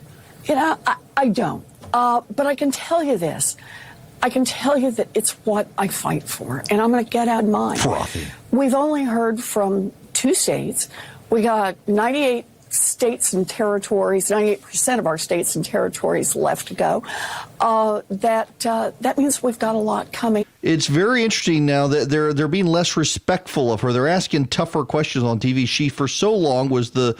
You know, I don't. But I can tell you this. I can tell you that it's what I fight for, and I'm going to get out mine. Frothy. We've only heard from 2 states. We got 98 states and territories, 98% of our states and territories left to go. That means we've got a lot coming. It's very interesting now that they're being less respectful of her. They're asking tougher questions on TV. She, for so long, was the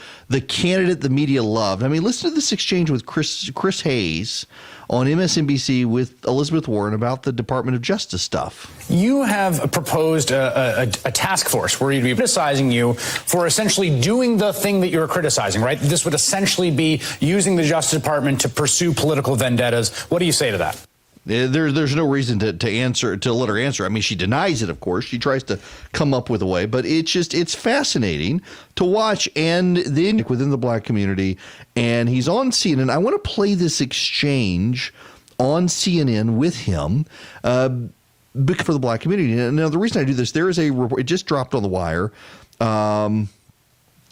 candidate the media loved. I mean, listen to this exchange with Chris Hayes on MSNBC with Elizabeth Warren about the Department of Justice stuff. You have proposed a task force where you'd be criticizing you for essentially doing the thing that you're criticizing, right? This would essentially be using the Justice Department to pursue political vendettas. What do you say to that? There's no reason to let her answer. I mean, she denies it, of course. She tries to come up with a way, but it's fascinating to watch. And then within the black community, and he's on CNN. I want to play this exchange on CNN with him for the black community. Now, the reason I do this, there is a report. It just dropped on the wire.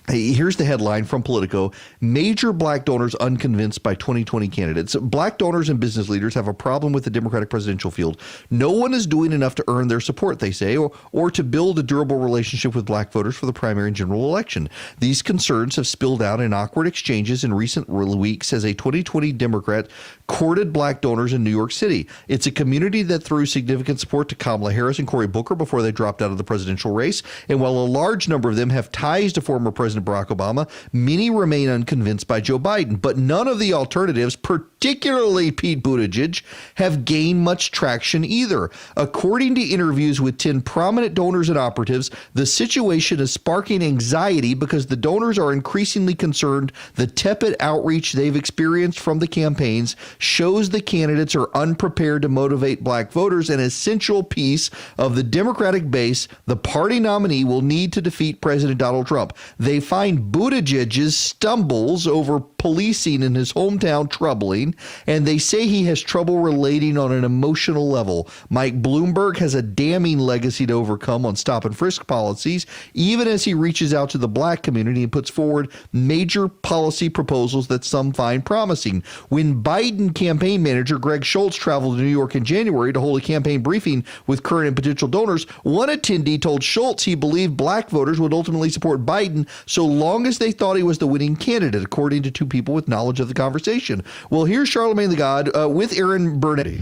Here's the headline from Politico. Major black donors unconvinced by 2020 candidates. Black donors and business leaders have a problem with the Democratic presidential field. No one is doing enough to earn their support, they say, or to build a durable relationship with black voters for the primary and general election. These concerns have spilled out in awkward exchanges in recent weeks as a 2020 Democrat courted black donors in New York City. It's a community that threw significant support to Kamala Harris and Cory Booker before they dropped out of the presidential race. And while a large number of them have ties to former President Barack Obama, many remain unconvinced by Joe Biden. But none of the alternatives, particularly Pete Buttigieg, have gained much traction either. According to interviews with 10 prominent donors and operatives, the situation is sparking anxiety because the donors are increasingly concerned the tepid outreach they've experienced from the campaigns shows the candidates are unprepared to motivate black voters, an essential piece of the Democratic base the party nominee will need to defeat President Donald Trump. They find Buttigieg's stumbles over policing in his hometown troubling, and they say he has trouble relating on an emotional level. Mike Bloomberg has a damning legacy to overcome on stop and frisk policies, even as he reaches out to the black community and puts forward major policy proposals that some find promising. When Biden campaign manager Greg Schultz traveled to New York in January to hold a campaign briefing with current and potential donors, one attendee told Schultz he believed black voters would ultimately support Biden so long as they thought he was the winning candidate, according to two people with knowledge of the conversation. Well, here's Charlemagne the God with Aaron Burnett.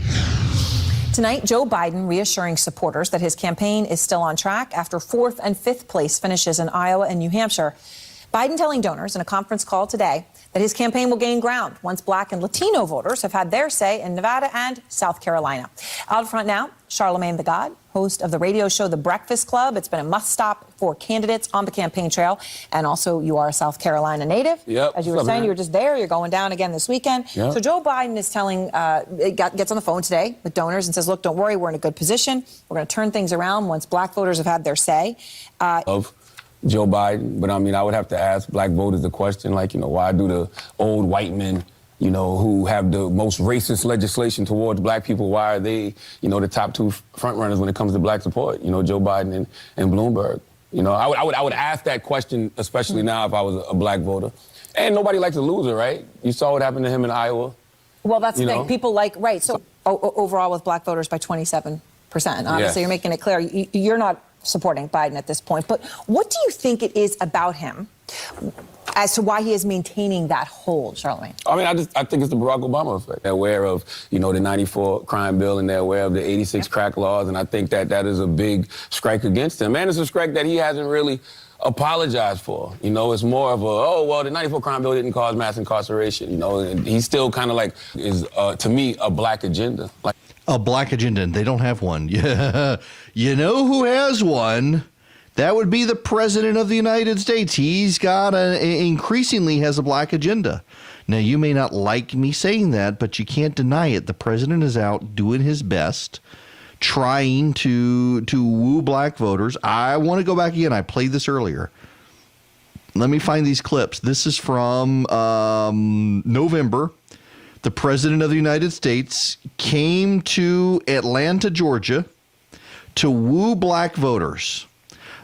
Tonight, Joe Biden reassuring supporters that his campaign is still on track after 4th and 5th place finishes in Iowa and New Hampshire. Biden telling donors in a conference call today that his campaign will gain ground once black and Latino voters have had their say in Nevada and South Carolina. Out front now, Charlemagne the God, host of the radio show The Breakfast Club. It's been a must-stop for candidates on the campaign trail. And also, you are a South Carolina native. Yep. As you were saying, you were just there. You're going down again this weekend. Yep. So Joe Biden is telling, gets on the phone today with donors and says, look, don't worry, we're in a good position. We're going to turn things around once black voters have had their say. Of Joe Biden, but I mean, I would have to ask black voters the question, like, why do the old white men, who have the most racist legislation towards black people, why are they, the top two front runners when it comes to black support, Joe Biden and Bloomberg? I would ask that question, especially now if I was a black voter. And nobody likes a loser, right? You saw what happened to him in Iowa. Well, that's the thing. People right. So overall with black voters by 27%. Obviously, You're making it clear you're not supporting Biden at this point. But what do you think it is about him as to why he is maintaining that hold, Charlemagne? I mean, I think it's the Barack Obama effect. They're aware of, the 94 crime bill, and they're aware of the 86 crack laws, and I think that is a big strike against him. And it's a strike that he hasn't really apologized for. It's more of the 94 crime bill didn't cause mass incarceration, and he's still kind of is, to me, a black agenda. A black agenda, and they don't have one. Yeah. You know who has one? That would be the President of the United States. He's got increasingly has a black agenda. Now, you may not like me saying that, but you can't deny it. The president is out doing his best, trying to woo black voters. I want to go back again. I played this earlier. Let me find these clips. This is from November. The President of the United States came to Atlanta, Georgia, to woo black voters.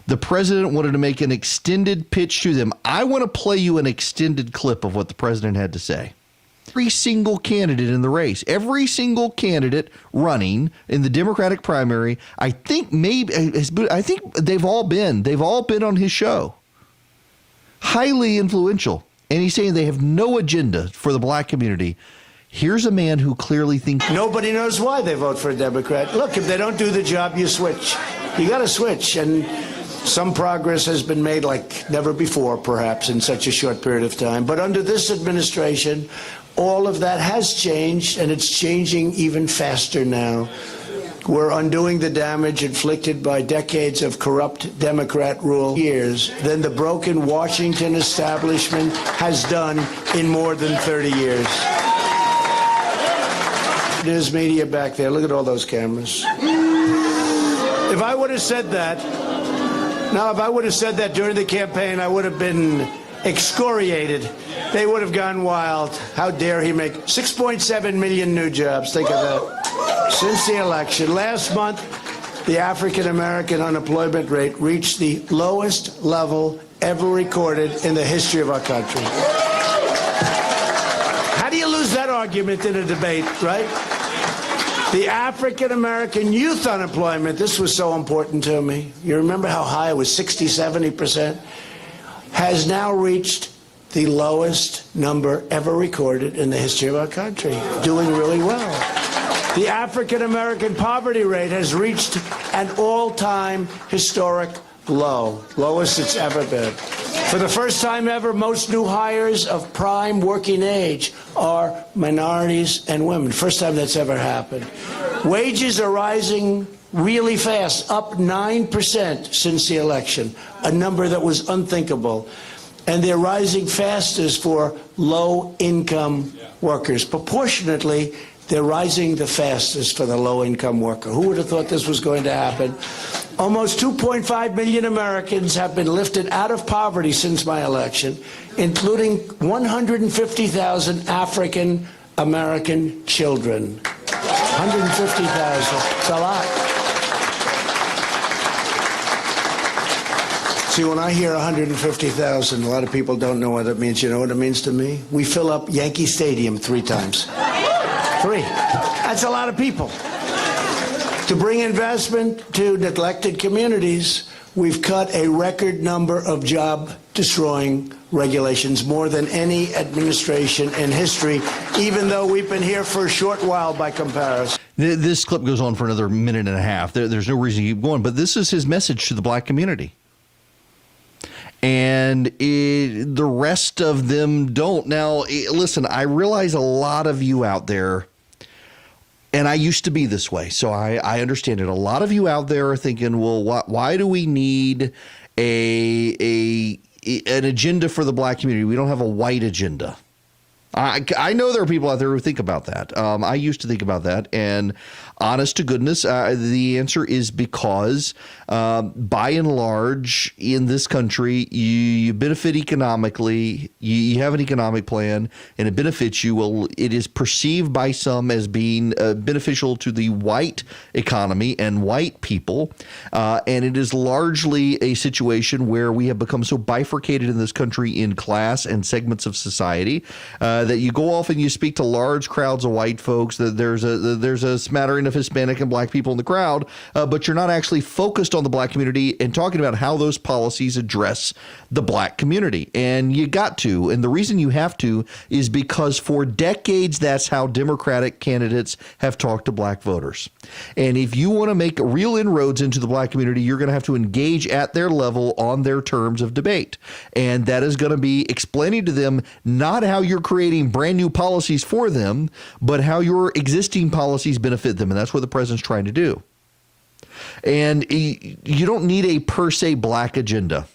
The president wanted to make an extended pitch to them. I want to play you an extended clip of what the president had to say. Every single candidate in the race, every single candidate running in the Democratic primary, I think they've all been on his show. Highly influential. And he's saying they have no agenda for the black community. Here's a man who clearly thinks nobody knows why they vote for a Democrat. Look, if they don't do the job, you switch. You got to switch. And some progress has been made like never before, perhaps, in such a short period of time. But under this administration, all of that has changed, and it's changing even faster now. We're undoing the damage inflicted by decades of corrupt Democrat rule years than the broken Washington establishment has done in more than 30 years. News media back there, look at all those cameras. If I would have said that, during the campaign, I would have been excoriated. They would have gone wild. How dare he make 6.7 million new jobs? Think of that. Since the election. Last month, the African-American unemployment rate reached the lowest level ever recorded in the history of our country. How do you lose that argument in a debate, right? The African-American youth unemployment, this was so important to me. You remember how high it was, 60-70%? Has now reached the lowest number ever recorded in the history of our country, doing really well. The African-American poverty rate has reached an all-time historic low, lowest it's ever been. For the first time ever, most new hires of prime working age are minorities and women. First time that's ever happened. Wages are rising really fast, up 9% since the election, a number that was unthinkable. And they're rising fastest for low-income workers. Proportionately, they're rising the fastest for the low-income worker. Who would have thought this was going to happen? Almost 2.5 million Americans have been lifted out of poverty since my election, including 150,000 African-American children. 150,000. It's a lot. See, when I hear 150,000, a lot of people don't know what it means. You know what it means to me? We fill up Yankee Stadium 3 times. 3. That's a lot of people. To bring investment to neglected communities, we've cut a record number of job-destroying regulations, more than any administration in history, even though we've been here for a short while by comparison. This clip goes on for another minute and a half. There's no reason to keep going, but this is his message to the black community. And the rest of them don't. Now, listen, I realize a lot of you out there, and I used to be this way, so I understand it. A lot of you out there are thinking, well, why do we need an agenda for the black community? We don't have a white agenda. I know there are people out there who think about that. I used to think about that. And honest to goodness, the answer is because by and large in this country, you benefit economically. You have an economic plan and it benefits you. Well, it is perceived by some as being beneficial to the white economy and white people. And it is largely a situation where we have become so bifurcated in this country in class and segments of society that you go off and you speak to large crowds of white folks, that there's a smattering of Hispanic and black people in the crowd, but you're not actually focused on the black community and talking about how those policies address the black community. And you got to. And the reason you have to is because for decades, that's how Democratic candidates have talked to black voters. And if you want to make real inroads into the black community, you're going to have to engage at their level on their terms of debate. And that is going to be explaining to them not how you're creating brand new policies for them, but how your existing policies benefit them. And that's what the president's trying to do. And you don't need a per se black agenda.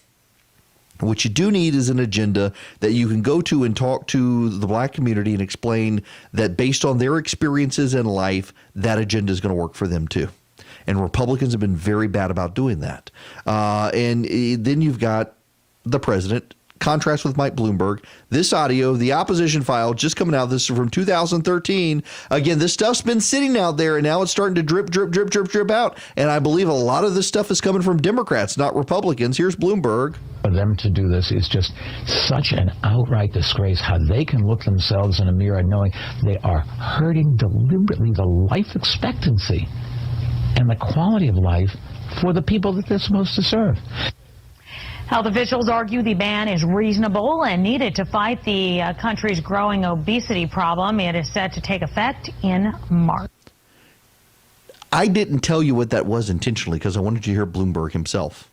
What you do need is an agenda that you can go to and talk to the black community and explain that based on their experiences in life, that agenda is going to work for them too. And Republicans have been very bad about doing that. And then you've got the president contrast with Mike Bloomberg. This audio, the opposition file, just coming out. This is from 2013. Again, this stuff's been sitting out there, and now it's starting to drip out. And I believe a lot of this stuff is coming from Democrats, not Republicans. Here's Bloomberg. For them to do this is just such an outright disgrace. How they can look themselves in a mirror knowing they are hurting deliberately the life expectancy and the quality of life for the people that they're supposed to serve. Health officials argue the ban is reasonable and needed to fight the country's growing obesity problem. It is set to take effect in March. I didn't tell you what that was intentionally because I wanted you to hear Bloomberg himself.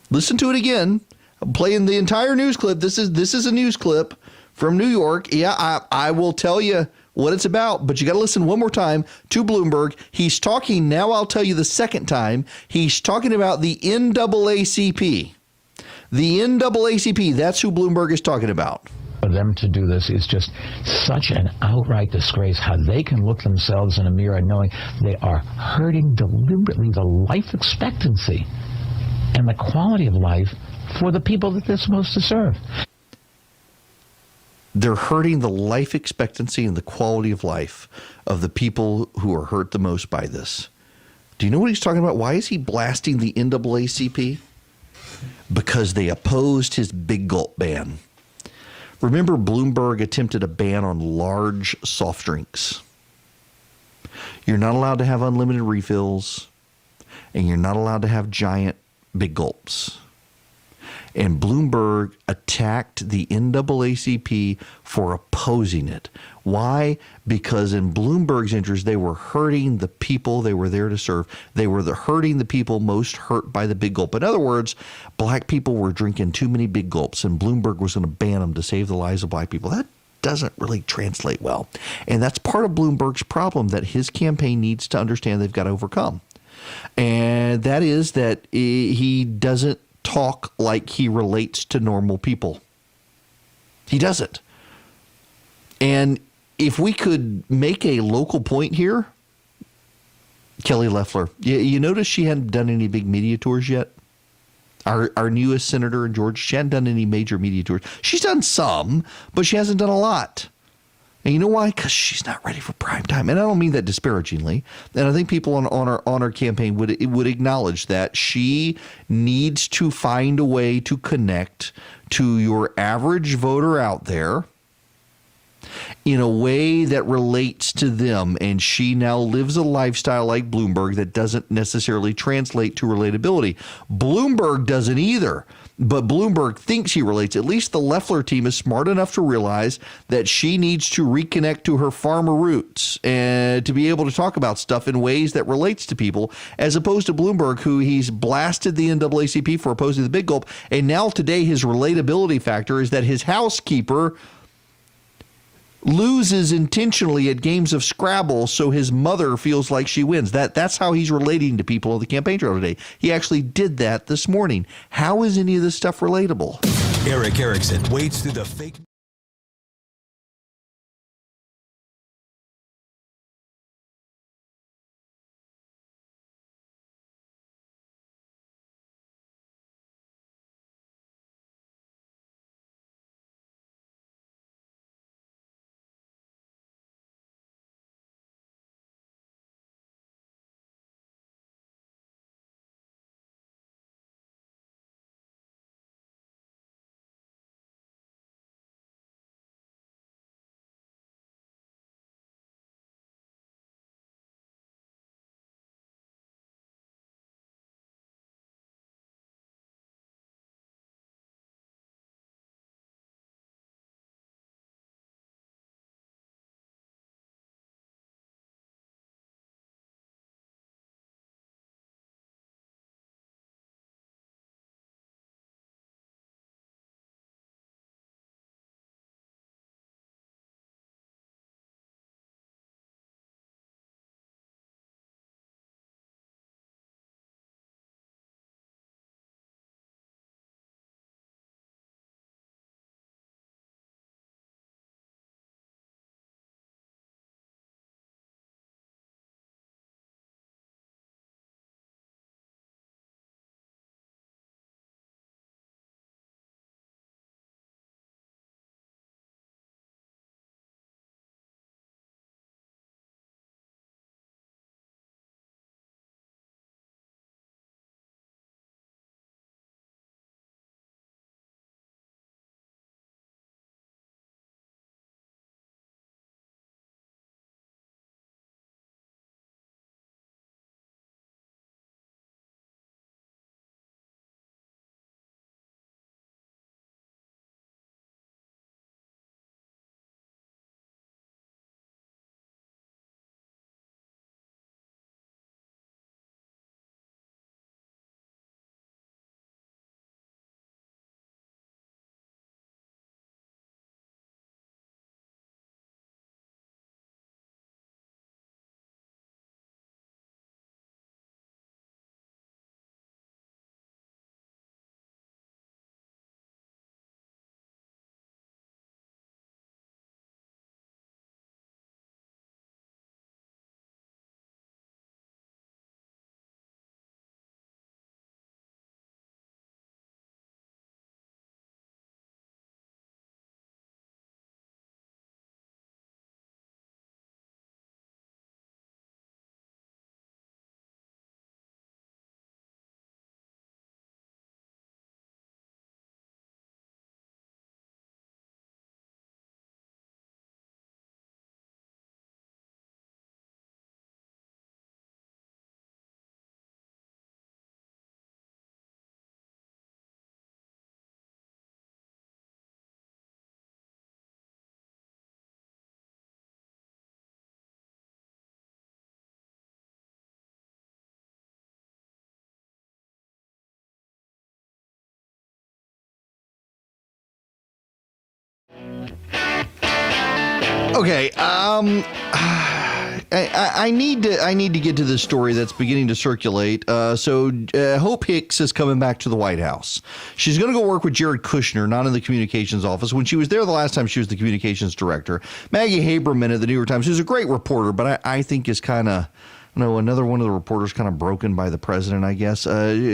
Listen to it again. I'm playing the entire news clip. This is a news clip from New York. Yeah, I will tell you what it's about, but you got to listen one more time to Bloomberg. He's talking, now I'll tell you the second time, he's talking about the NAACP. The NAACP, that's who Bloomberg is talking about. For them to do this is just such an outright disgrace. How they can look themselves in a mirror knowing they are hurting deliberately the life expectancy and the quality of life for the people that they're supposed to serve. They're hurting the life expectancy and the quality of life of the people who are hurt the most by this. Do you know what he's talking about? Why is he blasting the NAACP? Because they opposed his big gulp ban. Remember, Bloomberg attempted a ban on large soft drinks. You're not allowed to have unlimited refills, and you're not allowed to have giant big gulps. And Bloomberg attacked the NAACP for opposing it. Why? Because in Bloomberg's interest, they were hurting the people they were there to serve. They were hurting the people most hurt by the big gulp. In other words, black people were drinking too many big gulps, and Bloomberg was going to ban them to save the lives of black people. That doesn't really translate well. And that's part of Bloomberg's problem that his campaign needs to understand they've got to overcome. And that is that he doesn't talk like he relates to normal people. He doesn't. And if we could make a local point here, Kelly Loeffler, you notice she hadn't done any big media tours yet? Our newest senator in Georgia, she hadn't done any major media tours. She's done some, but she hasn't done a lot. And you know why? Because she's not ready for prime time. And I don't mean that disparagingly. And I think people on her campaign would acknowledge that she needs to find a way to connect to your average voter out there in a way that relates to them. And she now lives a lifestyle like Bloomberg that doesn't necessarily translate to relatability. Bloomberg doesn't either. But Bloomberg thinks he relates. At least the Loeffler team is smart enough to realize that she needs to reconnect to her farmer roots and to be able to talk about stuff in ways that relates to people, as opposed to Bloomberg, who he's blasted the NAACP for opposing the big gulp. And now today his relatability factor is that his housekeeper loses intentionally at games of Scrabble, so his mother feels like she wins. That's how he's relating to people on the campaign trail today. He actually did that this morning. How is any of this stuff relatable? Erick Erickson wades through the fake Okay. I need to get to this story that's beginning to circulate. So Hope Hicks is coming back to the White House. She's going to go work with Jared Kushner, not in the communications office. When she was there the last time, she was the communications director. Maggie Haberman at the New York Times, who's a great reporter, but I think is kind of, another one of the reporters kind of broken by the president, I guess.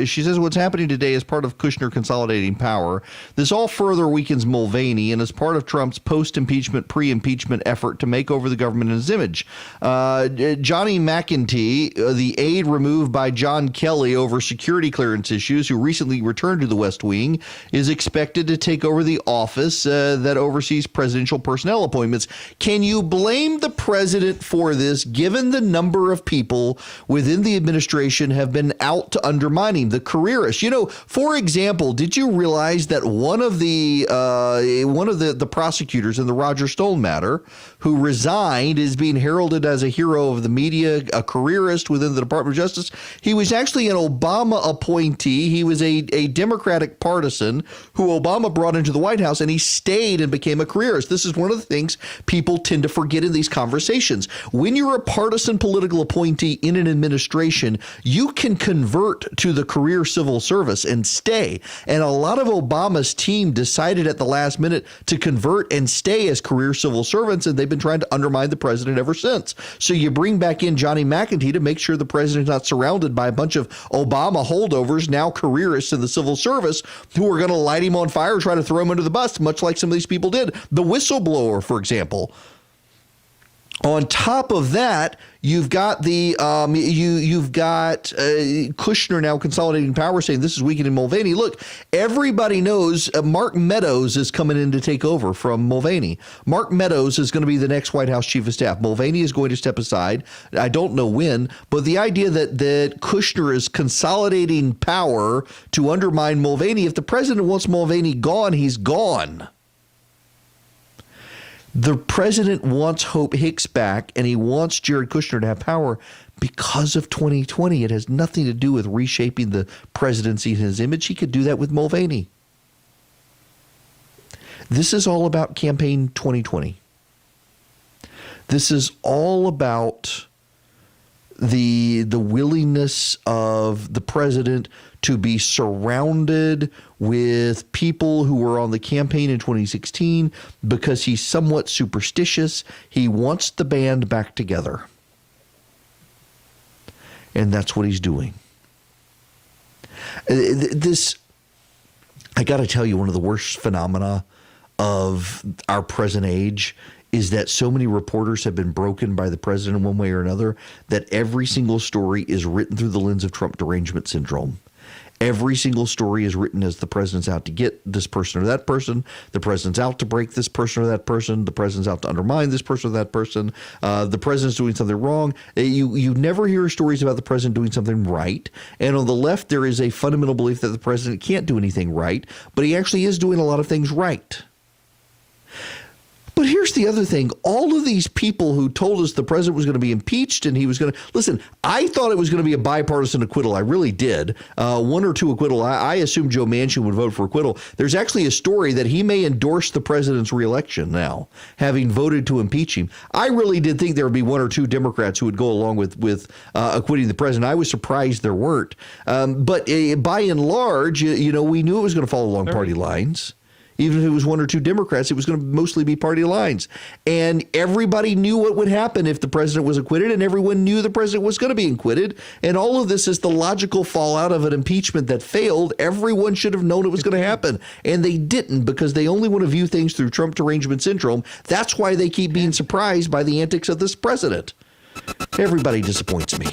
She says what's happening today is part of Kushner consolidating power. This all further weakens Mulvaney and is part of Trump's post-impeachment, pre-impeachment effort to make over the government in his image. Johnny McEntee, the aide removed by John Kelly over security clearance issues, who recently returned to the West Wing, is expected to take over the office that oversees presidential personnel appointments. Can you blame the president for this, given the number of people within the administration have been out to undermine him, the careerists? For example, did you realize that one of the prosecutors in the Roger Stone matter, who resigned, is being heralded as a hero of the media, a careerist within the Department of Justice? He was actually an Obama appointee. He was a Democratic partisan who Obama brought into the White House, and he stayed and became a careerist. This is one of the things people tend to forget in these conversations. When you're a partisan political appointee in an administration, you can convert to the career civil service and stay. And a lot of Obama's team decided at the last minute to convert and stay as career civil servants, and they've been trying to undermine the president ever since. So you bring back in Johnny McEntee to make sure the president's not surrounded by a bunch of Obama holdovers, now careerists in the civil service, who are going to light him on fire, try to throw him under the bus, much like some of these people did. The whistleblower, for example. On top of that, you've got Kushner now consolidating power, saying this is weakening Mulvaney. Look, everybody knows Mark Meadows is coming in to take over from Mulvaney. Mark Meadows is going to be the next White House chief of staff. Mulvaney is going to step aside. I don't know when, but the idea that Kushner is consolidating power to undermine Mulvaney, if the president wants Mulvaney gone, he's gone. The president wants Hope Hicks back, and he wants Jared Kushner to have power because of 2020. It has nothing to do with reshaping the presidency in his image. He could do that with Mulvaney. This is all about campaign 2020. This is all about the willingness of the president to be surrounded with people who were on the campaign in 2016 because he's somewhat superstitious. He wants the band back together. And that's what he's doing. This, I got to tell you, one of the worst phenomena of our present age is that so many reporters have been broken by the president in one way or another that every single story is written through the lens of Trump derangement syndrome. Every single story is written as the president's out to get this person or that person. The president's out to break this person or that person. The president's out to undermine this person or that person. The president's doing something wrong. You never hear stories about the president doing something right. And on the left, there is a fundamental belief that the president can't do anything right, but he actually is doing a lot of things right. But here's the other thing. All of these people who told us the president was going to be impeached and he was going to – listen, I thought it was going to be a bipartisan acquittal. I really did. One or two acquittal. I assumed Joe Manchin would vote for acquittal. There's actually a story that he may endorse the president's reelection now, having voted to impeach him. I really did think there would be one or two Democrats who would go along with acquitting the president. I was surprised there weren't. But by and large, we knew it was going to follow along party lines. Even if it was one or two Democrats, it was going to mostly be party lines. And everybody knew what would happen if the president was acquitted, and everyone knew the president was going to be acquitted. And all of this is the logical fallout of an impeachment that failed. Everyone should have known it was going to happen. And they didn't, because they only want to view things through Trump derangement syndrome. That's why they keep being surprised by the antics of this president. Everybody disappoints me.